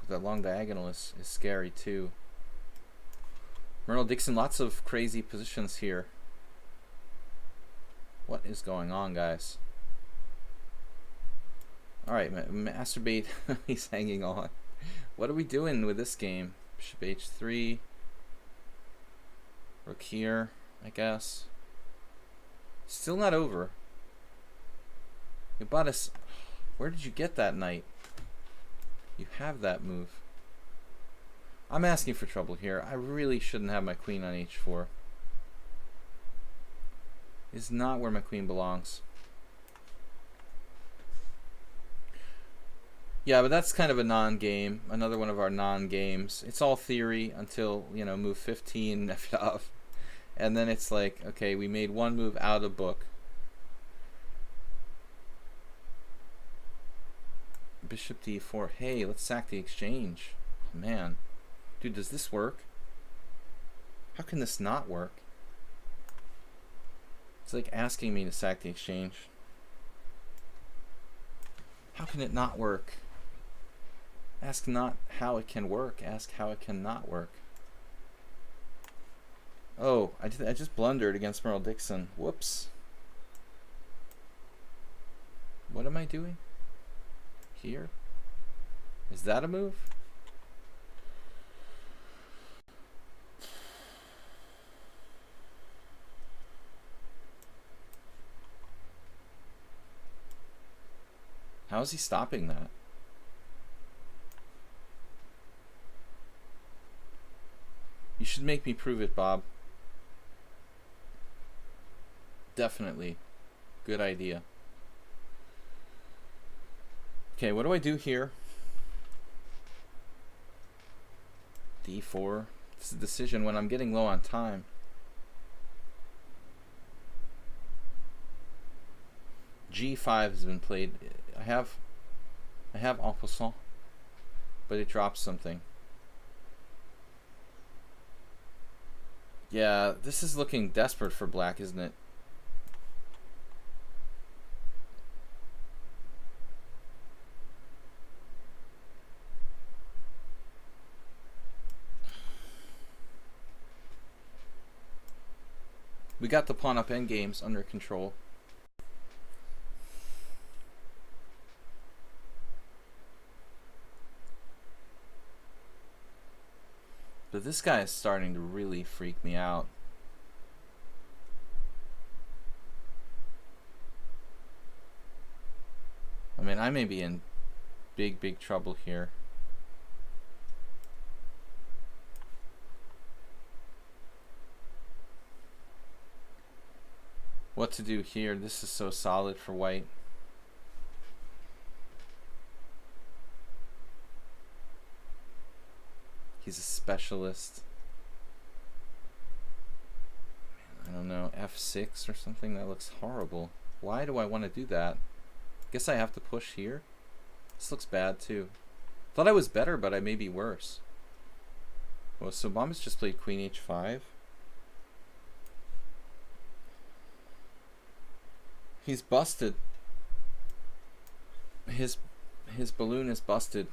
That long diagonal is scary too. Myrtle Dixon, lots of crazy positions here. What is going on, guys? Alright, Masturbate, he's hanging on. What are we doing with this game? Bishop h3. Rook here, I guess. Still not over. You bought us. Where did you get that knight? You have that move. I'm asking for trouble here. I really shouldn't have my queen on h4. It's not where my queen belongs. Yeah, but that's kind of a non-game. Another one of our non-games. It's all theory until, you know, move 15, F off. And then it's like, okay, we made one move out of book. bishop d4. Hey, let's sack the exchange. Oh, man. Dude, does this work? How can this not work? It's like asking me to sack the exchange. How can it not work? Ask not how it can work. Ask how it cannot work. Oh, I just blundered against Merle Dixon. Whoops. What am I doing? Here? Is that a move? How is he stopping that? You should make me prove it, Bob. Definitely. Good idea. Okay, what do I do here? D4. It's a decision when I'm getting low on time. G5 has been played. I have en passant, but it drops something. Yeah, this is looking desperate for black, isn't it? We got the pawn up endgames under control. But this guy is starting to really freak me out. I mean, I may be in big trouble here. What to do here? This is so solid for white. He's a specialist. I don't know, F6 or something? That looks horrible. Why do I want to do that? Guess I have to push here. This looks bad too. Thought I was better, but I may be worse. Well, so Bombas just played Queen H5. He's busted. His balloon is busted.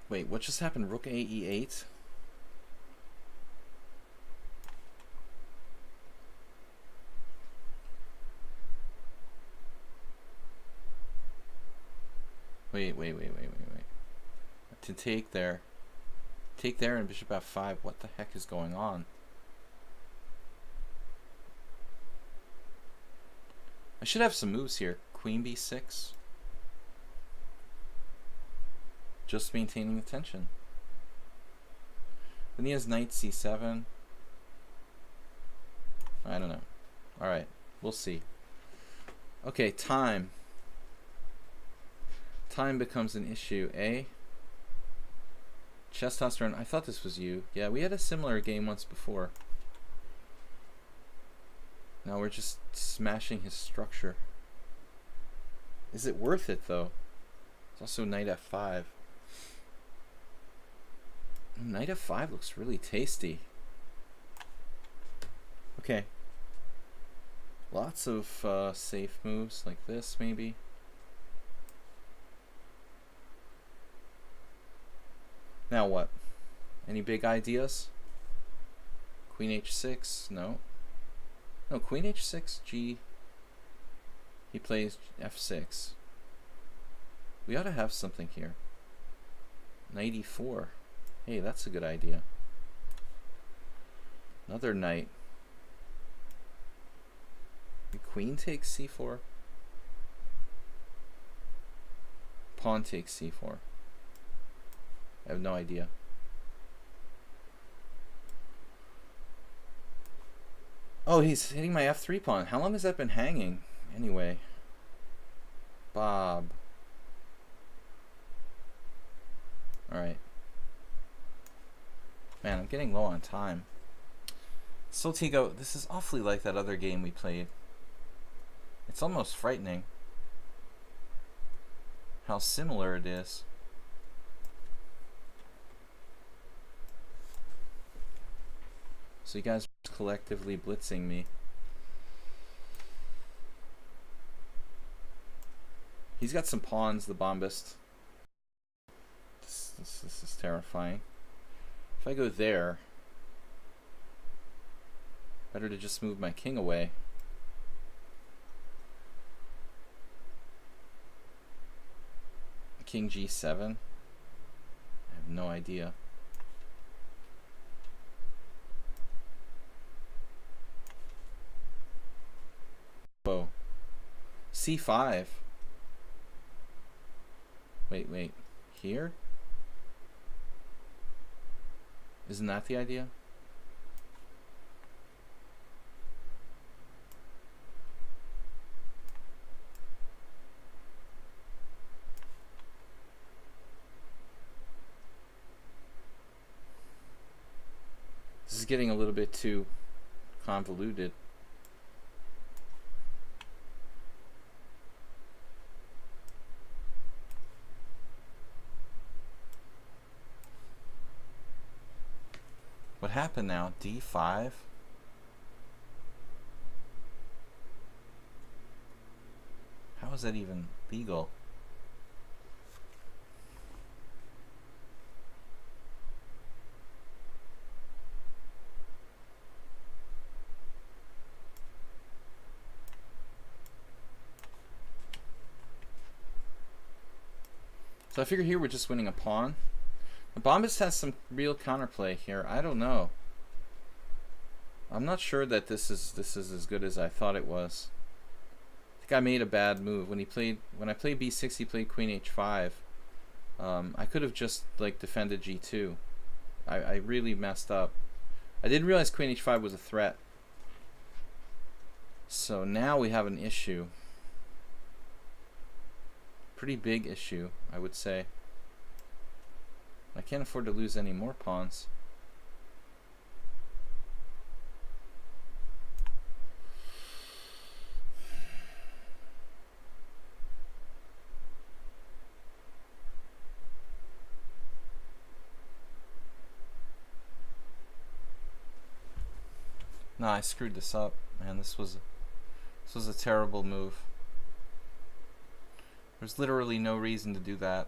Wait, what just happened? Rook A E8? Wait. To take there. Take there and bishop F5. What the heck is going on? I should have some moves here. Queen B6. Just maintaining the tension. Then he has knight C7. I don't know. Alright, we'll see. Okay, time. Time becomes an issue. A. Testosterone. I thought this was you. Yeah, we had a similar game once before. Now we're just smashing his structure. Is it worth it though? It's also knight F5. Knight F5 looks really tasty. Okay. Lots of safe moves like this maybe. Now what? Any big ideas? Queen H6? No. No, Queen H6, G. He plays F6. We ought to have something here. Knight E4. Hey, that's a good idea. Another knight. The queen takes C4. Pawn takes C4. I have no idea. Oh, he's hitting my F3 pawn. How long has that been hanging? Anyway. Bob. Alright. Man, I'm getting low on time. Soltigo, this is awfully like that other game we played. It's almost frightening how similar it is. So you guys are collectively blitzing me. He's got some pawns, the bombist. This is terrifying. If I go there, better to just move my king away. King G7. I have no idea. Whoa. C5. Wait. Here? Isn't that the idea? This is getting a little bit too convoluted. What happened now? D5? How is that even legal? So I figure here we're just winning a pawn. The bombist has some real counterplay here. I don't know. I'm not sure that this is as good as I thought it was. I think I made a bad move when I played b6. He played queen h5. I could have just like defended g2. I really messed up. I didn't realize queen h5 was a threat. So now we have an issue. Pretty big issue, I would say. I can't afford to lose any more pawns. Nah, I screwed this up, man. This was a terrible move. There's literally no reason to do that.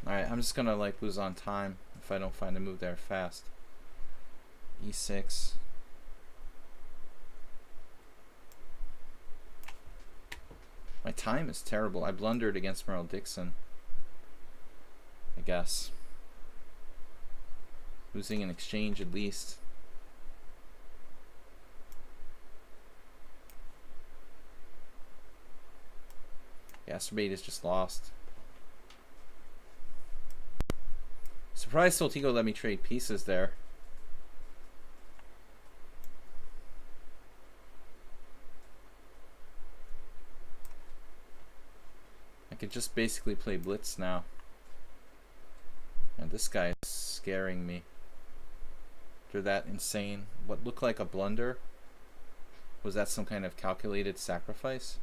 Alright, I'm just gonna like lose on time if I don't find a move there fast. E6. My time is terrible. I blundered against Merle Dixon, I guess. Losing an exchange at least. Yeah, Astrobate is just lost. Surprised Soltigo let me trade pieces there. I could just basically play blitz now. And this guy is scaring me. After that insane, what looked like a blunder, was that some kind of calculated sacrifice?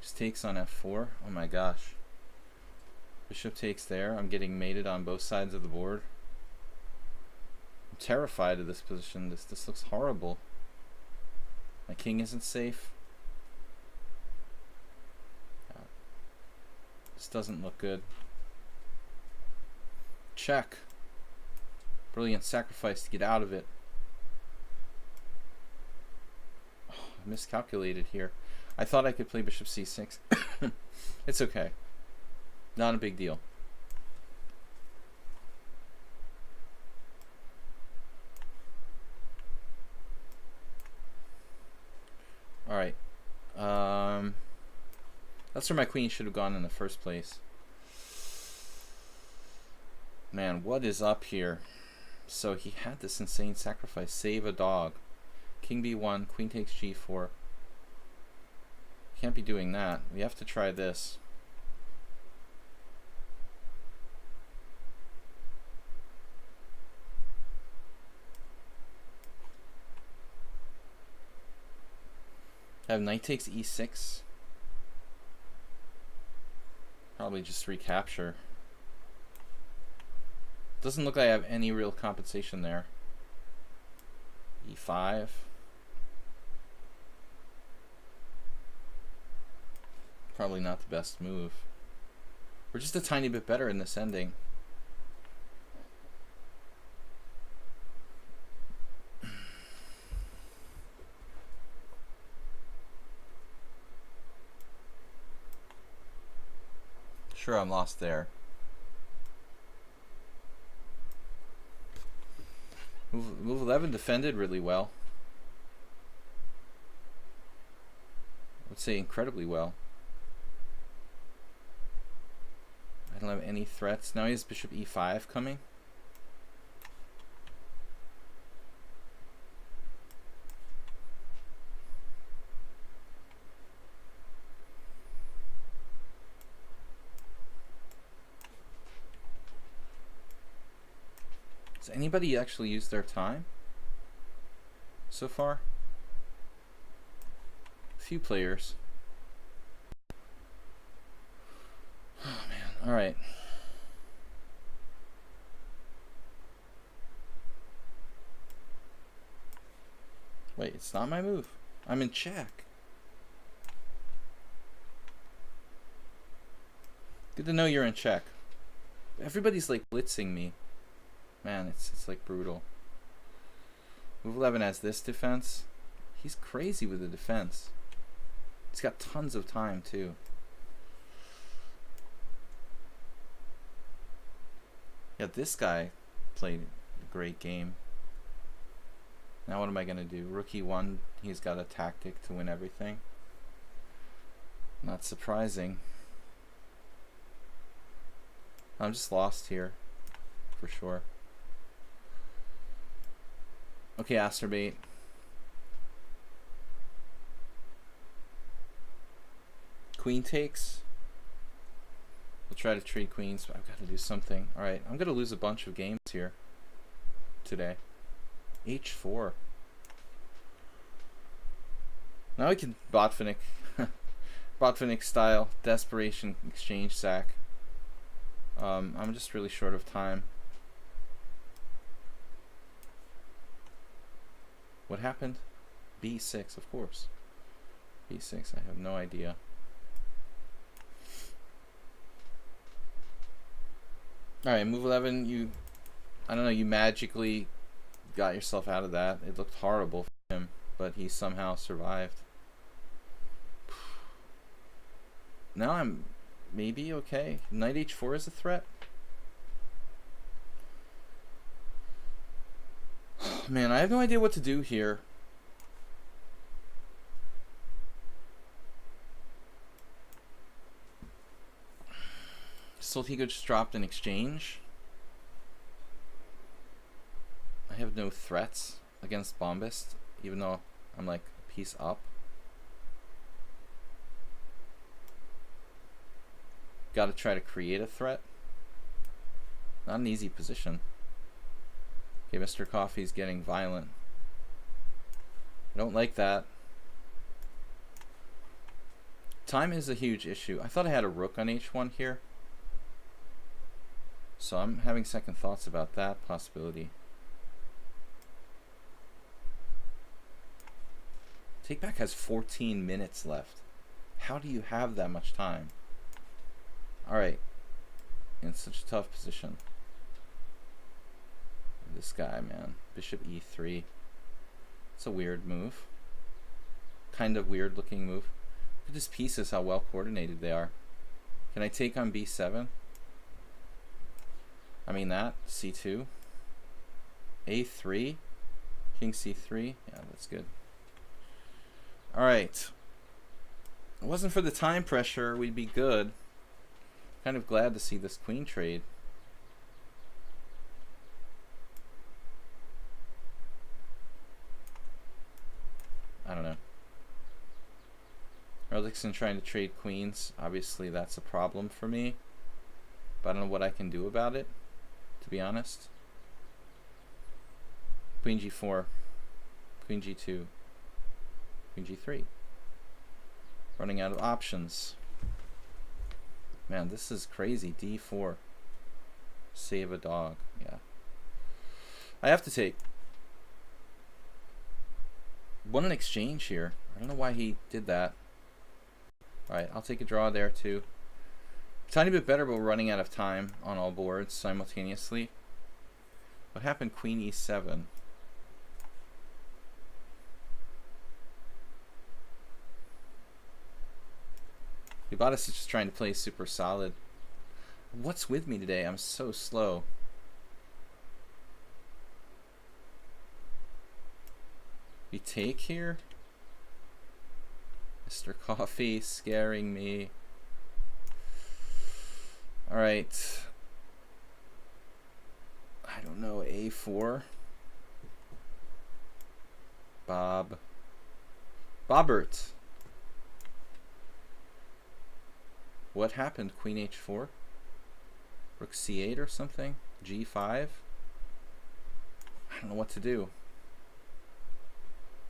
Just takes on f4. Oh my gosh. Bishop takes there. I'm getting mated on both sides of the board. I'm terrified of this position. This looks horrible. My king isn't safe. This doesn't look good. Check. Brilliant sacrifice to get out of it. Oh, I miscalculated here. I thought I could play bishop c6. It's okay. Not a big deal. Alright. That's where my queen should have gone in the first place. Man, what is up here? So he had this insane sacrifice. Save a dog. King b1, queen takes g4. Can't be doing that. We have to try this. have knight takes e6. Probably just recapture. Doesn't look like I have any real compensation there. e5. Probably not the best move. We're just a tiny bit better in this ending. Sure, I'm lost there. Move 11 defended really well. I would say incredibly well. I don't have any threats. Now he has bishop e5 coming. Does anybody actually use their time so far? A few players. Oh man, alright. Wait, it's not my move. I'm in check. Good to know you're in check. Everybody's like blitzing me. Man, it's like brutal. Move 11 has this defense. He's crazy with the defense. He's got tons of time too. Yeah, this guy played a great game. Now what am I gonna do? Rook e1, he's got a tactic to win everything. Not surprising. I'm just lost here, for sure. Okay, Asterbait. Queen takes. We'll try to trade queens, but I've got to do something. Alright, I'm going to lose a bunch of games here today. h4. Now we can Botvinnik. Botvinnik style. Desperation exchange sack. I'm just really short of time. What happened? b6, of course. b6, I have no idea. Alright, move 11, I don't know, you magically got yourself out of that. It looked horrible for him, but he somehow survived. Now I'm maybe okay. Knight h4 is a threat. Man, I have no idea what to do here. Soltigo just dropped an exchange. I have no threats against Bombist, even though I'm like a piece up. Gotta try to create a threat. Not an easy position. Okay, Mr. Coffee's getting violent. I don't like that. Time is a huge issue. I thought I had a rook on h1 here. So I'm having second thoughts about that possibility. Takeback has 14 minutes left. How do you have that much time? Alright. In such a tough position. This guy, man. Bishop e3. It's a weird move. Kind of weird looking move. Look at his pieces, how well coordinated they are. Can I take on b7? I mean that. c2. a3. King c3. Yeah, that's good. Alright. If it wasn't for the time pressure, we'd be good. Kind of glad to see this queen trade. I don't know. Erlichson trying to trade queens. Obviously that's a problem for me. But I don't know what I can do about it, to be honest. Queen g4. Queen g2. Queen g3. Running out of options. Man, this is crazy. D4. Save a dog. Yeah. I have to take. Won an exchange here. I don't know why he did that. Alright, I'll take a draw there too. Tiny bit better, but we're running out of time on all boards simultaneously. What happened? Queen E7. Ubatis is just trying to play super solid. What's with me today? I'm so slow. We take here? Mr. Coffee scaring me. Alright. I don't know. A4. Bobbert. What happened? Queen H4? Rook C8 or something? G5? I don't know what to do.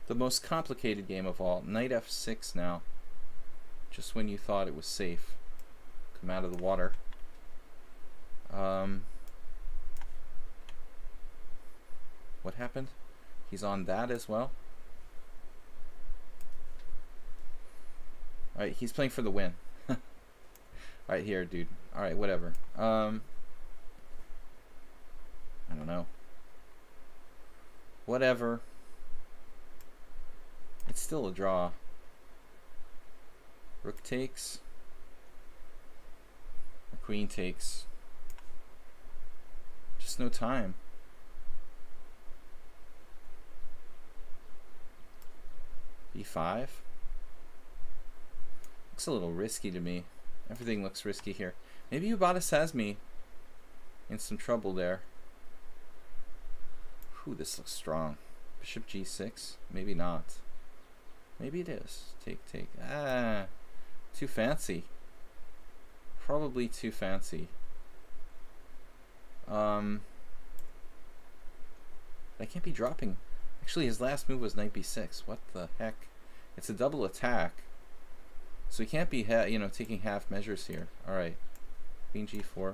The most complicated game of all. Knight F6 now. Just when you thought it was safe. Come out of the water. What happened? He's on that as well. Alright, he's playing for the win. Alright, here, dude. Alright, whatever. I don't know. Whatever. It's still a draw. Rook takes. Or queen takes. Just no time. B5. Looks a little risky to me. Everything looks risky here. Maybe Ubatis has me in some trouble there. Whew, this looks strong. Bishop G6? Maybe not. Maybe it is. Take. Ah, too fancy. Probably too fancy. I can't be dropping. Actually, his last move was Knight B6. What the heck? It's a double attack. So he can't be, taking half measures here. All right, Queen G4.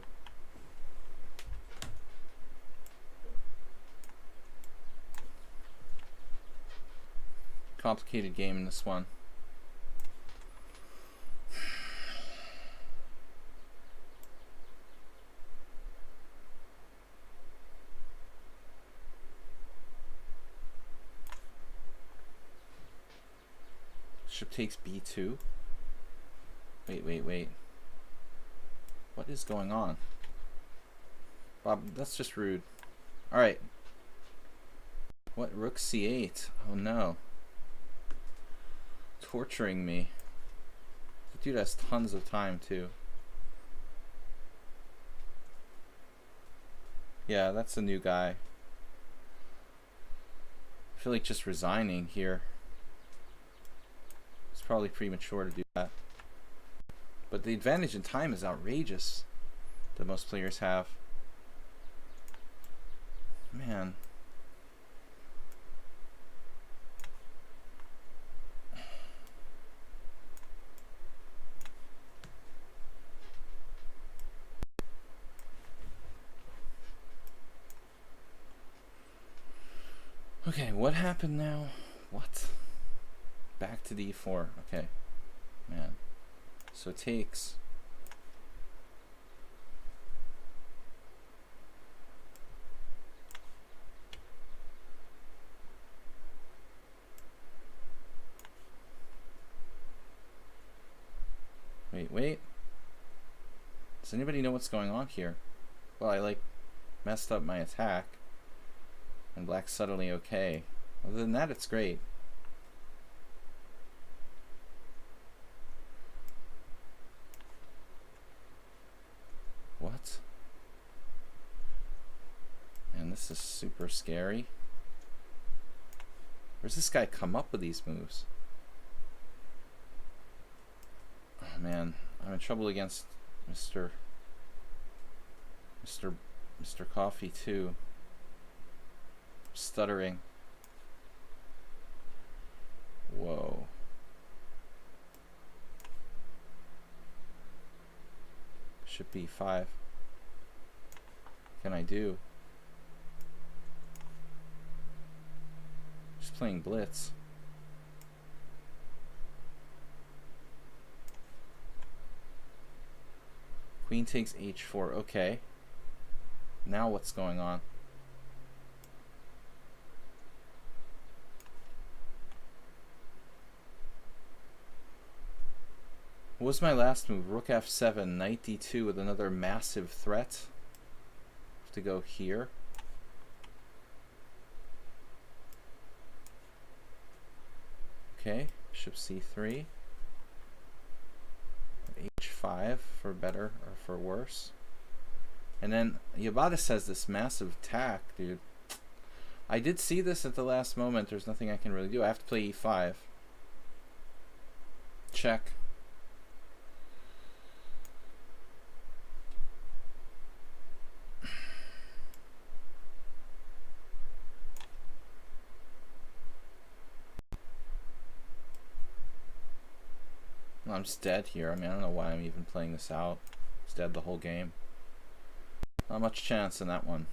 Complicated game in this one. Bishop takes B2. Wait. What is going on? Bob, that's just rude. Alright. What? Rook C8. Oh no. Torturing me. The dude has tons of time too. Yeah, that's a new guy. I feel like just resigning here. It's probably premature to do that. But the advantage in time is outrageous that most players have. Man. Okay, what happened now? What? Back to D4. Okay. Man. So it takes. Wait. Does anybody know what's going on here? Well, I messed up my attack. And black's suddenly okay. Other than that, it's great. What? Man, this is super scary. Where's this guy come up with these moves? Oh man, I'm in trouble against Mr. Coffee too. Stuttering. Whoa. Bishop b5. Can I do? Just playing blitz. Queen takes h4. Okay. Now what's going on? What was my last move? Rook f7, knight d2 with another massive threat. Have to go here. Okay, bishop c3. h5 for better or for worse. And then Yabata says this massive attack, dude. I did see this at the last moment. There's nothing I can really do. I have to play e5. Check. I'm just dead here. I mean, I don't know why I'm even playing this out. It's dead the whole game. Not much chance in that one.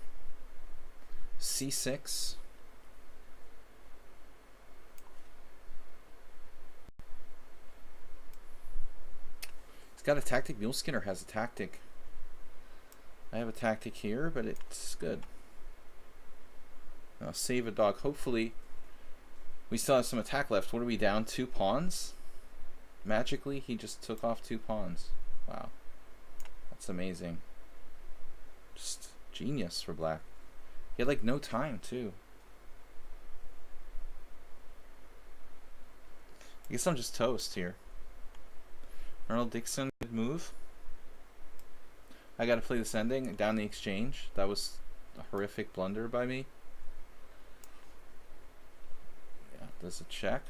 c6. He's got a tactic. Mule Skinner has a tactic. I have a tactic here, but it's good. I'll save a dog. Hopefully, we still have some attack left. What are we down? 2 pawns? Magically, he just took off 2 pawns. Wow. That's amazing. Just genius for black. He had like no time, too. I guess I'm just toast here. Arnold Dixon, good move. I gotta play this ending. Down the exchange. That was a horrific blunder by me. Yeah, does a check.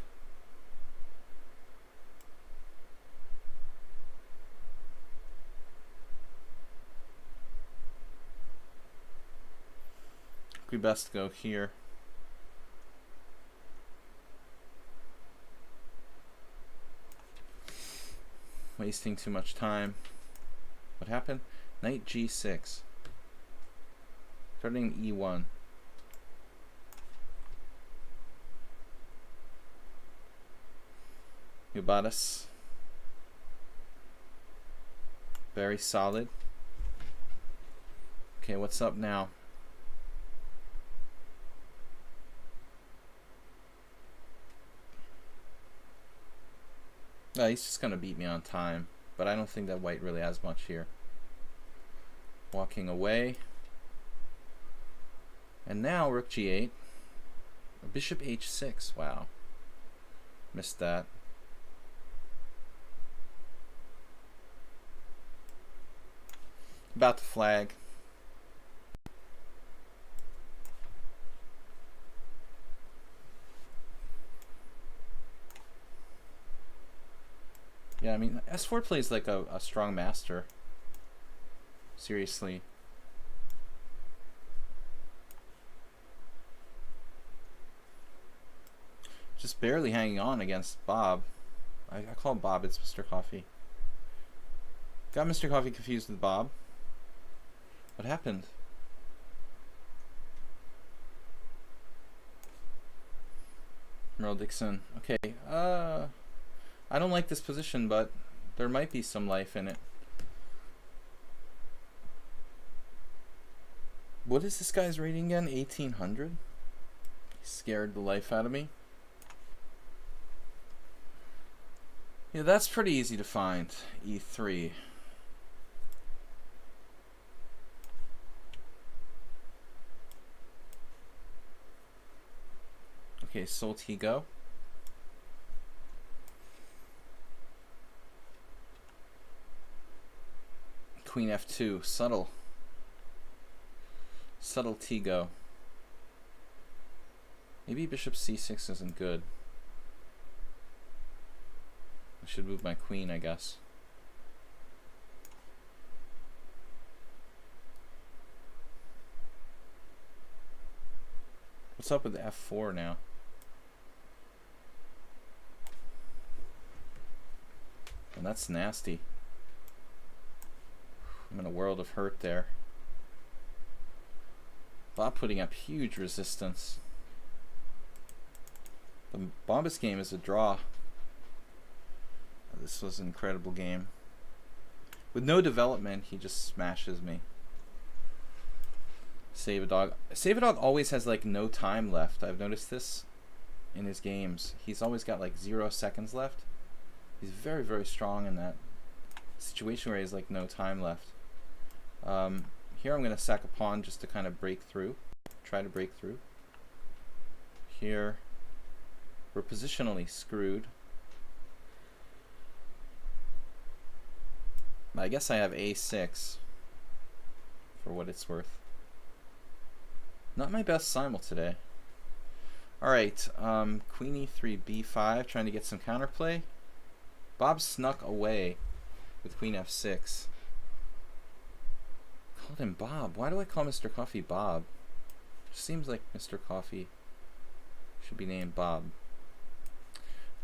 We best go here. Wasting too much time. What happened? Knight g6. Starting e1. Ubatis. Very solid. Okay, what's up now? He's just going to beat me on time, but I don't think that white really has much here. Walking away. And now rook g8. Bishop h6. Wow. Missed that. About to flag. Yeah, I mean, S4 plays like a strong master. Seriously. Just barely hanging on against Bob. I call him Bob, it's Mr. Coffee. Got Mr. Coffee confused with Bob. What happened? Merle Dixon. Okay, I don't like this position, but there might be some life in it. What is this guy's rating again? 1800? He scared the life out of me. Yeah, that's pretty easy to find. E3. Okay, Soltigo. Queen f2, subtle. Subtle Tigo. Maybe bishop c6 isn't good. I should move my queen, I guess. What's up with f4 now? And that's nasty. I'm in a world of hurt there. Bob putting up huge resistance. The Bombus game is a draw. This was an incredible game. With no development, he just smashes me. Save a Dog. Save a Dog always has like no time left. I've noticed this in his games. He's always got like 0 seconds left. He's very, very strong in that situation where he has like no time left. Here I'm going to sack a pawn just to kind of break through. Try to break through. Here we're positionally screwed. I guess I have a6 for what it's worth. Not my best simul today. Alright, queen e3, b5, trying to get some counterplay. Bob snuck away with queen f6. Called him Bob. Why do I call Mr. Coffee Bob? Seems like Mr. Coffee should be named Bob.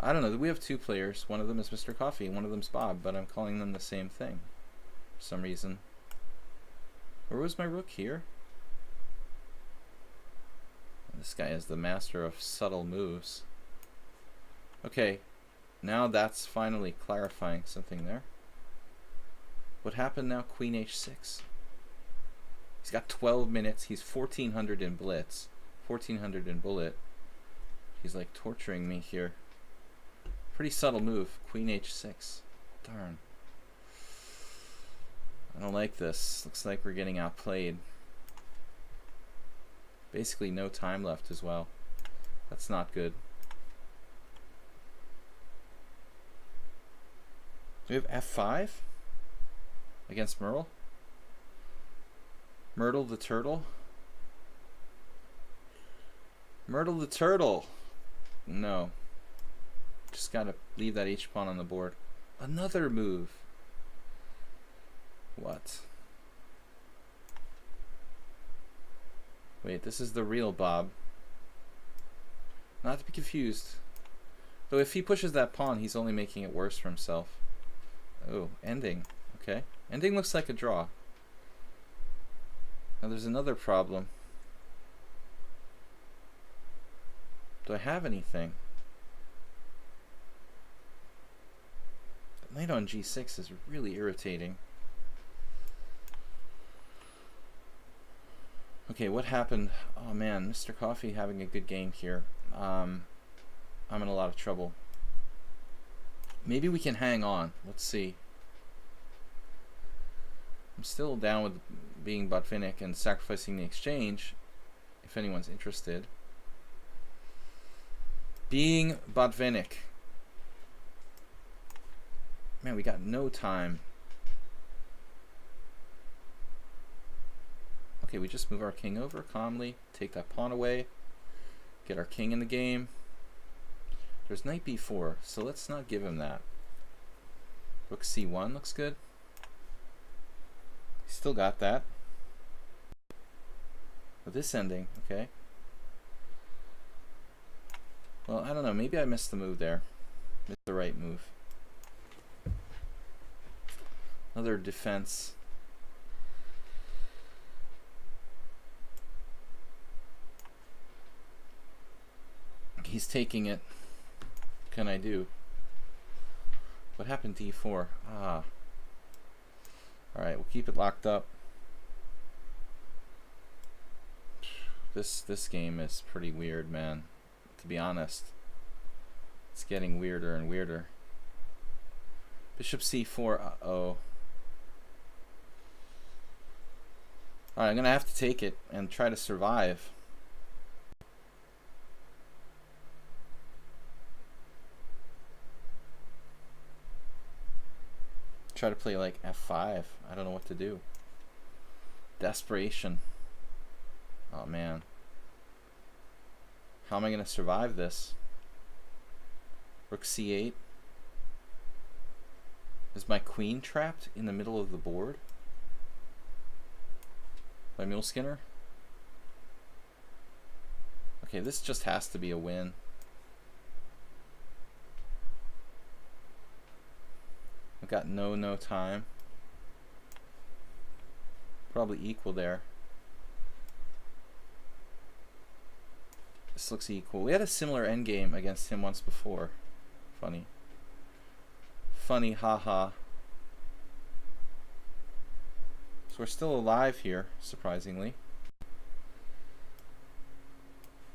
I don't know. We have 2 players. One of them is Mr. Coffee, one of them's Bob, but I'm calling them the same thing for some reason. Where was my rook? Here? This guy is the master of subtle moves. Okay, now that's finally clarifying something there. What happened now? Queen h6. He's got 12 minutes. He's 1400 in blitz, 1400 in bullet. He's like torturing me here. Pretty subtle move. Queen h6. Darn. I don't like this. Looks like we're getting outplayed. Basically no time left as well. That's not good. Do we have f5 against Merle? Myrtle the turtle? Myrtle the turtle! No. Just gotta leave that h-pawn on the board. Another move. What? Wait, this is the real Bob. Not to be confused. Though if he pushes that pawn, he's only making it worse for himself. Oh, ending. Okay. Ending looks like a draw. Now there's another problem. Do I have anything? Knight on g6 is really irritating. Okay, what happened? Oh man, Mr. Coffee having a good game here. I'm in a lot of trouble. Maybe we can hang on. Let's see. I'm still down with being Botvinnik and sacrificing the exchange, if anyone's interested. Being Botvinnik. Man, we got no time. Okay, we just move our king over calmly, take that pawn away, get our king in the game. There's knight b4, so let's not give him that. Rook c1 looks good. Still got that. With this ending, okay. Well, I don't know, maybe I missed the move there. Missed the right move. Another defense. He's taking it. What can I do? What happened to e4? Ah. Alright, we'll keep it locked up. This game is pretty weird, man. To be honest. It's getting weirder and weirder. Bishop c4, uh-oh. Alright, I'm gonna have to take it and try to survive. Try to play like f5. I don't know what to do. Desperation. Oh man. How am I gonna survive this? Rook c8. Is my queen trapped in the middle of the board? By Mule Skinner? Okay, this just has to be a win. I've got no time. Probably equal there. This looks equal. We had a similar endgame against him once before. Funny. Funny, haha. So we're still alive here, surprisingly.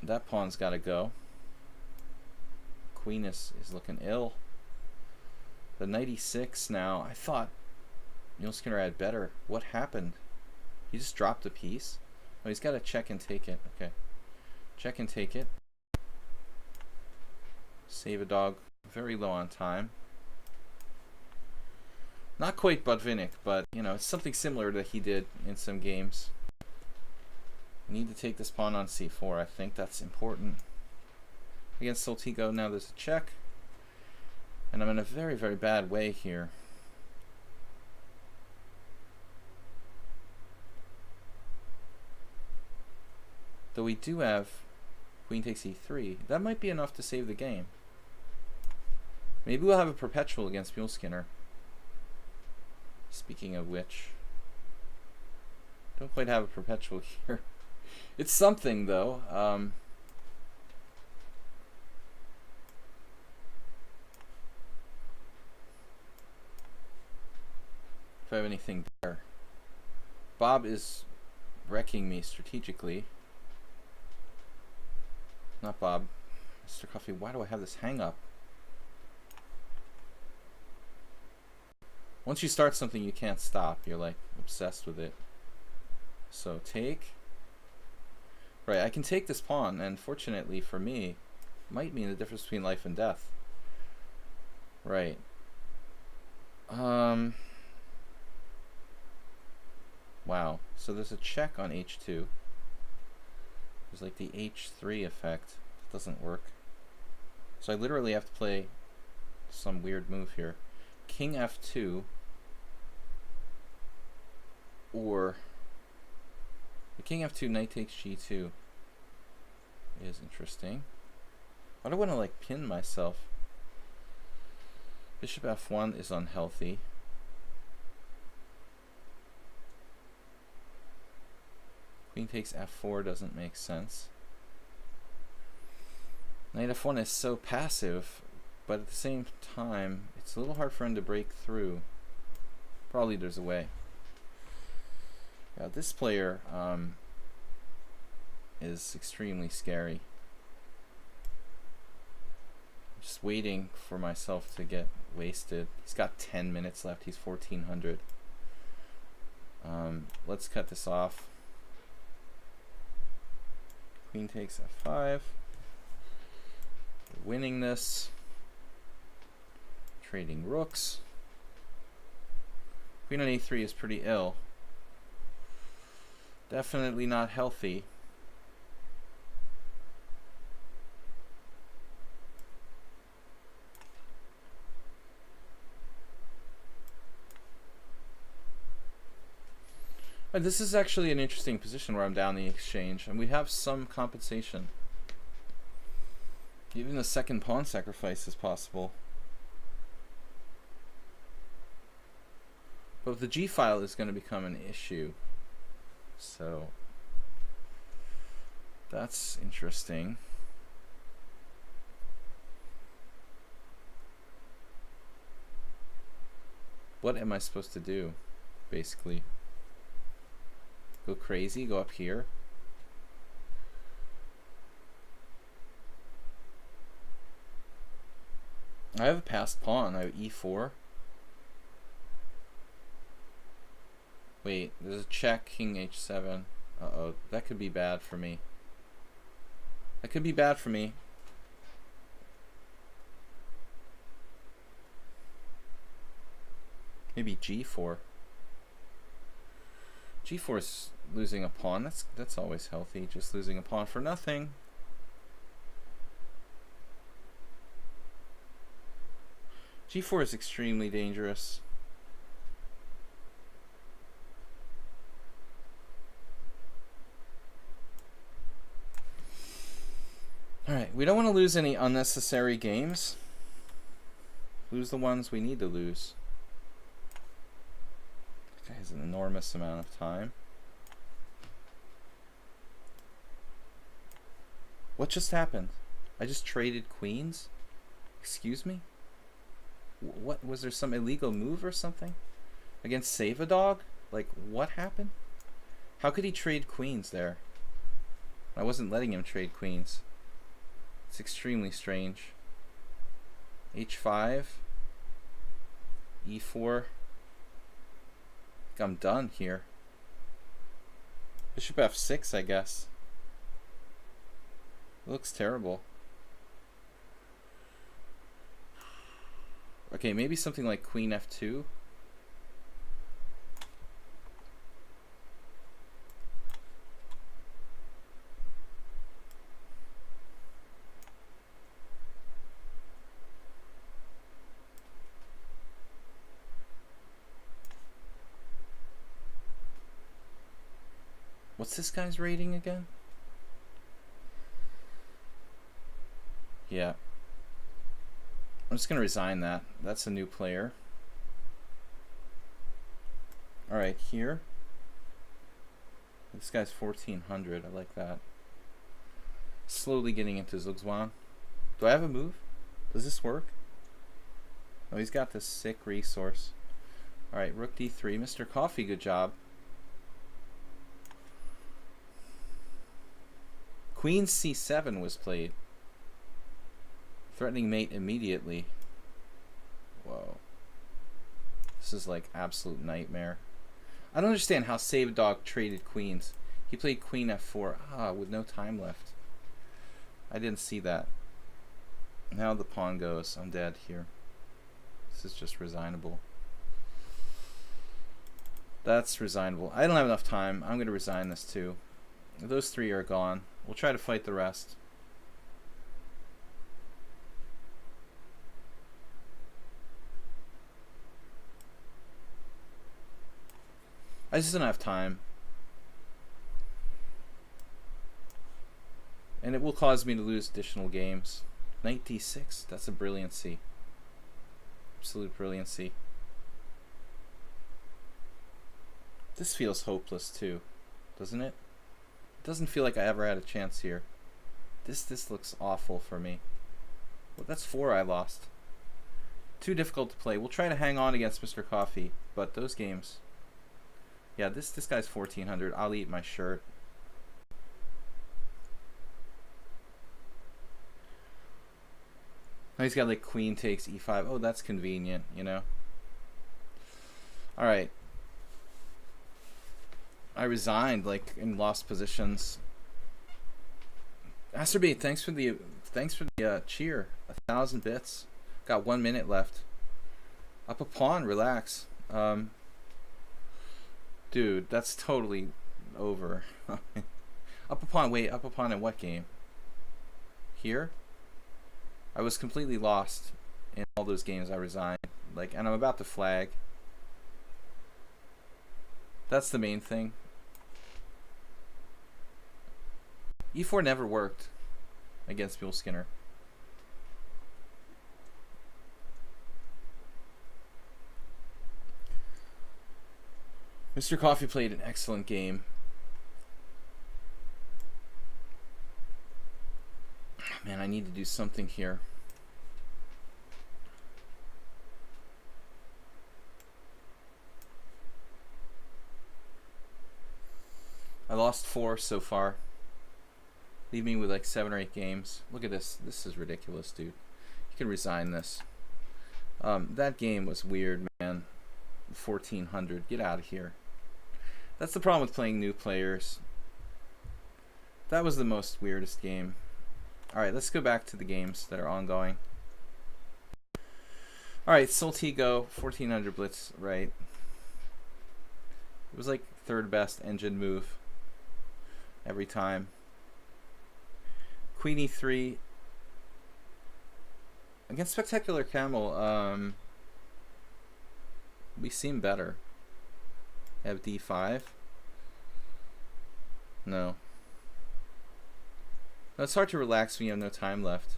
That pawn's got to go. Queen is looking ill. The knight e6 now. I thought Skinner had better. What happened? He just dropped a piece? Oh, he's got to check and take it. Okay. Check and take it. Save a dog. Very low on time. Not quite Botvinnik, but, you know, it's something similar that he did in some games. We need to take this pawn on c4. I think that's important. Against Soltigo, now there's a check. And I'm in a very, very bad way here. Though we do have queen takes e3. That might be enough to save the game. Maybe we'll have a perpetual against Skinner. Speaking of which, don't quite have a perpetual here. It's something though. If I have anything there. Bob is wrecking me strategically. Not Bob. Mr. Coffee, why do I have this hang up? Once you start something, you can't stop. You're like obsessed with it. So take. Right, I can take this pawn, and fortunately for me, might mean the difference between life and death. Right. Wow. So there's a check on h2. There's like the h3 effect. It doesn't work. So I literally have to play some weird move here. King f2, or the king f2, knight takes g2 is interesting. I don't want to like pin myself. Bishop f1 is unhealthy. Queen takes f4 doesn't make sense. Knight f1 is so passive, but at the same time, it's a little hard for him to break through. Probably there's a way. Yeah, this player is extremely scary. I'm just waiting for myself to get wasted. He's got 10 minutes left. He's 1400. Let's cut this off. Queen takes f5. We're winning this. Trading rooks. Queen on a3 is pretty ill. Definitely not healthy. But this is actually an interesting position where I'm down the exchange, and we have some compensation. Even the second pawn sacrifice is possible. But the G file is going to become an issue. So that's interesting. What am I supposed to do, basically? Go crazy, go up here. I have a passed pawn. I have e4. Wait, there's a check, king h7. Uh-oh, that could be bad for me. That could be bad for me. Maybe g4. g4 is losing a pawn. That's always healthy, just losing a pawn for nothing. g4 is extremely dangerous. Alright, we don't want to lose any unnecessary games. Lose the ones we need to lose. This guy has an enormous amount of time. What just happened? I just traded queens? Excuse me? What? Was there some illegal move or something? Against Save a Dog? Like, what happened? How could he trade queens there? I wasn't letting him trade queens. It's extremely strange. H5. E4. I think I'm done here. Bishop F6, I guess. It looks terrible. Okay, maybe something like Queen F2. What's this guy's rating again? Yeah. I'm just going to resign that. That's a new player. Alright, here. This guy's 1400. I like that. Slowly getting into Zugzwang. Do I have a move? Does this work? Oh, he's got this sick resource. Alright, Rook D3. Mr. Coffee, good job. Queen C7 was played. Threatening mate immediately. Whoa. This is like absolute nightmare. I don't understand how Save Dog traded queens. He played Queen F4 with no time left. I didn't see that. Now the pawn goes. I'm dead here. This is just resignable. That's resignable. I don't have enough time. I'm going to resign this too. Those three are gone. We'll try to fight the rest. I just don't have time. And it will cause me to lose additional games. Knight D6. That's a brilliancy. Absolute brilliancy. This feels hopeless too, doesn't it? It doesn't feel like I ever had a chance here. This looks awful for me. Well, that's 4 I lost. Too difficult to play. We'll try to hang on against Mr. Coffee, but those games. Yeah, this guy's 1400. I'll eat my shirt. Oh, he's got like queen takes e5. Oh, that's convenient, you know. All right. I resigned like in lost positions. Asterbate, thanks for the cheer. 1,000 bits. Got 1 minute left. Up a pawn, relax. Dude, that's totally over. Up a pawn. Wait, up a pawn in what game? Here? I was completely lost in all those games I resigned. Like, and I'm about to flag. That's the main thing. E4 never worked against Will Skinner. Mr. Coffee played an excellent game. Man, I need to do something here. I lost 4 so far. Leave me with like 7 or 8 games. Look at this. This is ridiculous, dude. You can resign this. That game was weird, man. 1400. Get out of here. That's the problem with playing new players. That was the most weirdest game. Alright, let's go back to the games that are ongoing. Alright, Soltigo, 1400 Blitz, right. It was like 3rd best engine move every time. Queen E3 against Spectacular Camel. We seem better. Have D5. No. No, it's hard to relax when you have no time left.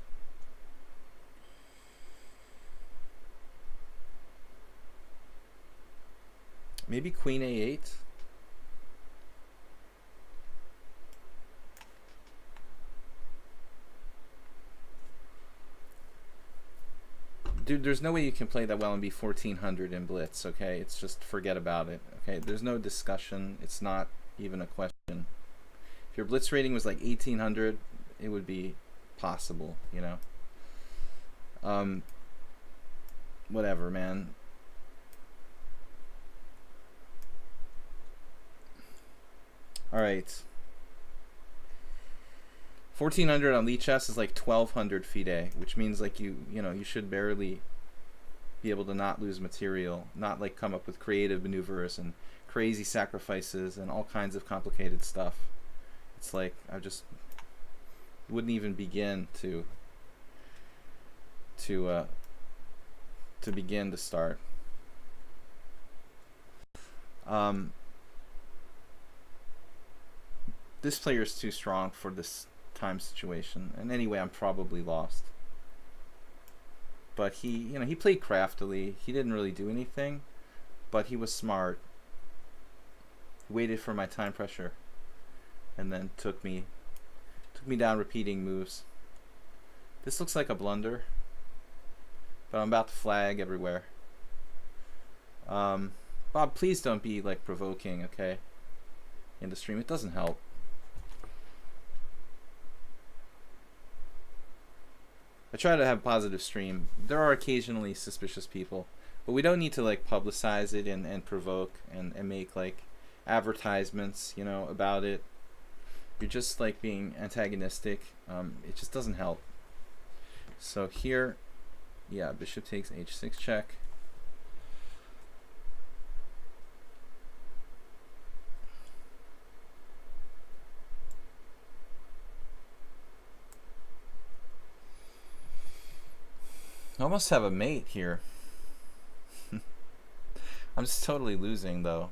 Maybe Queen A8. dude, there's no way you can play that well and be 1400 in Blitz, okay? It's just forget about it, okay? There's no discussion. It's not even a question. If your Blitz rating was like 1800, it would be possible, you know? Whatever, man. All right. 1400 on lichess is like 1200 FIDE, which means like you should barely be able to not lose material, not like come up with creative maneuvers and crazy sacrifices and all kinds of complicated stuff. It's like I just wouldn't even begin to begin to start. This player is too strong for this time situation, and anyway, I'm probably lost. But he played craftily. He didn't really do anything, but he was smart. He waited for my time pressure, and then took me down repeating moves. This looks like a blunder, but I'm about to flag everywhere. Bob, please don't be like provoking, okay? In the stream, it doesn't help. I try to have a positive stream. There are occasionally suspicious people, but we don't need to like publicize it and provoke and make like advertisements, you know, about it. You're just like being antagonistic. It just doesn't help. So here, yeah, bishop takes h6 check. I almost have a mate here. I'm just totally losing though.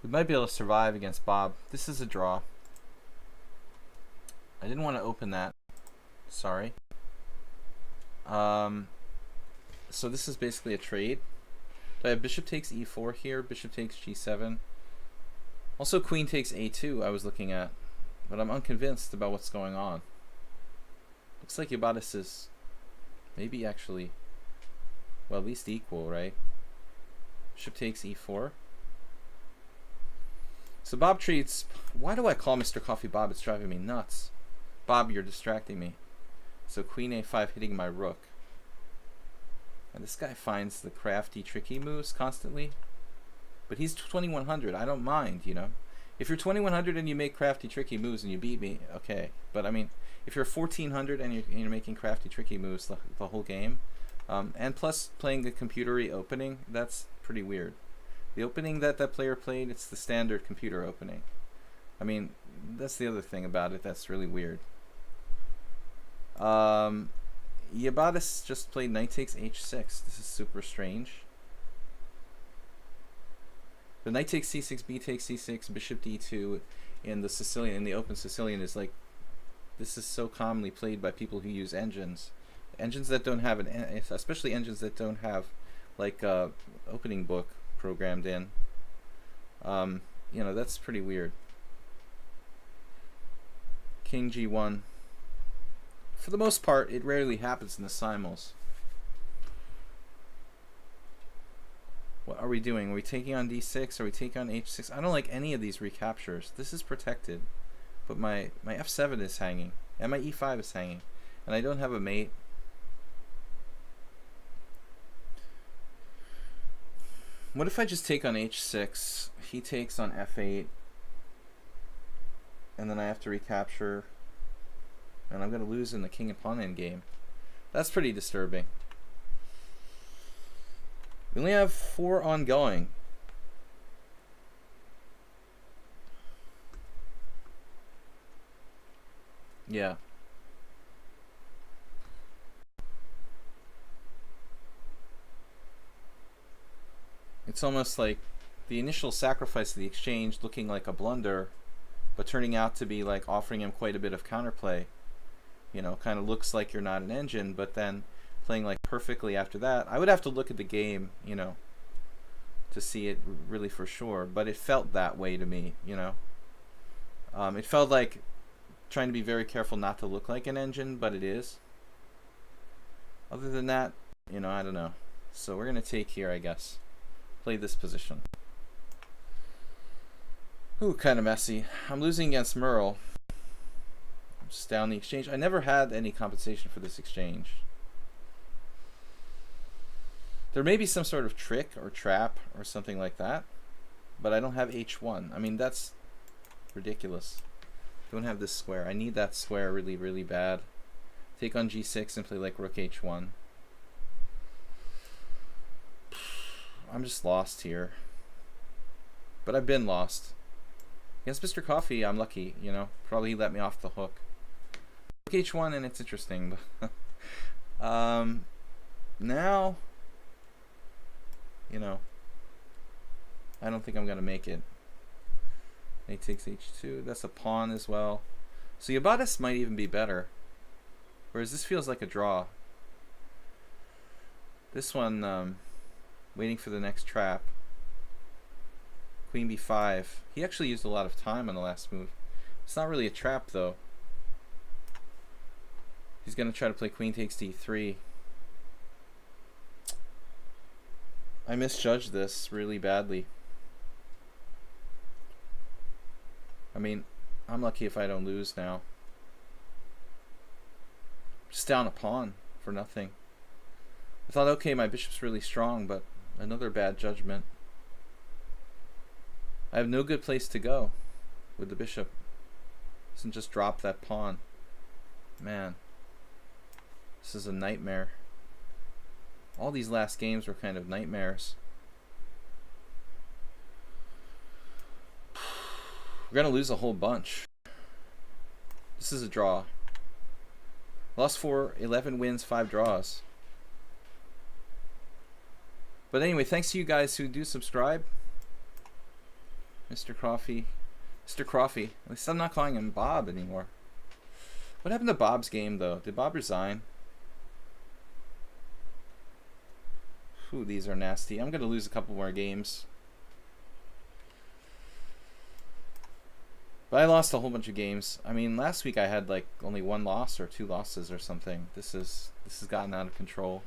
We might be able to survive against Bob. This is a draw. I didn't want to open that. Sorry. So this is basically a trade. I have bishop takes e4 here, bishop takes g7. Also queen takes a2 I was looking at, but I'm unconvinced about what's going on. Looks like Ibadas is maybe actually, well, at least equal, right? Bishop takes e4. So Bob treats, why do I call Mr. Coffee Bob? It's driving me nuts. Bob, you're distracting me. So queen a5 hitting my rook. And this guy finds the crafty, tricky moves constantly. But he's 2100. I don't mind, you know. If you're 2100 and you make crafty, tricky moves and you beat me, okay. But I mean, if you're 1400 and you're making crafty, tricky moves the whole game, and plus playing the computery opening, that's pretty weird. The opening that player played, it's the standard computer opening. I mean, that's the other thing about it that's really weird. Yabatis just played knight takes h6. This is super strange. The knight takes c6, b takes c6, bishop d2 in the Sicilian, in the open Sicilian is like, this is so commonly played by people who use engines that don't have an, especially engines that don't have like a opening book programmed in. You know, that's pretty weird. King g1. For the most part, it rarely happens in the simuls. What are we doing? Are we taking on d6? Are we taking on h6? I don't like any of these recaptures. This is protected, but my f7 is hanging, and my e5 is hanging, and I don't have a mate. What if I just take on h6? He takes on f8, and then I have to recapture, and I'm going to lose in the king and pawn endgame. That's pretty disturbing. We only have 4 ongoing. Yeah. It's almost like the initial sacrifice of the exchange looking like a blunder, but turning out to be like offering him quite a bit of counterplay. You know, kind of looks like you're not an engine, but then playing like perfectly after that. I would have to look at the game, you know, to see it really for sure, but it felt that way to me, you know. It felt like trying to be very careful not to look like an engine, but it is. Other than that, you know, I don't know. So we're going to take here, I guess. Play this position. Ooh, kind of messy. I'm losing against Merle. I'm just down the exchange. I never had any compensation for this exchange. There may be some sort of trick or trap or something like that, but I don't have h1. I mean, that's ridiculous. Don't have this square. I need that square really, really bad. Take on g6 and play like rook h1. I'm just lost here. But I've been lost. Against Mr. Coffee, I'm lucky, you know. Probably he let me off the hook. Rook h1 and it's interesting. Now, you know, I don't think I'm going to make it. A takes h2. That's a pawn as well. So Yabatis might even be better. Whereas this feels like a draw. This one, waiting for the next trap. Queen b5. He actually used a lot of time on the last move. It's not really a trap, though. He's going to try to play queen takes d3. I misjudged this really badly. I mean, I'm lucky if I don't lose now. Just down a pawn for nothing. I thought, okay, my bishop's really strong, but another bad judgment. I have no good place to go with the bishop. Doesn't just drop that pawn. Man, this is a nightmare. All these last games were kind of nightmares. We're going to lose a whole bunch. This is a draw. Lost 4, 11 wins, 5 draws. But anyway, thanks to you guys who do subscribe. Mr. Coffee. Mr. Coffee. At least I'm not calling him Bob anymore. What happened to Bob's game, though? Did Bob resign? Ooh, these are nasty. I'm going to lose a couple more games. But I lost a whole bunch of games. I mean, last week I had like only 1 loss or 2 losses or something. This has gotten out of control.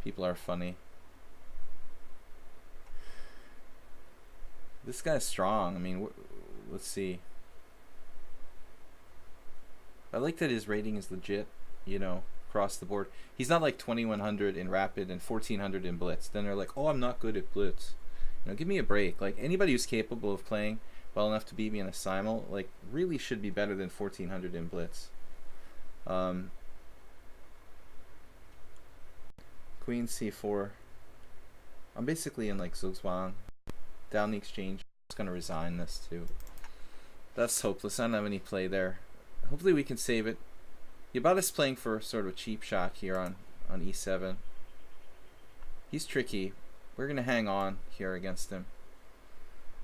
People are funny. This guy's strong. I mean, let's see. I like that his rating is legit, you know, across the board. He's not like 2100 in Rapid and 1400 in Blitz. Then they're like, oh, I'm not good at Blitz. You know, give me a break. Like, anybody who's capable of playing well enough to beat me in a simul, like, really should be better than 1400 in Blitz. Queen c4. I'm basically in like Zugzwang. Down the exchange. I'm just going to resign this too. That's hopeless. I don't have any play there. Hopefully we can save it. Yabata's playing for sort of a cheap shot here on e7. He's tricky. We're going to hang on here against him.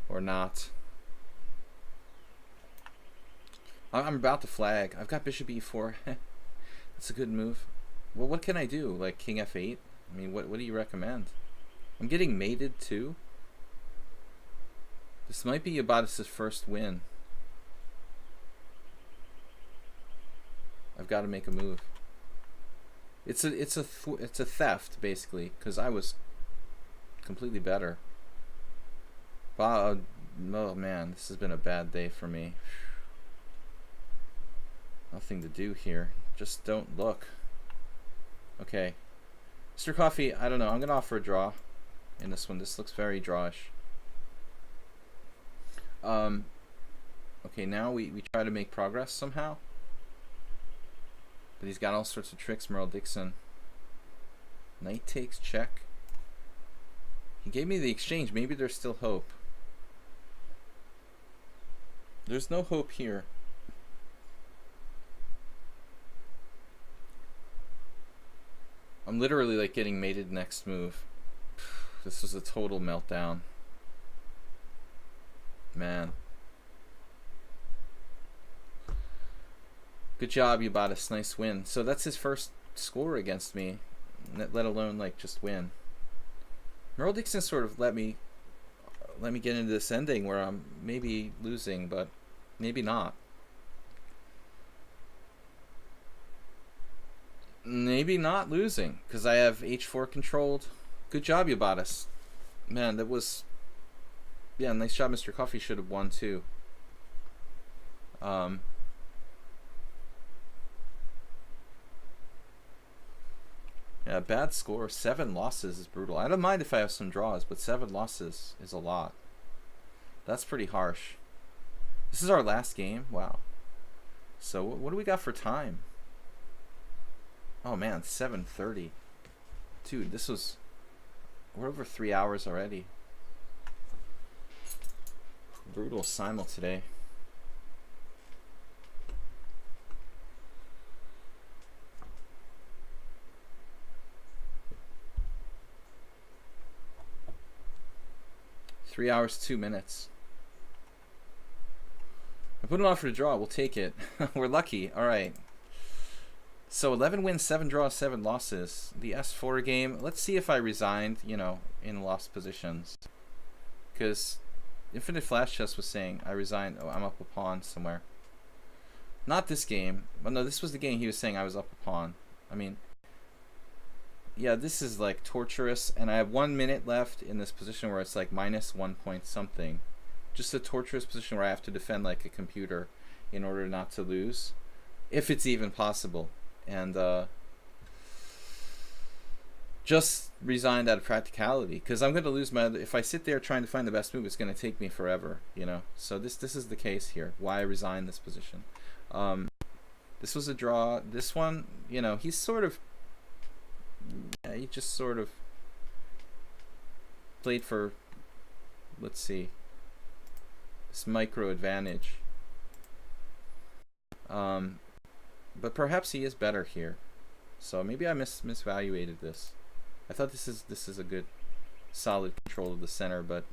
Or not. I'm about to flag. I've got bishop e4. That's a good move. Well, what can I do? Like king f8? I mean, what do you recommend? I'm getting mated too. This might be Yabatis' first win. I've got to make a move. It's a theft basically, because I was completely better. Oh man, this has been a bad day for me. Nothing to do here. Just don't look. Okay. Mr. Coffee, I don't know. I'm going to offer a draw in this one. This looks very drawish. Okay, now we try to make progress somehow. But he's got all sorts of tricks, Merle Dixon. Knight takes, check. He gave me the exchange. Maybe there's still hope. There's no hope here. I'm literally like getting mated next move. This was a total meltdown. Man. Good job, Ubatis. Nice win. So that's his first score against me, let alone like just win. Merle Dixon sort of let me get into this ending where I'm maybe losing, but maybe not. Maybe not losing because I have h4 controlled. Good job, Ubatis. Man, that was, yeah, nice job. Mr. Coffee should have won too. Yeah, bad score. 7 losses is brutal. I don't mind if I have some draws, but 7 losses is a lot. That's pretty harsh. This is our last game. Wow. So what do we got for time? Oh man, 7:30. Dude, this was... We're over 3 hours already. Brutal simul today. Three hours, 2 minutes. I put an offer to draw. We'll take it. We're lucky. All right. So 11 wins, 7 draws, 7 losses. The S4 game. Let's see if I resigned, you know, in lost positions. Because Infinite Flash Chess was saying I resigned. Oh, I'm up a pawn somewhere. Not this game. Well, no, this was the game he was saying I was up a pawn. I mean, yeah, this is like torturous, and I have 1 minute left in this position where it's like -1 point something. Just a torturous position where I have to defend like a computer in order not to lose, if it's even possible. And just resigned out of practicality because I'm going to lose my. If I sit there trying to find the best move, it's going to take me forever, you know. So this is the case here. Why I resigned this position. This was a draw. This one, you know, he's sort of. Yeah, he just sort of played for. Let's see. This micro advantage. But perhaps he is better here. So maybe I misvaluated this. I thought this is a good solid control of the center, but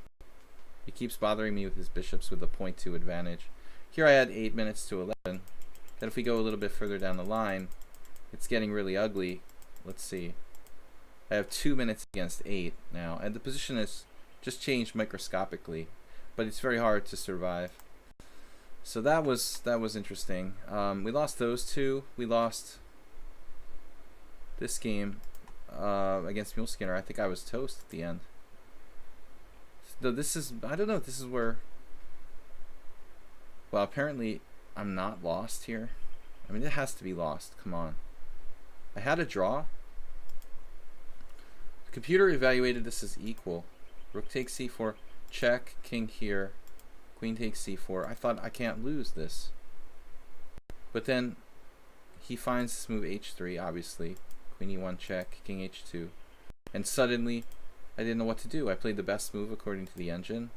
he keeps bothering me with his bishops with a 0.2 advantage. Here I had 8 minutes to 11. Then if we go a little bit further down the line, it's getting really ugly. Let's see. I have 2 minutes against 8 now, and the position has just changed microscopically, but it's very hard to survive. So that was interesting. We lost those two. We lost this game against Mule Skinner. I think I was toast at the end. So this is, I don't know if this is where, well, apparently I'm not lost here. I mean, it has to be lost. Come on. I had a draw. The computer evaluated this as equal. Rook takes c4, check, king here. Queen takes c4. I thought I can't lose this. But then he finds this move h3, obviously. Queen e1 check, king h2. And suddenly, I didn't know what to do. I played the best move according to the engine.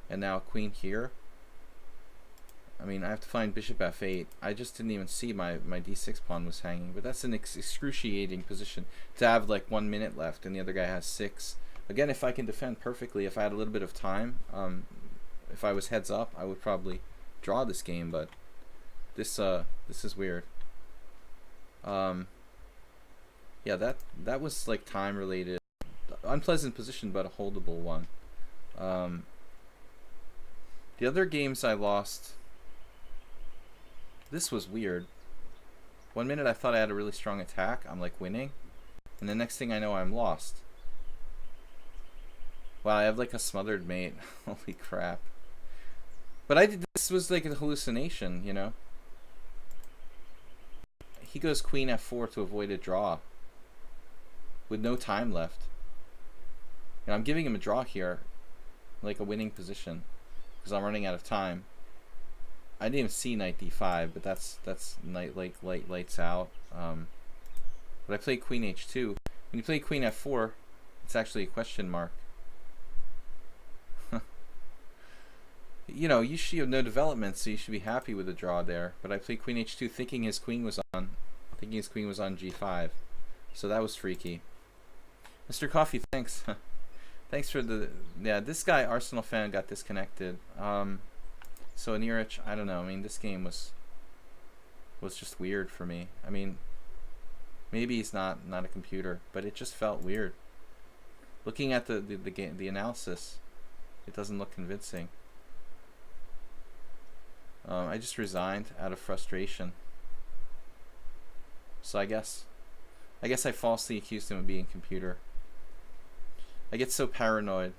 And now queen here. I mean, I have to find bishop f8. I just didn't even see my d6 pawn was hanging. But that's an excruciating position to have like 1 minute left and the other guy has 6. Again, if I can defend perfectly, if I had a little bit of time, if I was heads up, I would probably draw this game, but this is weird. Yeah, that was like time related, unpleasant position, but a holdable one. The other games I lost, this was weird. 1 minute I thought I had a really strong attack, I'm like winning, and the next thing I know I'm lost. Wow, I have like a smothered mate. Holy crap. But this was like a hallucination, you know. He goes queen f4 to avoid a draw with no time left. And I'm giving him a draw here, like a winning position, because I'm running out of time. I didn't even see knight d5, but that's lights out. But I played queen h2. When you play queen f4, it's actually a question mark. You know, you should have no development, so you should be happy with the draw there. But I played queen h2, thinking his queen was on g5. So that was freaky. Mr. Coffee, thanks. Thanks for the... Yeah, this guy, Arsenal fan, got disconnected. So Anirich, I don't know. I mean, this game was just weird for me. I mean, maybe he's not a computer, but it just felt weird. Looking at the game, the analysis, it doesn't look convincing. I just resigned out of frustration. So I guess I falsely accused him of being a computer. I get so paranoid.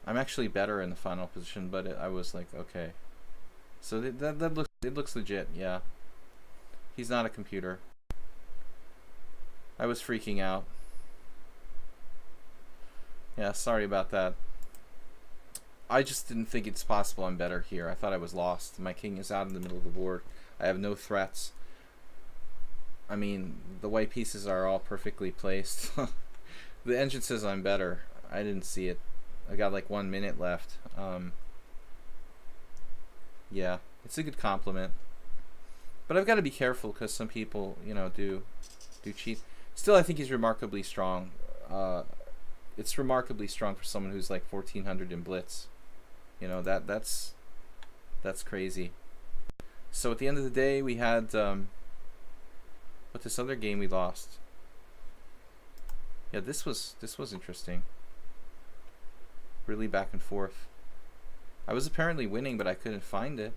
I'm actually better in the final position, but I was like, okay. So it looks legit, yeah. He's not a computer. I was freaking out. Yeah, sorry about that. I just didn't think it's possible I'm better here. I thought I was lost. My king is out in the middle of the board. I have no threats. I mean, the white pieces are all perfectly placed. The engine says I'm better. I didn't see it. I got like 1 minute left. Yeah, it's a good compliment. But I've got to be careful because some people, you know, do cheat. Still, I think he's remarkably strong. It's remarkably strong for someone who's like 1400 in blitz. You know, that's crazy. So at the end of the day, we had what this other game we lost. Yeah, this was interesting. Really back and forth. I was apparently winning, but I couldn't find it.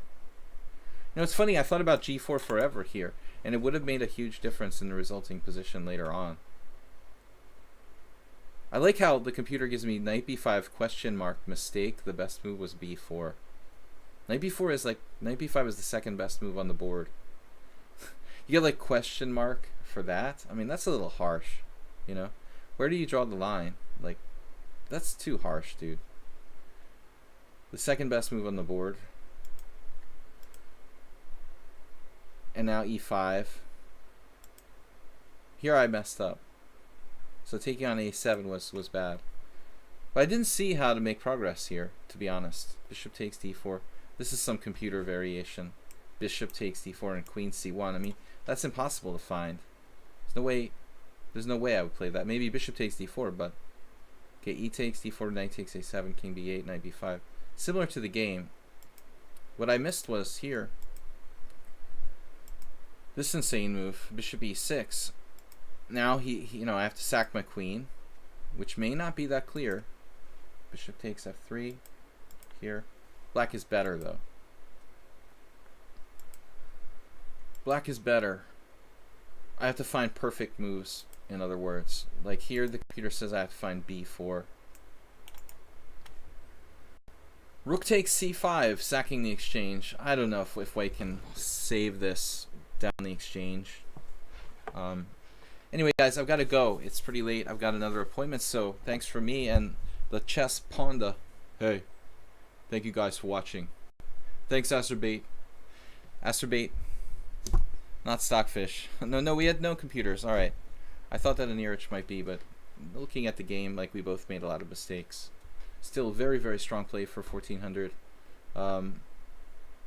You know, it's funny, I thought about g4 forever here, and it would have made a huge difference in the resulting position later on. I like how the computer gives me knight b5 question mark mistake. The best move was b4. Knight b4 is like, knight b5 is the second best move on the board. You get like question mark for that? I mean, that's a little harsh, you know? Where do you draw the line? Like, that's too harsh, dude. The second best move on the board. And now e5. Here I messed up. So taking on a7 was bad. But I didn't see how to make progress here, to be honest. Bishop takes d4. This is some computer variation. Bishop takes d4 and queen c1. I mean, that's impossible to find. There's no way I would play that. Maybe bishop takes d4, but okay, e takes d4, knight takes a7, king b8, knight b5. Similar to the game. What I missed was here. This insane move, bishop e6. Now you know, I have to sack my queen, which may not be that clear. Bishop takes f3 here. Black is better though. Black is better. I have to find perfect moves, in other words. Like here the computer says I have to find b4. Rook takes c5, sacking the exchange. I don't know if white can save this down the exchange. Anyway, guys, I've got to go. It's pretty late. I've got another appointment, so thanks for me and the Chess Panda. Hey, thank you guys for watching. Thanks, Asterbait. Asterbait, not Stockfish. No, we had no computers. All right. I thought that Anirich might be, but looking at the game, like we both made a lot of mistakes. Still very, very strong play for 1400.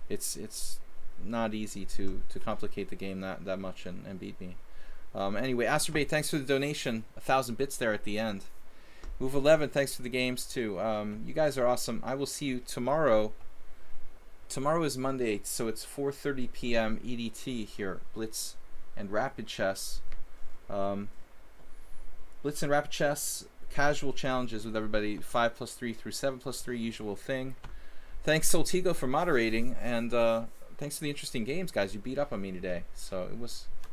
It's not easy to complicate the game that much and beat me. Anyway, Asterbait, thanks for the donation. 1,000 bits there at the end. Move 11, thanks for the games too. You guys are awesome. I will see you tomorrow. Tomorrow is Monday, so it's 4:30 p.m. EDT here. Blitz and Rapid Chess. Blitz and Rapid Chess. Casual challenges with everybody. 5+3 through 7+3, usual thing. Thanks Soltigo for moderating, and thanks for the interesting games, guys. You beat up on me today, so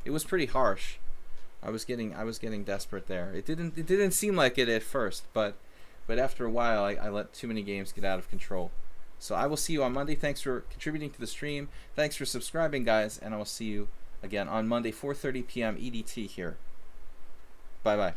it was pretty harsh. I was getting desperate there. It didn't seem like it at first, but after a while I let too many games get out of control. So I will see you on Monday. Thanks for contributing to the stream. Thanks for subscribing, guys, and I will see you again on Monday, 4:30 p.m. EDT here. Bye bye.